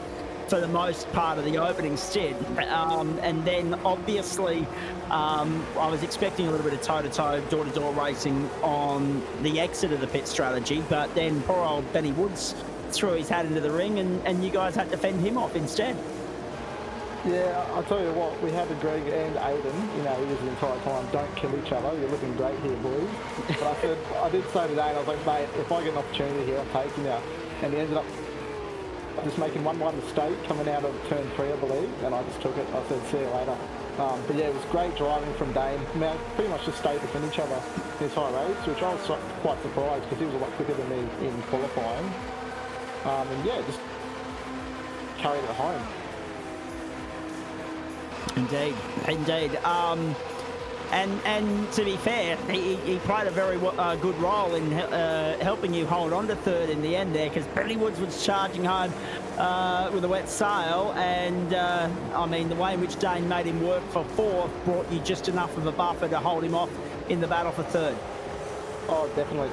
for the most part of the opening stint. And then obviously I was expecting a little bit of toe-to-toe, door-to-door racing on the exit of the pit strategy, but then poor old Benny Woods threw his hat into the ring and you guys had to fend him off instead. Yeah, I'll tell you what, we had the Greg and Aiden, he was the entire time, don't kill each other, you're looking great here, boys. But I did say to Dane, I was like, mate, if I get an opportunity here, I'm taking you. And he ended up just making one mistake coming out of turn 3, I believe, and I just took it. I said, see you later. But yeah, it was great driving from Dane. I pretty much just stayed within each other the entire race, which I was quite surprised because he was a lot quicker than me in qualifying. And yeah, just carried it home. Indeed. And to be fair, he played a very good role in helping you hold on to 3rd in the end there, because Benny Woods was charging home with a wet sail, and I mean the way in which Dane made him work for 4th brought you just enough of a buffer to hold him off in the battle for 3rd. Oh, definitely.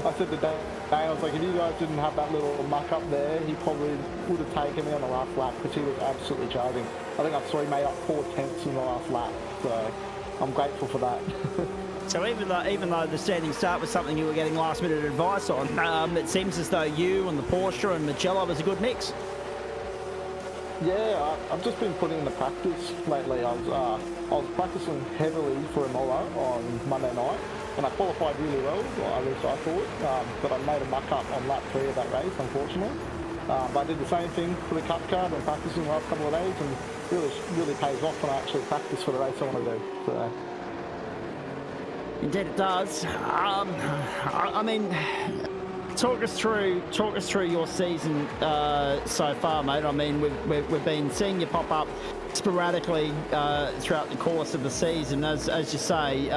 I said to Dane, I was like, if you guys didn't have that little muck up there, he probably would have taken me on the last lap because he was absolutely charging. I think I saw he made up 4 tenths in the last lap, so I'm grateful for that. So even though the standing start was something you were getting last minute advice on, it seems as though you and the Porsche and Mugello was a good mix. Yeah, I've just been putting in the practice lately. I was practicing heavily for Imola on Monday night, and I qualified really well, or at least I thought, but I made a muck up on lap 3 of that race, unfortunately. But I did the same thing for the Cup Car and practicing the last couple of days, and really pays off when I actually practice for the race I want to do. So. Indeed it does. I mean, talk us through your season so far, mate. I mean, we've been seeing you pop up sporadically throughout the course of the season. As you say,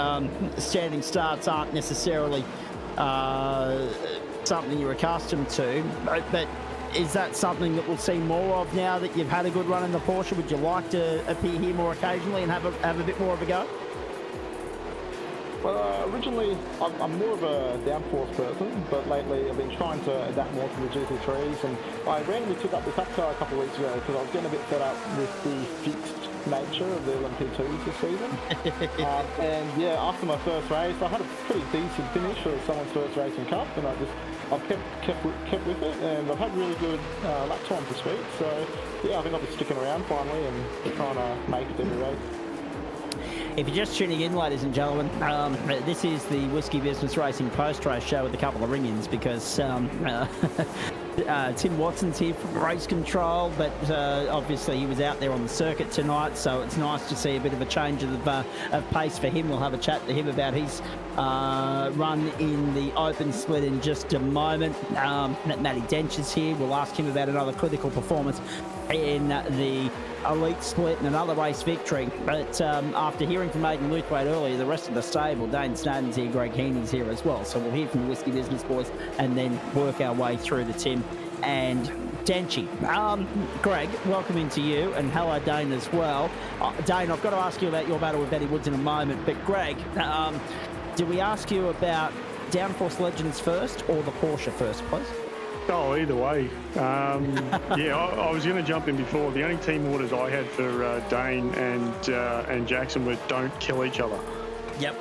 standing starts aren't necessarily something you're accustomed to, but is that something that we'll see more of now that you've had a good run in the Porsche? Would you like to appear here more occasionally and have a bit more of a go? Well, originally I'm more of a DownForce person, but lately I've been trying to adapt more to the GT3s, and I randomly took up the Cup Car a couple of weeks ago because I was getting a bit fed up with the fixed nature of the LMP2s this season. And yeah, after my first race, I had a pretty decent finish for someone's first race in Cup, and I've kept with it, and I've had really good lap times this week. So yeah, I think I'll be sticking around finally and trying to make it every race. If you're just tuning in, ladies and gentlemen, this is the Whiskey Business Racing post-race show with a couple of ring-ins because Tim Watson's here from race control, but obviously he was out there on the circuit tonight, so it's nice to see a bit of a change of pace for him. We'll have a chat to him about his run in the open split in just a moment. Matty Dench is here. We'll ask him about another critical performance in the elite split and another race victory. But after hearing from Aidan Luthwaite earlier, the rest of the stable, Dane Snowden's here, Greg Heaney's here as well. So we'll hear from the Whiskey Business boys and then work our way through to Tim and Denchy. Greg, welcome into you, and hello Dane as well. Dane, I've got to ask you about your battle with Betty Woods in a moment, but Greg, do we ask you about DownForce Legends first or the Porsche first, please? Oh, either way. Yeah, I was going to jump in before. The only team orders I had for Dane and Jackson were don't kill each other. Yep.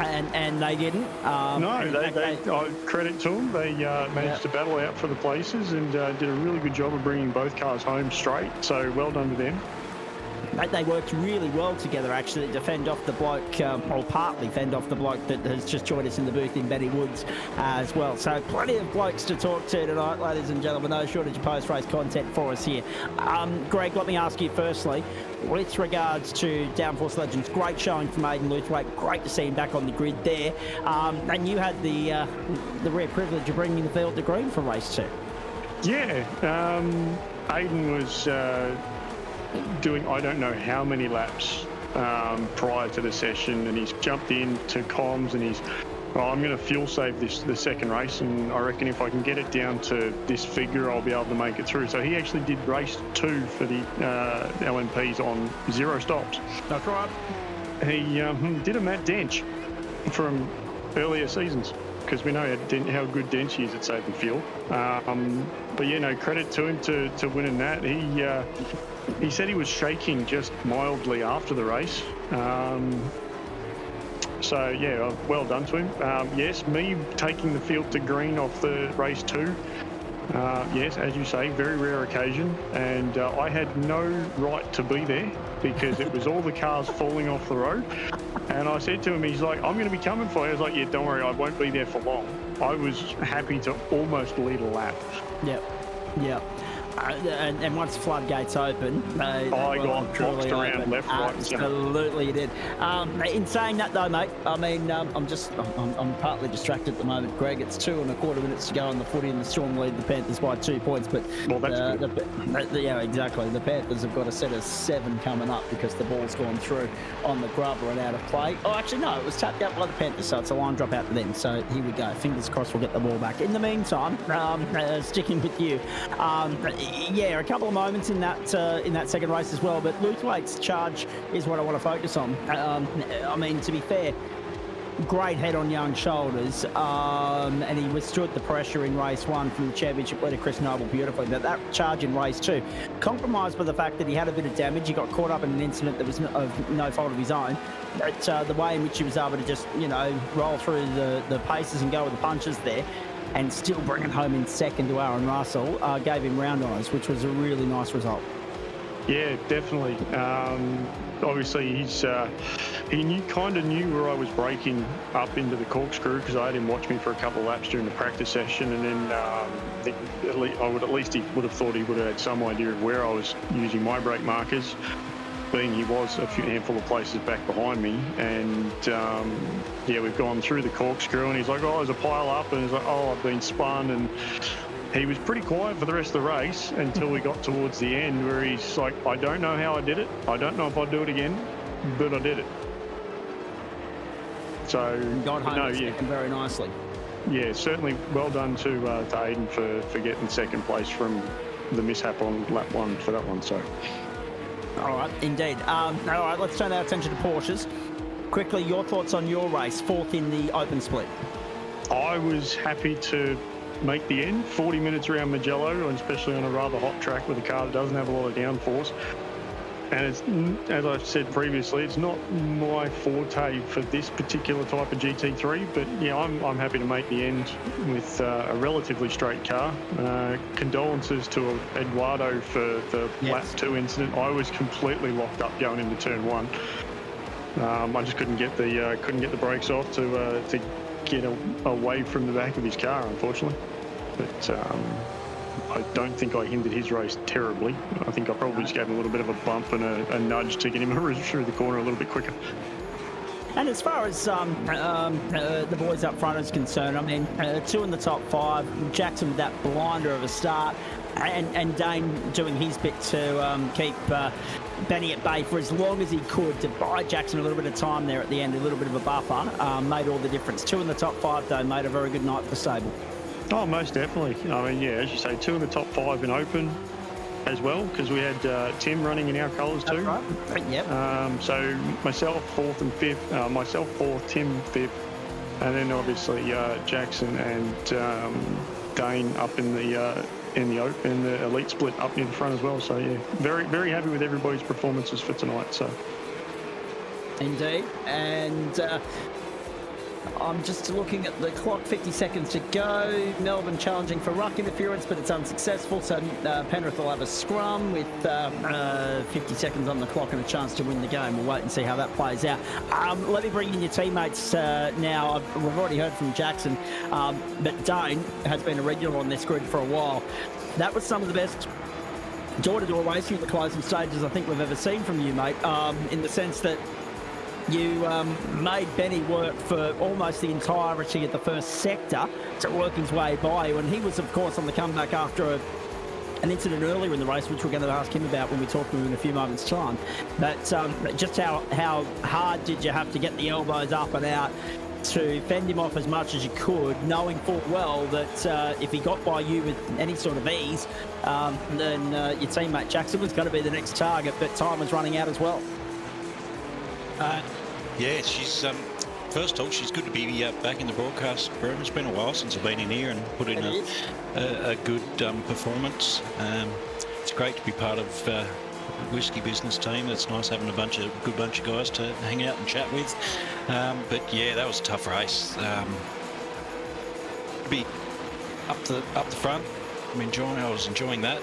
And they didn't. No, they credit to them. They managed to battle out for the places and did a really good job of bringing both cars home straight. So well done to them. They worked really well together, actually, to fend off the bloke, or partly fend off the bloke that has just joined us in the booth in Betty Woods as well. So plenty of blokes to talk to tonight, ladies and gentlemen. No shortage of post-race content for us here. Greg, let me ask you firstly, with regards to DownForce Legends, great showing from Aidan Luthwaite. Great to see him back on the grid there. And you had the rare privilege of bringing the field to green for race 2. Yeah, Aidan was doing I don't know how many laps prior to the session, and he's jumped into comms and he's I'm going to fuel save the second race, and I reckon if I can get it down to this figure I'll be able to make it through. So he actually did race 2 for the LMPs on 0 stops. That's right. He did a Matt Dench from earlier seasons, because we know how good Dench is at saving fuel. But yeah, no, credit to him to winning that. He said he was shaking just mildly after the race. So yeah, well done to him. Yes, me taking the field to green off the race 2. Yes, as you say, very rare occasion, and I had no right to be there because it was all the cars falling off the road. And I said to him, he's like, I'm going to be coming for you. I was like, yeah, don't worry, I won't be there for long. I was happy to almost lead a lap. Yep. And once the floodgates open, I got dropped around left, right, and centre. Absolutely, you did. In saying that, though, mate, I mean, I'm partly distracted at the moment, Greg. It's 2 1/4 minutes to go on the footy, and the Storm lead the Panthers by 2 points. But well, that's good. Yeah, exactly. The Panthers have got a set of 7 coming up because the ball's gone through on the grubber and out of play. Oh, actually, no, it was tapped out by the Panthers, so it's a line drop out to them. So here we go. Fingers crossed we'll get the ball back. In the meantime, sticking with you. Yeah, a couple of moments in that second race as well, but Luthwaite's charge is what I want to focus on. I mean, to be fair, great head on young shoulders, and he withstood the pressure in race 1 from the championship leader Chris Noble beautifully. But that charge in race 2, compromised by the fact that he had a bit of damage. He got caught up in an incident that was of no fault of his own. But the way in which he was able to just, roll through the paces and go with the punches there, and still bring it home in second to Aaron Russell, gave him round honours, which was a really nice result. Yeah, definitely. Obviously, he knew where I was braking up into the corkscrew, because I had him watch me for a couple of laps during the practice session, and then he would have thought he would have had some idea of where I was using my brake markers, being he was a handful of places back behind me. And yeah, we've gone through the corkscrew, and he's like, oh, there's a pile up, and he's like, oh, I've been spun. And he was pretty quiet for the rest of the race until we got towards the end, where he's like, I don't know how I did it, I don't know if I'll do it again, but I did it. So got home very nicely. Yeah, certainly well done to Aidan for getting second place from the mishap on lap 1 for that one. So all right, indeed. All right, let's turn our attention to Porsches. Quickly, your thoughts on your race, 4th in the open split. I was happy to make the end, 40 minutes around Mugello, and especially on a rather hot track with a car that doesn't have a lot of downforce. And it's, as I've said previously, it's not my forte for this particular type of GT3, but yeah, I'm happy to make the end with a relatively straight car. Condolences to Eduardo for the lap 2 incident. I was completely locked up going into turn 1. I just couldn't get the brakes off to get away from the back of his car, unfortunately. But I don't think I hindered his race terribly. I think I probably just gave him a little bit of a bump and a nudge to get him through the corner a little bit quicker. And as far as the boys up front is concerned, I mean, 2 in the top 5, Jackson with that blinder of a start, and Dane doing his bit to keep Benny at bay for as long as he could to buy Jackson a little bit of time there at the end, a little bit of a buffer, made all the difference. 2 in the top 5, though, made a very good night for Sable. Oh, most definitely. I mean, yeah, as you say, 2 in the top 5 in open as well, because we had Tim running in our colours too. That's right. Yep. So myself 4th and 5th, myself 4th, Tim 5th, and then obviously Jackson and Dane up in the elite split up in front as well. So yeah, very, very happy with everybody's performances for tonight. So indeed, and I'm just looking at the clock, 50 seconds to go. Melbourne challenging for ruck interference, but it's unsuccessful. So Penrith will have a scrum with 50 seconds on the clock and a chance to win the game. We'll wait and see how that plays out. Let me bring in your teammates now. We've already heard from Jackson, but Dane has been a regular on this grid for a while. That was some of the best door-to-door racing at the closing stages I think we've ever seen from you, mate, in the sense that you made Benny work for almost the entirety of the first sector to work his way by you, and he was, of course, on the comeback after an incident earlier in the race, which we're going to ask him about when we talk to him in a few moments' time. But just how hard did you have to get the elbows up and out to fend him off as much as you could, knowing full well that if he got by you with any sort of ease, then your teammate Jackson was going to be the next target, but time was running out as well. Yeah, she's first of all, she's good to be back in the broadcast room. It's been a while since I've been in here and put in a good performance. It's great to be part of the Whiskey business team. It's nice having a good bunch of guys to hang out and chat with. But yeah, that was a tough race. Be up the front. I was enjoying that.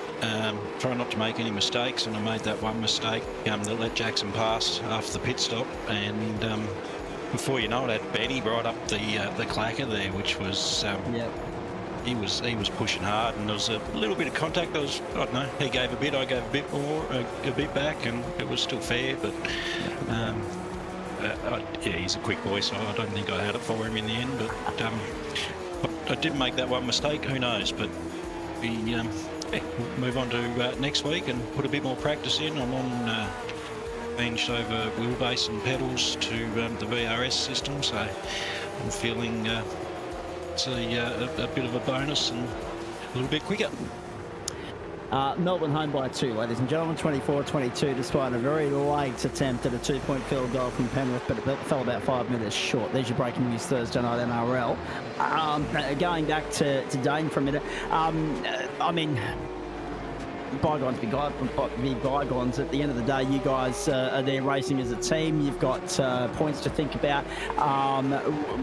Trying not to make any mistakes, and I made that one mistake that let Jackson pass after the pit stop, and before you know it, I had Benny right up the clacker there, which was he was pushing hard, and there was a little bit of contact. There was, I don't know, he gave a bit, I gave a bit more, a bit back, and it was still fair. But yeah, he's a quick boy, so I don't think I had it for him in the end. But I did make that one mistake. Who knows? But we move on to next week and put a bit more practice in. I'm on changed over wheelbase and pedals to the VRS system, so I'm feeling it's a bit of a bonus and a little bit quicker. Melbourne home by 2, ladies and gentlemen, 24-22, despite a very late attempt at a 2-point field goal from Penrith, but it fell about 5 minutes short. There's your breaking news Thursday night NRL. Going back to Dane for a minute, I mean, bygones be bygones. At the end of the day, you guys are there racing as a team. You've got points to think about.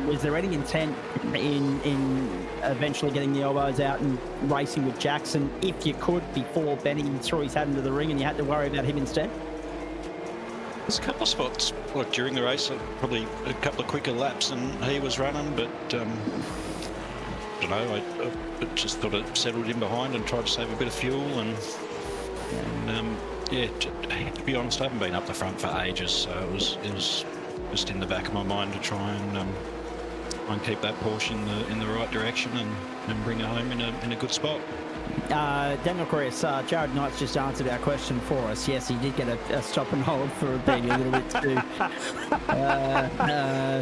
Was there any intent in eventually getting the elbows out and racing with Jackson, if you could, before Benny threw his hat into the ring and you had to worry about him instead? There's a couple of spots, like during the race, probably a couple of quicker laps and he was running, but I don't know, I just thought it settled in behind and tried to save a bit of fuel, and yeah, to be honest, I haven't been up the front for ages, so it was just in the back of my mind to try and keep that Porsche in the right direction and bring it home in a good spot. Daniel Chris, Jared Knight's just answered our question for us. Yes, he did get a stop and hold for being a little bit too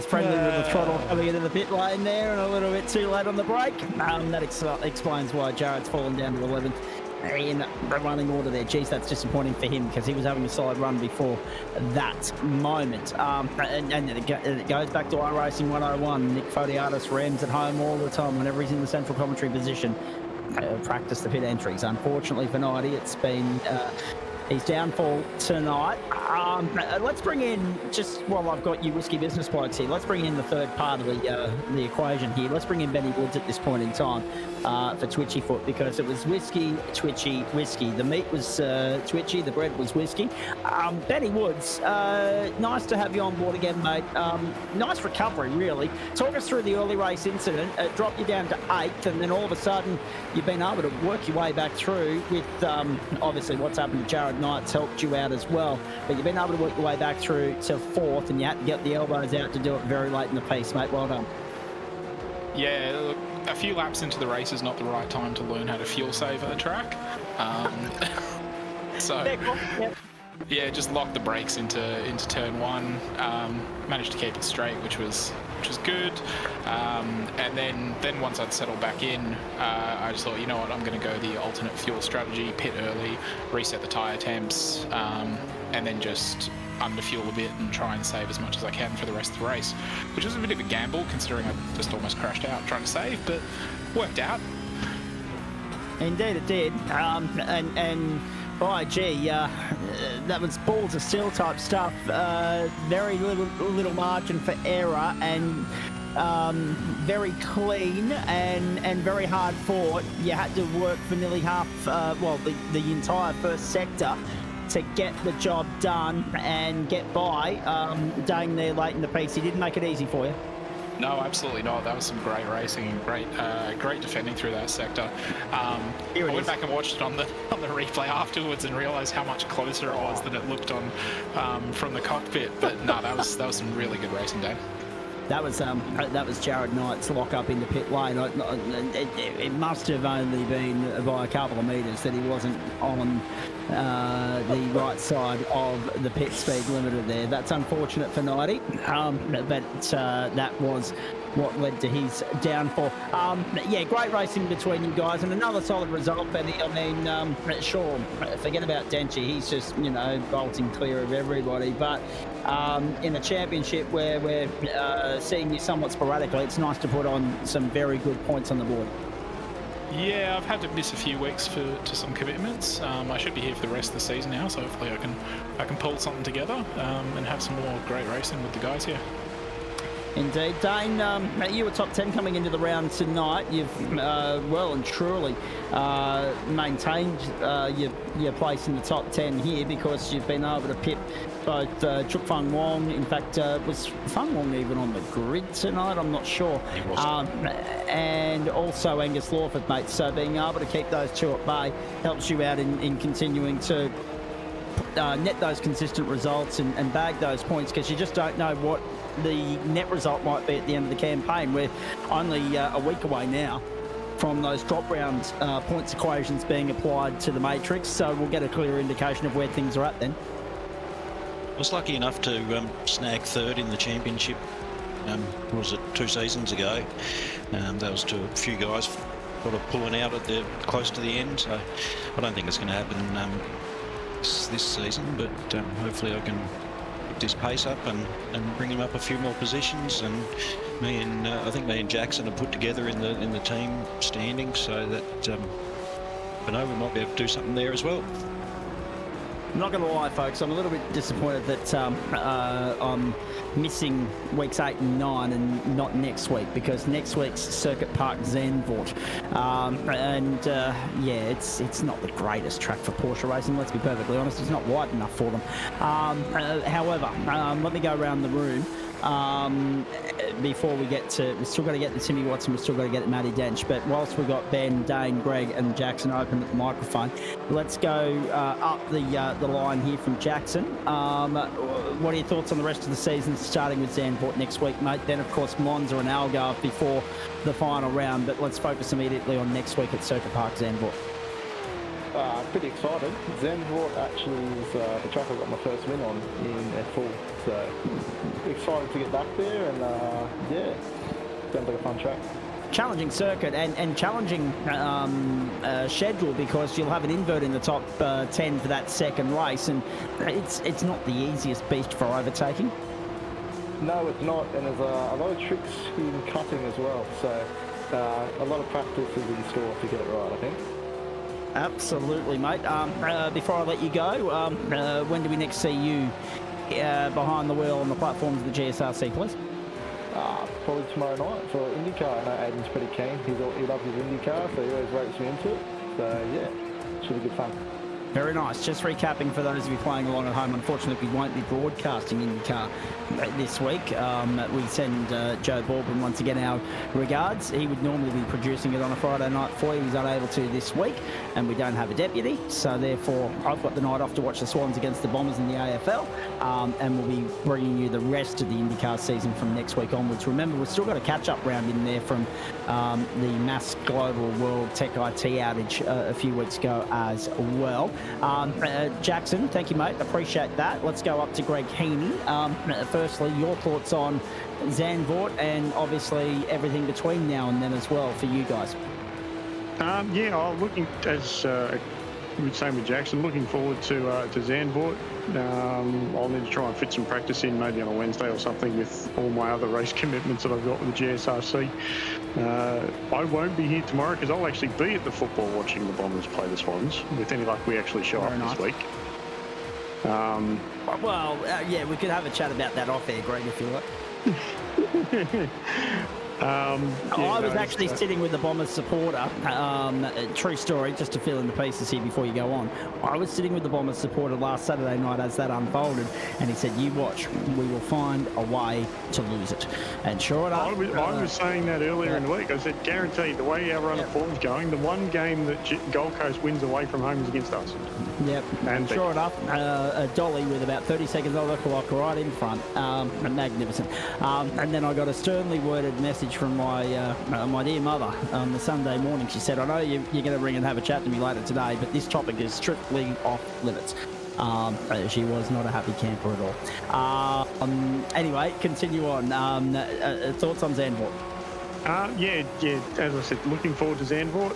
friendly with the throttle coming into the pit lane there and a little bit too late on the brake. That explains why Jared's fallen down to 11th in the running order there. Geez, that's disappointing for him because he was having a solid run before that moment. And it goes back to iRacing 101. Nick Fodiatis rams at home all the time whenever he's in the central commentary position. Practice the pit entries. Unfortunately for Nighty, it's been He's downfall tonight. Let's bring in, just while I've got you whiskey business blokes here, let's bring in the third part of the equation here. Let's bring in Benny Woods at this point in time for Twitchy Foot, because it was whiskey, twitchy, whiskey. The meat was twitchy, the bread was whiskey. Benny Woods, nice to have you on board again, mate. Nice recovery, really. Talk us through the early race incident. It dropped you down to 8th, and then all of a sudden you've been able to work your way back through with, obviously, what's happened to Jared Knight's helped you out as well. But you've been able to work your way back through to 4th, and you had to get the elbows out to do it very late in the piece, mate. Well done. Yeah, look, a few laps into the race is not the right time to learn how to fuel save at the track. Yeah, just locked the brakes into turn 1. Managed to keep it straight, which was good. And then once I'd settled back in, I just thought, you know what, I'm going to go the alternate fuel strategy, pit early, reset the tyre temps, and then just underfuel a bit and try and save as much as I can for the rest of the race, which was a bit of a gamble considering I just almost crashed out trying to save, but worked out. Indeed it did. And boy, gee, that was balls of steel type stuff. Very little margin for error, and very clean and very hard fought. You had to work for nearly half, the entire first sector to get the job done and get by. Dang there late in the piece. He didn't make it easy for you. No, absolutely not. That was some great racing and great defending through that sector. I went back and watched it on the replay afterwards and realised how much closer it was than it looked on from the cockpit. But no, that was some really good racing, Dave. That was Jared Knight's lock up in the pit lane. It must have only been by a couple of metres that he wasn't on the right side of the pit speed limiter there. That's unfortunate for Knighty, but that was what led to his downfall. Yeah, great racing between you guys, and another solid result, Benny. I mean, sure, forget about Denchi. He's just, bolting clear of everybody. But in the championship, where we're seeing you somewhat sporadically, it's nice to put on some very good points on the board. Yeah, I've had to miss a few weeks to some commitments. I should be here for the rest of the season now, so hopefully I can pull something together and have some more great racing with the guys here. Indeed. Dane, you were top 10 coming into the round tonight. You've well and truly maintained your place in the top 10 here because you've been able to pit both Chuk Fung Wong. In fact, was Fung Wong even on the grid tonight? I'm not sure. He was. And also Angus Lawford, mate. So being able to keep those two at bay helps you out in continuing to net those consistent results and bag those points, because you just don't know what the net result might be at the end of the campaign. We're only a week away now from those drop round points equations being applied to the matrix, so we'll get a clear indication of where things are at then. I was lucky enough to snag third in the championship, was it 2 seasons ago? That was to a few guys sort of pulling out close to the end, so I don't think it's going to happen this season, but hopefully I can pick this pace up and bring him up a few more positions. And I think me and Jackson are put together in the team standings, so that we might be able to do something there as well. I'm not going to lie, folks, I'm a little bit disappointed that I'm missing weeks 8 and 9 and not next week, because next week's Circuit Park Zandvoort. Yeah, it's not the greatest track for Porsche racing, let's be perfectly honest. It's not wide enough for them. However, let me go around the room. Before we get to, we've still got to get to Timmy Watson, we've still got to get to Matty Dench, but whilst we've got Ben, Dane, Greg and Jackson open at the microphone, let's go up the line here from Jackson. What are your thoughts on the rest of the season, starting with Zandvoort next week, mate? Then of course Monza and Algarve before the final round, but let's focus immediately on next week at Circuit Park Zandvoort. Pretty excited. Zandvoort actually is the track I got my first win on in F4, so excited to get back there, and yeah, sounds like a fun track. Challenging circuit and challenging schedule, because you'll have an invert in the top 10 for that second race, and it's not the easiest beast for overtaking. No, it's not, and there's a lot of tricks in cutting as well, so a lot of practice is in store to get it right, I think. Absolutely, mate. Before I let you go, when do we next see you behind the wheel on the platforms of the GSRC, please? Probably tomorrow night for IndyCar. I know Aiden's pretty keen. He loves his IndyCar, so he always ropes me into it. So, yeah, should be good fun. Very nice. Just recapping for those of you playing along at home, unfortunately we won't be broadcasting IndyCar this week. We send Joe Baldwin once again our regards. He would normally be producing it on a Friday night for you. He's unable to this week, and we don't have a deputy, so therefore I've got the night off to watch the Swans against the Bombers in the AFL, and we'll be bringing you the rest of the IndyCar season from next week onwards. Remember, we've still got a catch-up round in there from the mass global world tech IT outage a few weeks ago as well. Jackson, thank you, mate. Appreciate that. Let's go up to Greg Heaney. Firstly, your thoughts on Zandvoort and obviously everything between now and then as well for you guys. Looking, as we were saying with Jackson, looking forward to Zandvoort. I'll need to try and fit some practice in maybe on a Wednesday or something with all my other race commitments that I've got with the GSRC. I won't be here tomorrow because I'll actually be at the football watching the Bombers play the Swans. With any luck, we actually show up this week. We could have a chat about that off air, Greg, if you like. I was actually sitting with the Bombers supporter, true story, just to fill in the pieces here before you go on. I was sitting with the Bombers supporter last Saturday night as that unfolded, and he said, you watch, we will find a way to lose it. And sure enough... I was saying that earlier in the week. I said, guaranteed, the way our run of form's going, the one game that Gold Coast wins away from home is against us. Yep, and sure enough, a dolly with about 30 seconds on the clock right in front. Magnificent. And then I got a sternly worded message from my dear mother on the Sunday morning. She said, I know you're going to ring and have a chat to me later today, but this topic is strictly off limits. She was not a happy camper at all. Anyway, continue on. Thoughts on Zandvoort? As I said, looking forward to Zandvoort.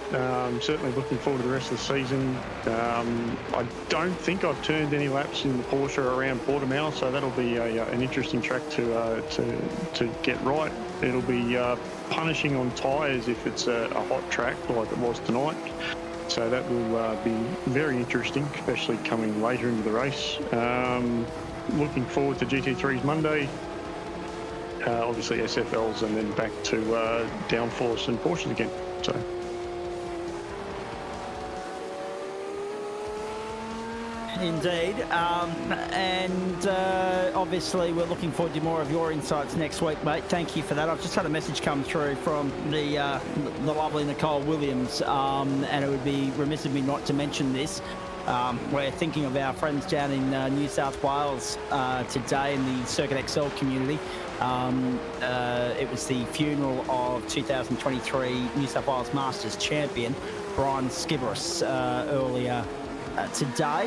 Certainly looking forward to the rest of the season. I don't think I've turned any laps in the Porsche around Portimao, so that'll be an interesting track to get right. It'll be punishing on tyres if it's a hot track like it was tonight. So that will be very interesting, especially coming later into the race. Looking forward to GT3's Monday. Obviously SFLs, and then back to DownForce and Porsches again. So. Indeed, and obviously we're looking forward to more of your insights next week, mate. Thank you for that. I've just had a message come through from the lovely Nicole Williams, and it would be remiss of me not to mention this. We're thinking of our friends down in New South Wales today in the Circuit XL community. It was the funeral of 2023 New South Wales Masters champion Brian Skiveris earlier today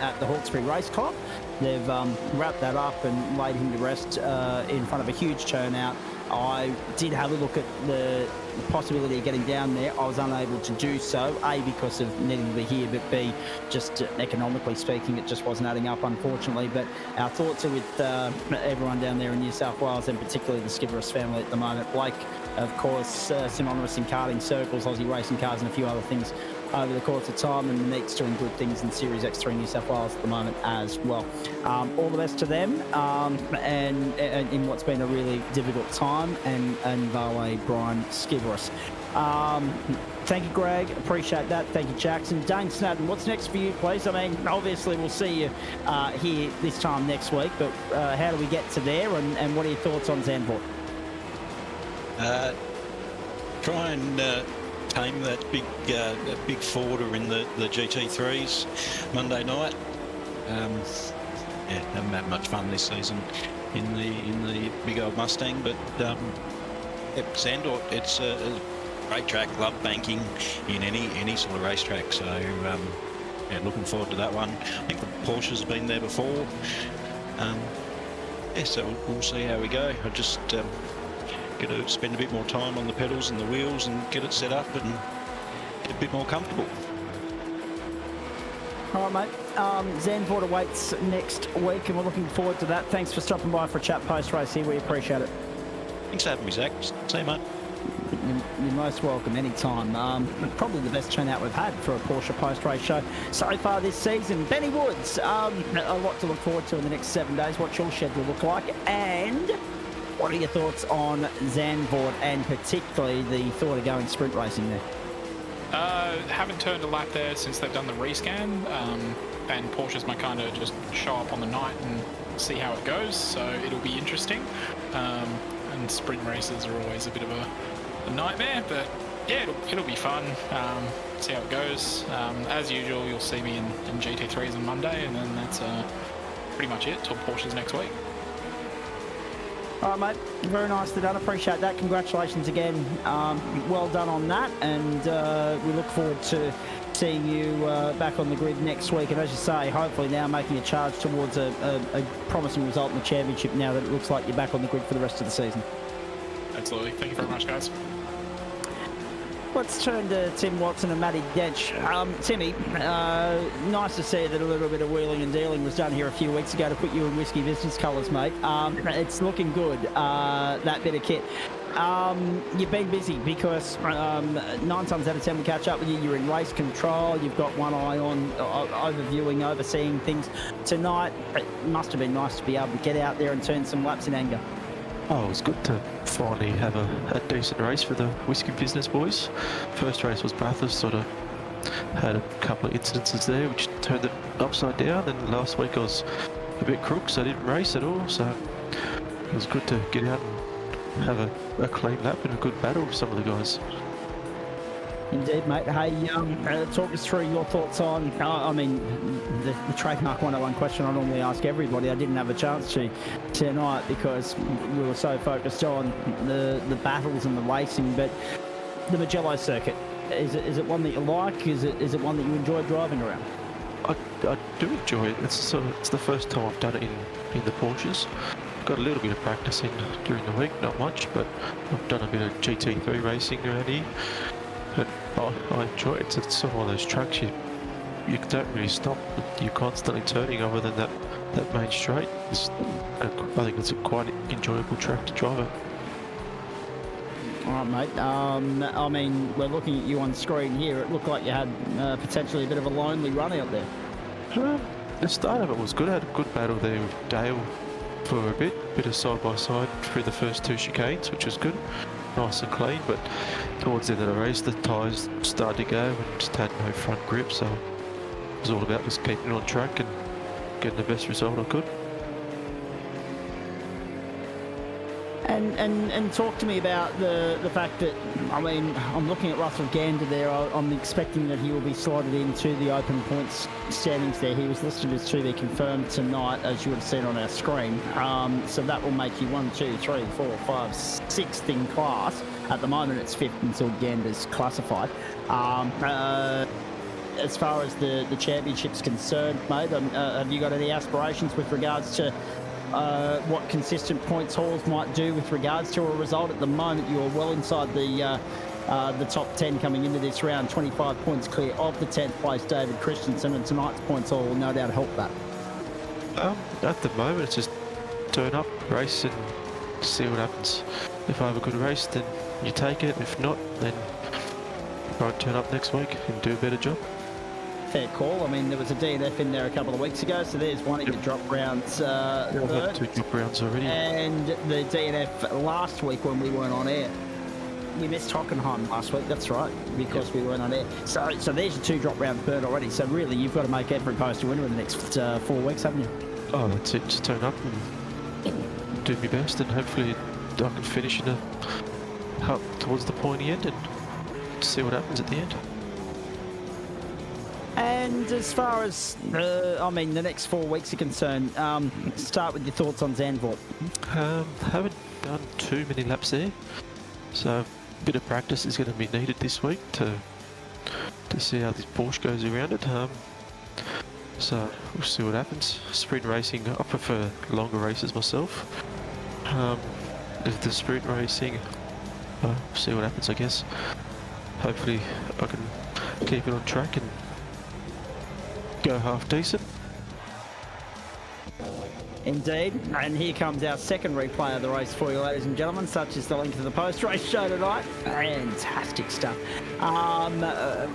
at the Hawkesbury Race Club. They've wrapped that up and laid him to rest in front of a huge turnout. I did have a look at the possibility of getting down there. I was unable to do so, A, because of needing to be here, but B, just economically speaking, it just wasn't adding up, unfortunately. But our thoughts are with everyone down there in New South Wales, and particularly the Skiveris family at the moment. Blake, of course, synonymous in karting circles, Aussie racing cars and a few other things over the course of time, and Neat's doing good things in Series X3 New South Wales at the moment as well. All the best to them, and in what's been a really difficult time, and valet Brian Skiveris. Thank you, Greg. Appreciate that. Thank you, Jackson. Dane Snadden, what's next for you, please? I mean, obviously we'll see you here this time next week, but how do we get to there, and what are your thoughts on Zandvoort? Try and tame that big Forder in the GT3s Monday night. Haven't had much fun this season in the big old Mustang, but Zandvoort, it's a great track. Love banking in any sort of racetrack. So looking forward to that one. I think the Porsche's been there before. So we'll see how we go. I just got to spend a bit more time on the pedals and the wheels and get it set up and get a bit more comfortable. All right, mate. Zandvoort awaits next week, and we're looking forward to that. Thanks for stopping by for a chat post-race here. We appreciate it. Thanks for having me, Zach. See you, mate. You're most welcome anytime. Probably the best turnout we've had for a Porsche post-race show so far this season. Benny Woods, a lot to look forward to in the next 7 days. What's your schedule look like? And what are your thoughts on Zandvoort and particularly the thought of going sprint racing there? Haven't turned a lap there since they've done the rescan, and Porsches might kind of just show up on the night and see how it goes, so it'll be interesting. And sprint races are always a bit of a nightmare, but yeah, it'll be fun. See how it goes. As usual, you'll see me in GT3s on Monday, and then that's pretty much it till Porsches next week. All right, mate. Very nicely done. Appreciate that. Congratulations again. Well done on that, and we look forward to seeing you back on the grid next week. And as you say, hopefully now making a charge towards a promising result in the championship now that it looks like you're back on the grid for the rest of the season. Absolutely. Thank you very much, guys. Let's turn to Tim Watson and Matty Dench. Timmy, nice to see that a little bit of wheeling and dealing was done here a few weeks ago to put you in whiskey business colours, mate. It's looking good, that bit of kit. You've been busy because 9 times out of 10 we catch up with you. You're in race control. You've got one eye on overviewing, overseeing things. Tonight, it must have been nice to be able to get out there and turn some laps in anger. Oh, it was good to finally have a decent race for the Whiskey Business boys. First race was Bathurst, sort of had a couple of incidences there which turned it upside down, and last week I was a bit crook, so I didn't race at all, so it was good to get out and have a clean lap and a good battle with some of the guys. Indeed, mate. Hey, talk us through your thoughts on, I mean, the trademark 101 question I normally ask everybody. I didn't have a chance to tonight because we were so focused on the battles and the racing, but the Mugello circuit, is it one that you like? Is it one that you enjoy driving around? I do enjoy it. It's the first time I've done it in the Porsches. Got a little bit of practice in during the week, not much, but I've done a bit of GT3 racing around here. And I enjoy it. It's one of those tracks you don't really stop. You're constantly turning other than that main straight. I think it's a quite enjoyable track to drive it. All right, mate. I mean, we're looking at you on screen here. It looked like you had potentially a bit of a lonely run out there. The start of it was good. I had a good battle there with Dale for a bit of side by side through the first 2 chicanes, which was good. Nice and clean, but towards the end of the race the tyres started to go and just had no front grip, so it was all about just keeping on track and getting the best result I could. And talk to me about the fact that, I mean, I'm looking at Russell Gander there. I'm expecting that he will be slotted into the open points standings there. He was listed as to be confirmed tonight, as you would have seen on our screen. So that will make you 1, 2, 3, 4, 5, 6th in class. At the moment, it's 5th until Gander's classified. As far as the championship's concerned, mate, have you got any aspirations with regards to what consistent points hauls might do with regards to a result? At the moment, you're well inside the top 10 coming into this round, 25 points clear of the 10th place David Christensen, and tonight's points haul will no doubt help that. At the moment, it's just turn up, race, and see what happens. If I have a good race, then you take it. If not, then try and turn up next week and do a better job. Fair call. I mean, there was a DNF in there a couple of weeks ago, so there's one in your drop rounds. I've had 2 drop rounds already. And the DNF last week when we weren't on air. We missed Hockenheim last week, that's right, because we weren't on air. So there's your 2 drop rounds burned already. So really, you've got to make every post a winner in the next 4 weeks, haven't you? Oh, that's it. Just turn up and do my best, and hopefully I can finish up towards the pointy end and see what happens at the end. And as far as, I mean, the next 4 weeks are concerned, start with your thoughts on Zandvoort. Haven't done too many laps there, so a bit of practice is going to be needed this week to see how this Porsche goes around it. So we'll see what happens. Sprint racing, I prefer longer races myself. If the sprint racing, we'll see what happens, I guess. Hopefully I can keep it on track and go half decent. Indeed, and here comes our second replay of the race for you, ladies and gentlemen, such as the link to the post-race show tonight. Fantastic stuff.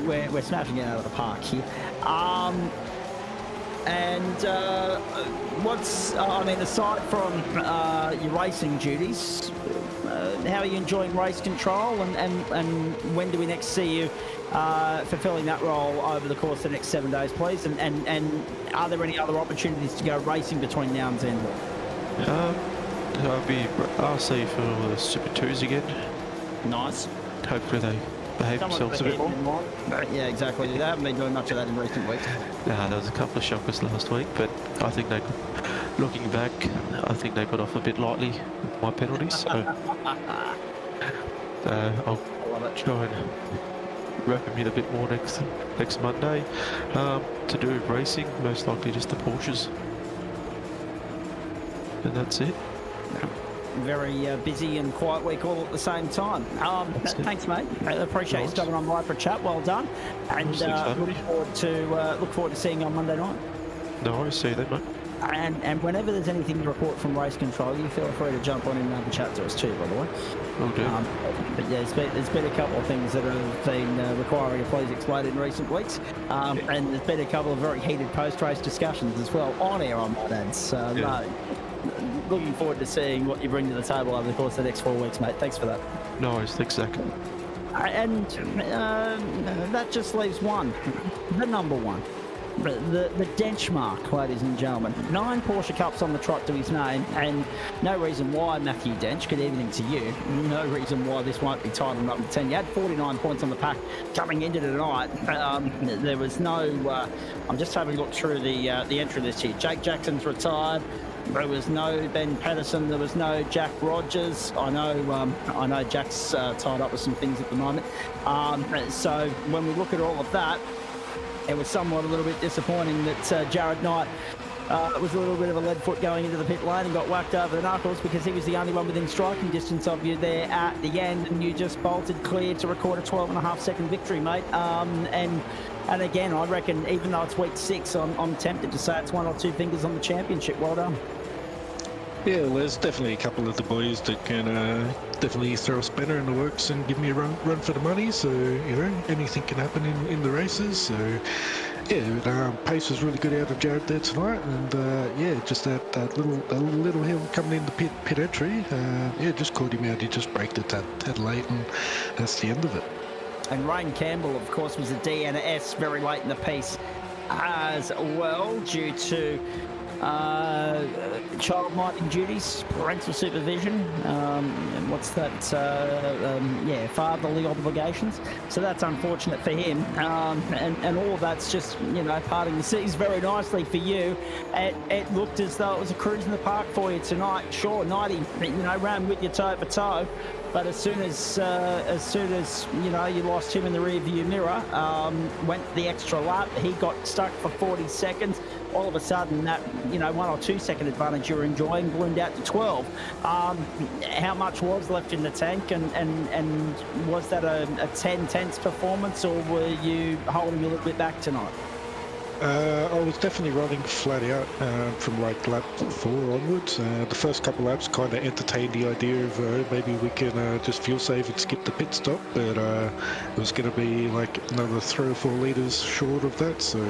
We're smashing it out of the park here. Aside from your racing duties, how are you enjoying race control, and when do we next see you fulfilling that role over the course of the next 7 days, please? And are there any other opportunities to go racing between now and Zandvoort? I'll be RC for the Super 2s again. Nice. Hopefully they behave themselves a bit more. Yeah, exactly. They haven't been doing much of that in recent weeks. There was a couple of shockers last week, but I think looking back, I think they got off a bit lightly with my penalties. So I'll try and wrap them in a bit more next Monday. To do with racing, most likely just the Porsches, and that's it. Very busy and quiet week all at the same time. Thanks, mate. I appreciate you stopping on by for a chat. Well done, and look forward to seeing you on Monday night. No worries. See you then, mate. And whenever there's anything to report from race control, you feel free to jump on in and have a chat to us too, by the way. Will do. But yeah, there's been a couple of things that have been requiring a please explain in recent weeks, and there's been a couple of very heated post-race discussions as well on air, I might add. So looking forward to seeing what you bring to the table over the course of the next 4 weeks, mate. Thanks for that. No worries. Thanks, Zach. And that just leaves one, the number one. The benchmark, ladies and gentlemen. 9 Porsche Cups on the trot to his name, and no reason why Matthew Dench, good evening to you, no reason why this won't be title number 10. You had 49 points on the pack coming into tonight. There was no, I'm just having a look through the entry list here. Jake Jackson's retired. There was no Ben Patterson. There was no Jack Rogers. I know Jack's tied up with some things at the moment. So when we look at all of that, it was somewhat a little bit disappointing that Jared Knight was a little bit of a lead foot going into the pit lane and got whacked over the knuckles, because he was the only one within striking distance of you there at the end, and you just bolted clear to record a 12.5-second victory, mate. And again, I reckon, even though it's week 6, I'm tempted to say it's 1 or 2 fingers on the championship. Well done. Yeah, well, there's definitely a couple of the boys that can definitely throw a spanner in the works and give me a run for the money. So, anything can happen in the races. So, yeah, pace was really good out of Jared there tonight, and just that little hill coming in the pit entry, just caught him out. He just braked it that late, and that's the end of it. And Ryan Campbell, of course, was a D and a S very late in the piece as well, due to child minding duties, parental supervision, and what's that? Fatherly obligations. So that's unfortunate for him, and all of that's just parting the seas very nicely for you. It looked as though it was a cruise in the park for you tonight. Sure, 90, ran with you toe for toe. But as soon as you lost him in the rear-view mirror, went the extra lap, he got stuck for 40 seconds. All of a sudden, that 1 or 2 second advantage you were enjoying ballooned out to 12. How much was left in the tank, and was that a 10/10 performance, or were you holding a little bit back tonight? I was definitely running flat out from like lap 4 onwards. The first couple laps kind of entertained the idea of maybe we can just fuel save and skip the pit stop, but it was going to be like another 3 or 4 litres short of that, so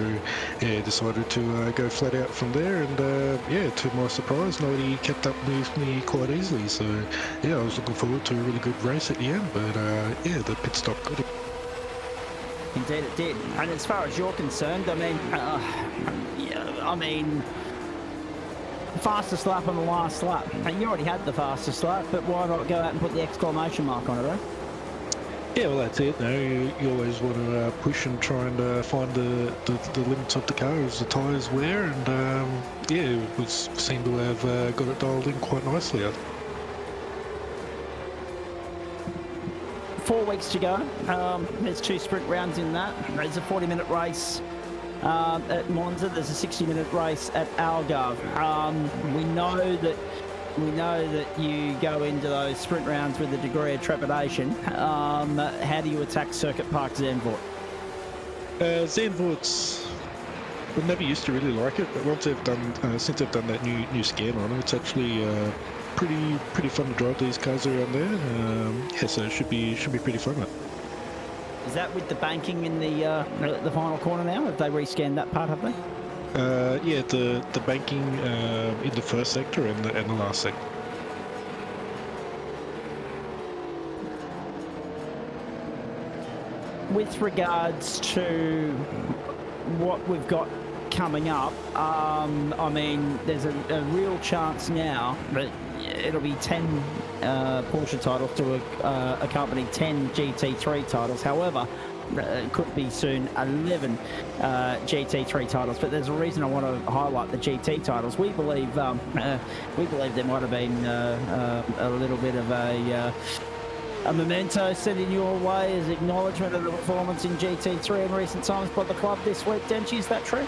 decided to go flat out from there, and to my surprise, nobody kept up with me quite easily, so I was looking forward to a really good race at the end, but the pit stop got it. Indeed it did. And as far as you're concerned, fastest lap on the last lap. And you already had the fastest lap, but why not go out and put the exclamation mark on it, eh? Yeah, well, that's it. You always want to push and try and find the limits of the car as the tyres wear, and it seemed to have got it dialed in quite nicely. 4 weeks to go. There's 2 sprint rounds in that. There's a 40-minute race at Monza. There's a 60-minute race at Algarve. We know that you go into those sprint rounds with a degree of trepidation. How do you attack Circuit Park Zandvoort? Zandvoort's never used to really like it, but once they've done, since they've done that new scan on it, it's actually pretty fun to drive these cars around there. Yeah, so it should be pretty fun. Is that with the banking in the final corner now? Have they rescanned that part, have they? Yeah, the banking in the first sector and the last sector. With regards to what we've got coming up, I mean, there's a real chance now that it'll be 10 Porsche titles to accompany 10 GT3 titles. However, it could be soon 11 GT3 titles, but there's a reason I want to highlight the GT titles. We believe there might have been a little bit of a memento sent in your way as acknowledgement of the performance in GT3 in recent times by the club this week. Denchi, is that true?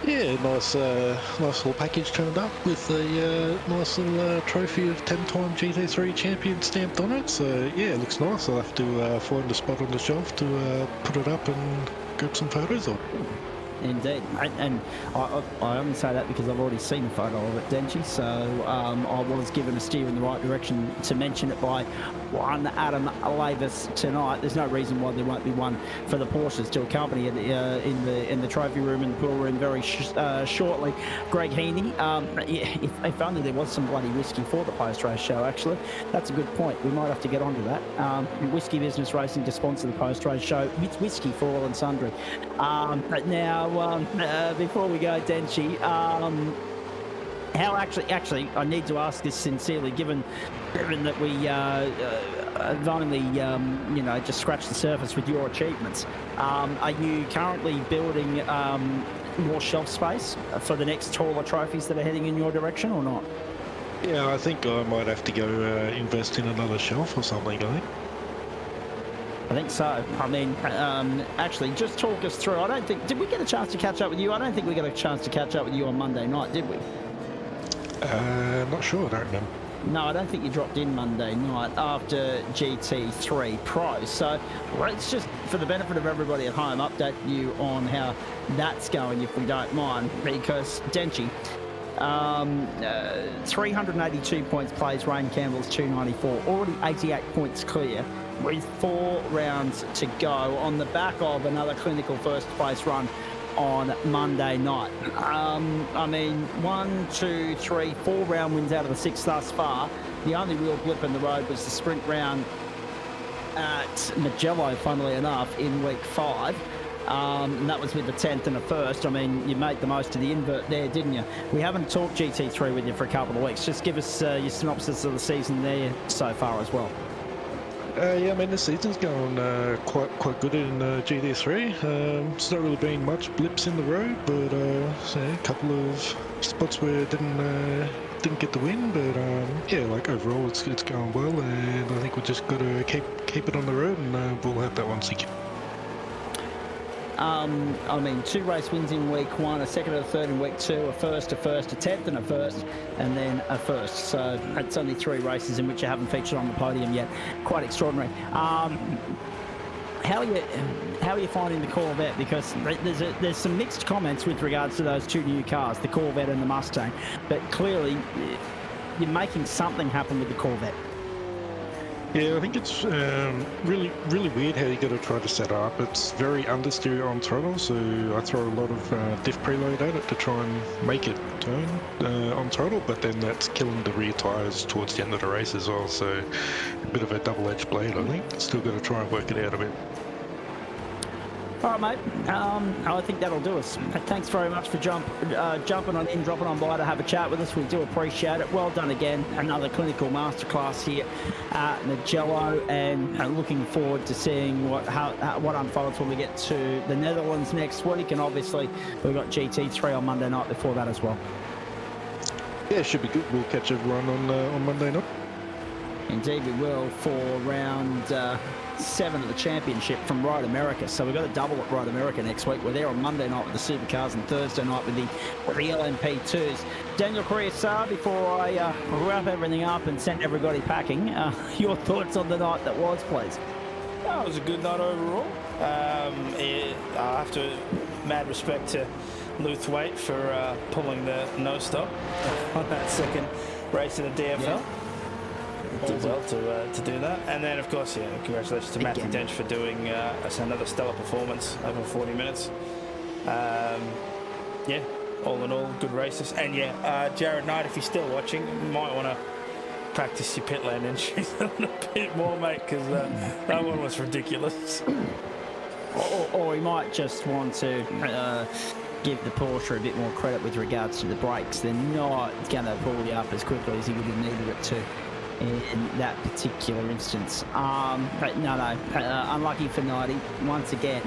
Yeah, nice little package turned up with a nice little trophy of 10-time GT3 champion stamped on it. So yeah, it looks nice. I'll have to find a spot on the shelf to put it up and grab some photos of. Indeed, and I only say that because I've already seen a photo of it, Denchi, so I was given a steer in the right direction to mention it by one Adam Lavis tonight. There's no reason why there won't be one for the Porsches to accompany it in the trophy room and the pool room very shortly. Greg Heaney, if only there was some bloody whiskey for the post-race show, actually. That's a good point. We might have to get onto that. Whiskey Business Racing to sponsor the post-race show with whiskey for all and sundry. But now, before we go, Denchi, how actually, I need to ask this sincerely, given that we have only, just scratched the surface with your achievements. Are you currently building more shelf space for the next taller trophies that are heading in your direction, or not? Yeah, I think I might have to go invest in another shelf or something, I think. I think so. I mean, actually, just talk us through. Did we get a chance to catch up with you? I don't think we got a chance to catch up with you on Monday night, did we? Not sure, I don't remember. No, I don't think you dropped in Monday night after GT3 Pro. So let's just, for the benefit of everybody at home, update you on how that's going, if we don't mind, because Denchi, 382 points plays, Rain Campbell's 294, already 88 points clear with 4 rounds to go on the back of another clinical first place run on Monday night. I mean, 1, 2, 3, 4 round wins out of the 6 thus far. The only real blip in the road was the sprint round at Mugello, funnily enough, in week 5. And that was with the 10th and a 1st. I mean, you made the most of the invert there, didn't you? We haven't talked GT3 with you for a couple of weeks. Just give us your synopsis of the season there so far as well. Yeah, I mean, the season's going quite good in GT3. It's not really been much blips in the road, but a couple of spots where it didn't get the win. But yeah, like overall, it's going well, and I think we just got to keep it on the road, and we'll have that one secure. I mean, 2 race wins in week 1, a second and a third in week 2, a first, a 10th and a first, and then a first. So that's only 3 races in which you haven't featured on the podium yet. Quite extraordinary. How are you finding the Corvette? Because there's some mixed comments with regards to those 2 new cars, the Corvette and the Mustang. But clearly, you're making something happen with the Corvette. Yeah, I think it's really weird how you got to try to set it up. It's very understeer on throttle, so I throw a lot of diff preload at it to try and make it turn on throttle, but then that's killing the rear tyres towards the end of the race as well, so a bit of a double-edged blade, I think. Still got to try and work it out a bit. All right, mate. I think that'll do us. Thanks very much for jumping on in, dropping on by to have a chat with us. We do appreciate it. Well done again. Another clinical masterclass here at Mugello, and looking forward to seeing what unfolds when we get to the Netherlands next week. And obviously, we've got GT3 on Monday night before that as well. Yeah, should be good. We'll catch everyone on Monday night. Indeed, we will, for round 7 of the championship from Ride America. So we've got a double at Ride America next week. We're there on Monday night with the supercars and Thursday night with the LMP2s. Daniel Correa, before I wrap everything up and send everybody packing, your thoughts on the night that was, please? Well, it was a good night overall. I have to mad respect to Luthwaite for pulling the no stop on that second race in the DFL. Yeah. Did well to do that. And then, of course, congratulations to Matthew Dench for doing another stellar performance over 40 minutes. All in all, good races. And Jared Knight, if you're still watching, you might want to practice your pit lane entries a little bit more, mate, because that one was ridiculous. Or he might just want to give the Porsche a bit more credit with regards to the brakes. They're not going to pull you up as quickly as he would have needed it to in that particular instance. But no, unlucky for 90 once again.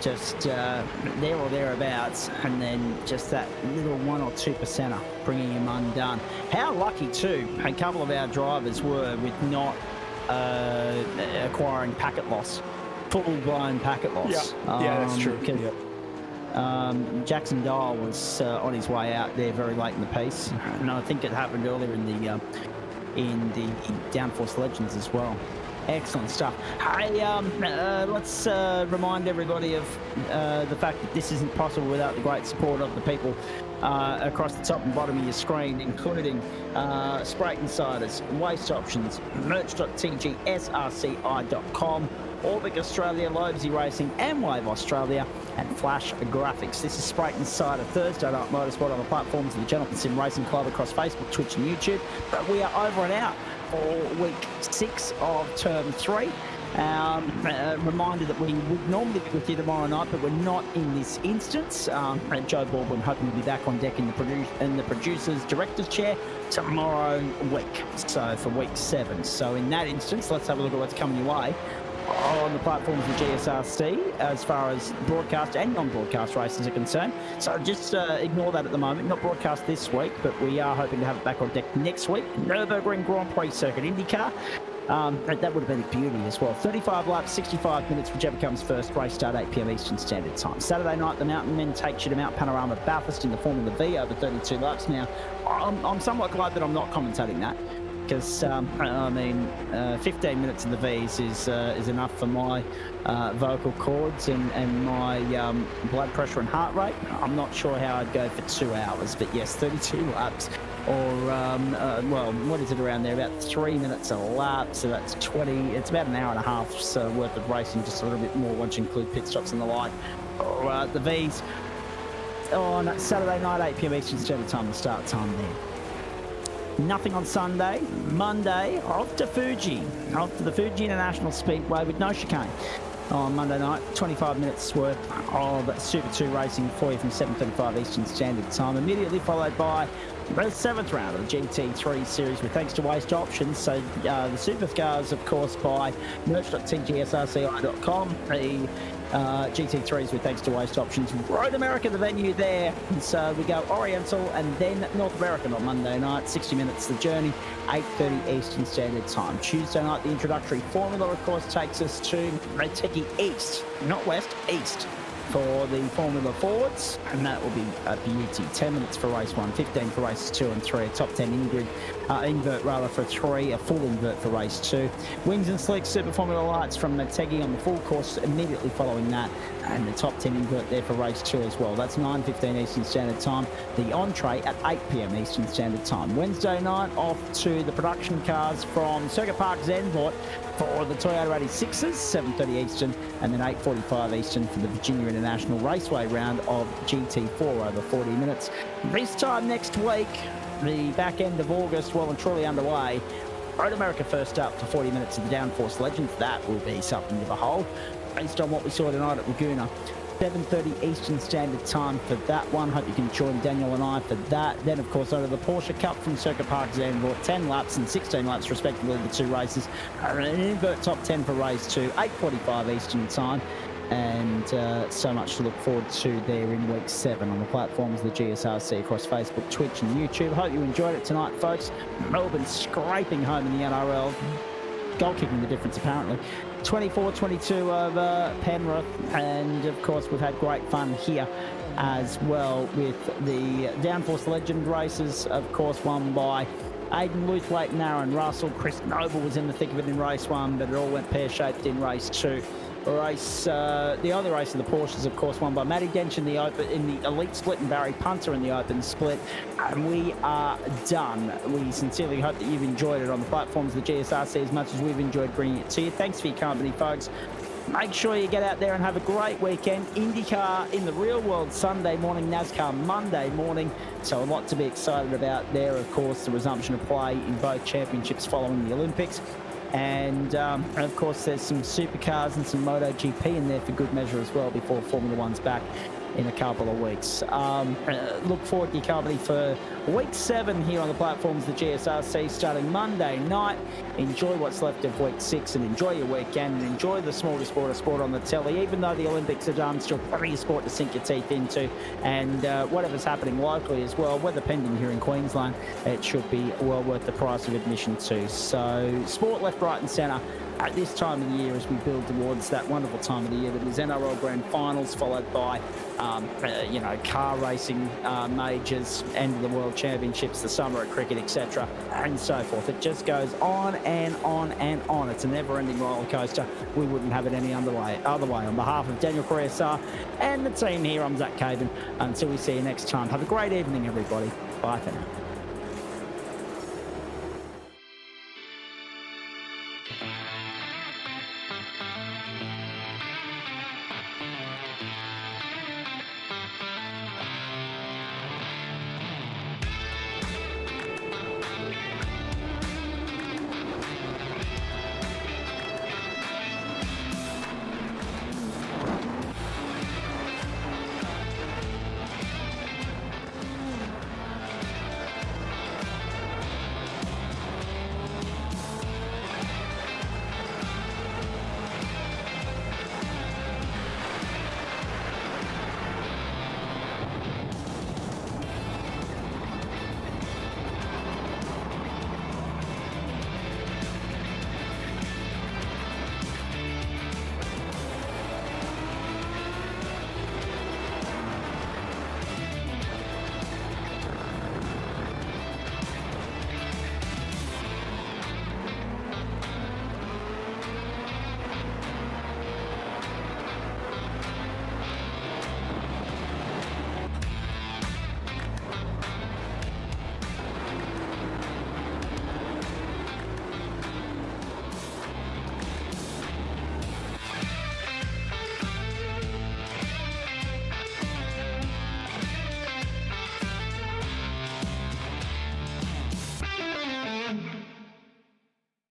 Just there or thereabouts, and then just that little 1 or 2%er bringing him undone. How lucky too a couple of our drivers were with not acquiring packet loss, full-blown packet loss. That's true. Jackson Dial was on his way out there very late in the piece, and I think it happened earlier in the DownForce Legends as well. Excellent stuff. Hey, let's remind everybody of the fact that this isn't possible without the great support of the people across the top and bottom of your screen, including Spreyton Ciders, Waste Options, merch.tg, GSRC.inc, Orbic Australia, Lobesy Racing, and Wave Australia, and Flash Graphics. This is Spreyton Cider Thursday Night Motorsport on the platforms of the Gentleman Sim Racing Club across Facebook, Twitch, and YouTube. But we are over and out for week 6 of term 3. Reminder that we would normally be with you tomorrow night, but we're not in this instance. Joe Baldwin hoping to be back on deck in the producer's director's chair tomorrow week, so for week 7. So in that instance, let's have a look at what's coming your way on the platforms of GSRC as far as broadcast and non-broadcast races are concerned. So just ignore that at the moment. Not broadcast this week, but we are hoping to have it back on deck next week. Nürburgring Grand Prix Circuit IndyCar. That would have been a beauty as well. 35 laps, 65 minutes, whichever comes first. Race start 8 p.m. Eastern Standard Time. Saturday night, the Mountain Men takes you to Mount Panorama Bathurst in the Formula V over 32 laps. Now, I'm somewhat glad that I'm not commentating that, because 15 minutes of the V's is enough for my vocal cords and my blood pressure and heart rate. I'm not sure how I'd go for 2 hours, but yes, 32 laps, or what is it around there? About 3 minutes a lap, so that's 20. It's about an hour and a half's worth of racing, just a little bit more once you include pit stops and the like. Or the V's on Saturday night, 8 p.m. Eastern Standard Time, the start time there. Nothing on Sunday. Monday, off to the Fuji International Speedway with no chicane. On Monday night, 25 minutes worth of Super 2 racing for you from 7:35 Eastern Standard Time. Immediately followed by the 7th round of the GT3 series with thanks to Waste Options. So the supercars, of course, by merch.tg.srci.com. The GT3s with thanks to Waste Options. Road America, the venue there. And so we go Oriental and then North American on Monday night. 60 minutes the journey, 8:30 Eastern Standard Time. Tuesday night, the introductory formula, of course, takes us to Reteki East, not West, East, for the Formula Fords, and that will be a beauty. 10 minutes for race 1, 15 for races 2 and 3, a top 10 invert for 3, a full invert for race 2. Wings and Slicks Super Formula Lights from Mategi on the full course immediately following that, and the top 10 invert there for race 2 as well. That's 9:15 Eastern Standard Time. The entree at 8 p.m. Eastern Standard Time. Wednesday night, off to the production cars from Circuit Park Zandvoort for the Toyota 86s, 7:30 Eastern, and then 8:45 Eastern for the Virginia International Raceway round of GT4 over 40 minutes. This time next week, the back end of August, well and truly underway. Road America first up for 40 minutes of the DownForce Legends. That will be something to behold, based on what we saw tonight at Laguna. 7:30 Eastern Standard Time for that one. Hope you can join Daniel and I for that. Then, of course, over the Porsche Cup from Circuit Park Zandvoort, 10 laps and 16 laps respectively, the 2 races. An invert top 10 for race 2, 8:45 Eastern Time. And so much to look forward to there in week 7 on the platforms of the GSRC across Facebook, Twitch and YouTube. Hope you enjoyed it tonight, folks. Melbourne scraping home in the NRL. Goal kicking the difference, apparently. 24-22 over Penrith, and of course we've had great fun here as well with the DownForce Legend races, of course won by Aidan Luthwaite and Aaron Russell. Chris Noble was in the thick of it in race 1, but it all went pear-shaped in race 2. race, the only race of the Porsches, of course, won by Matty Dench in the elite split and Barry Punter in the open split. And we are done. We sincerely hope that you've enjoyed it on the platforms of the GSRC as much as we've enjoyed bringing it to you. Thanks for your company, folks. Make sure you get out there and have a great weekend. IndyCar in the real world Sunday morning, NASCAR Monday morning. So a lot to be excited about there. Of course, the resumption of play in both championships following the Olympics. And of course, there's some supercars and some MotoGP in there for good measure as well before Formula One's back in a couple of weeks. Look forward to your company for week 7 here on the platforms of the GSRC starting Monday night. Enjoy what's left of week 6 and enjoy your weekend and enjoy the smallest sport of sport on the telly. Even though the Olympics are done, still plenty of sport to sink your teeth into, and whatever's happening locally as well, weather pending here in Queensland, it should be well worth the price of admission too. So sport left, right and centre at this time of the year as we build towards that wonderful time of the year that is NRL Grand Finals, followed by car racing majors, end of the World Championships, the summer at cricket, etc., and so forth. It just goes on and on and on. It's a never-ending roller coaster. We wouldn't have it any other way. On behalf of Daniel Correa and the team here, I'm Zach Caven. Until we see you next time, have a great evening, everybody. Bye for now.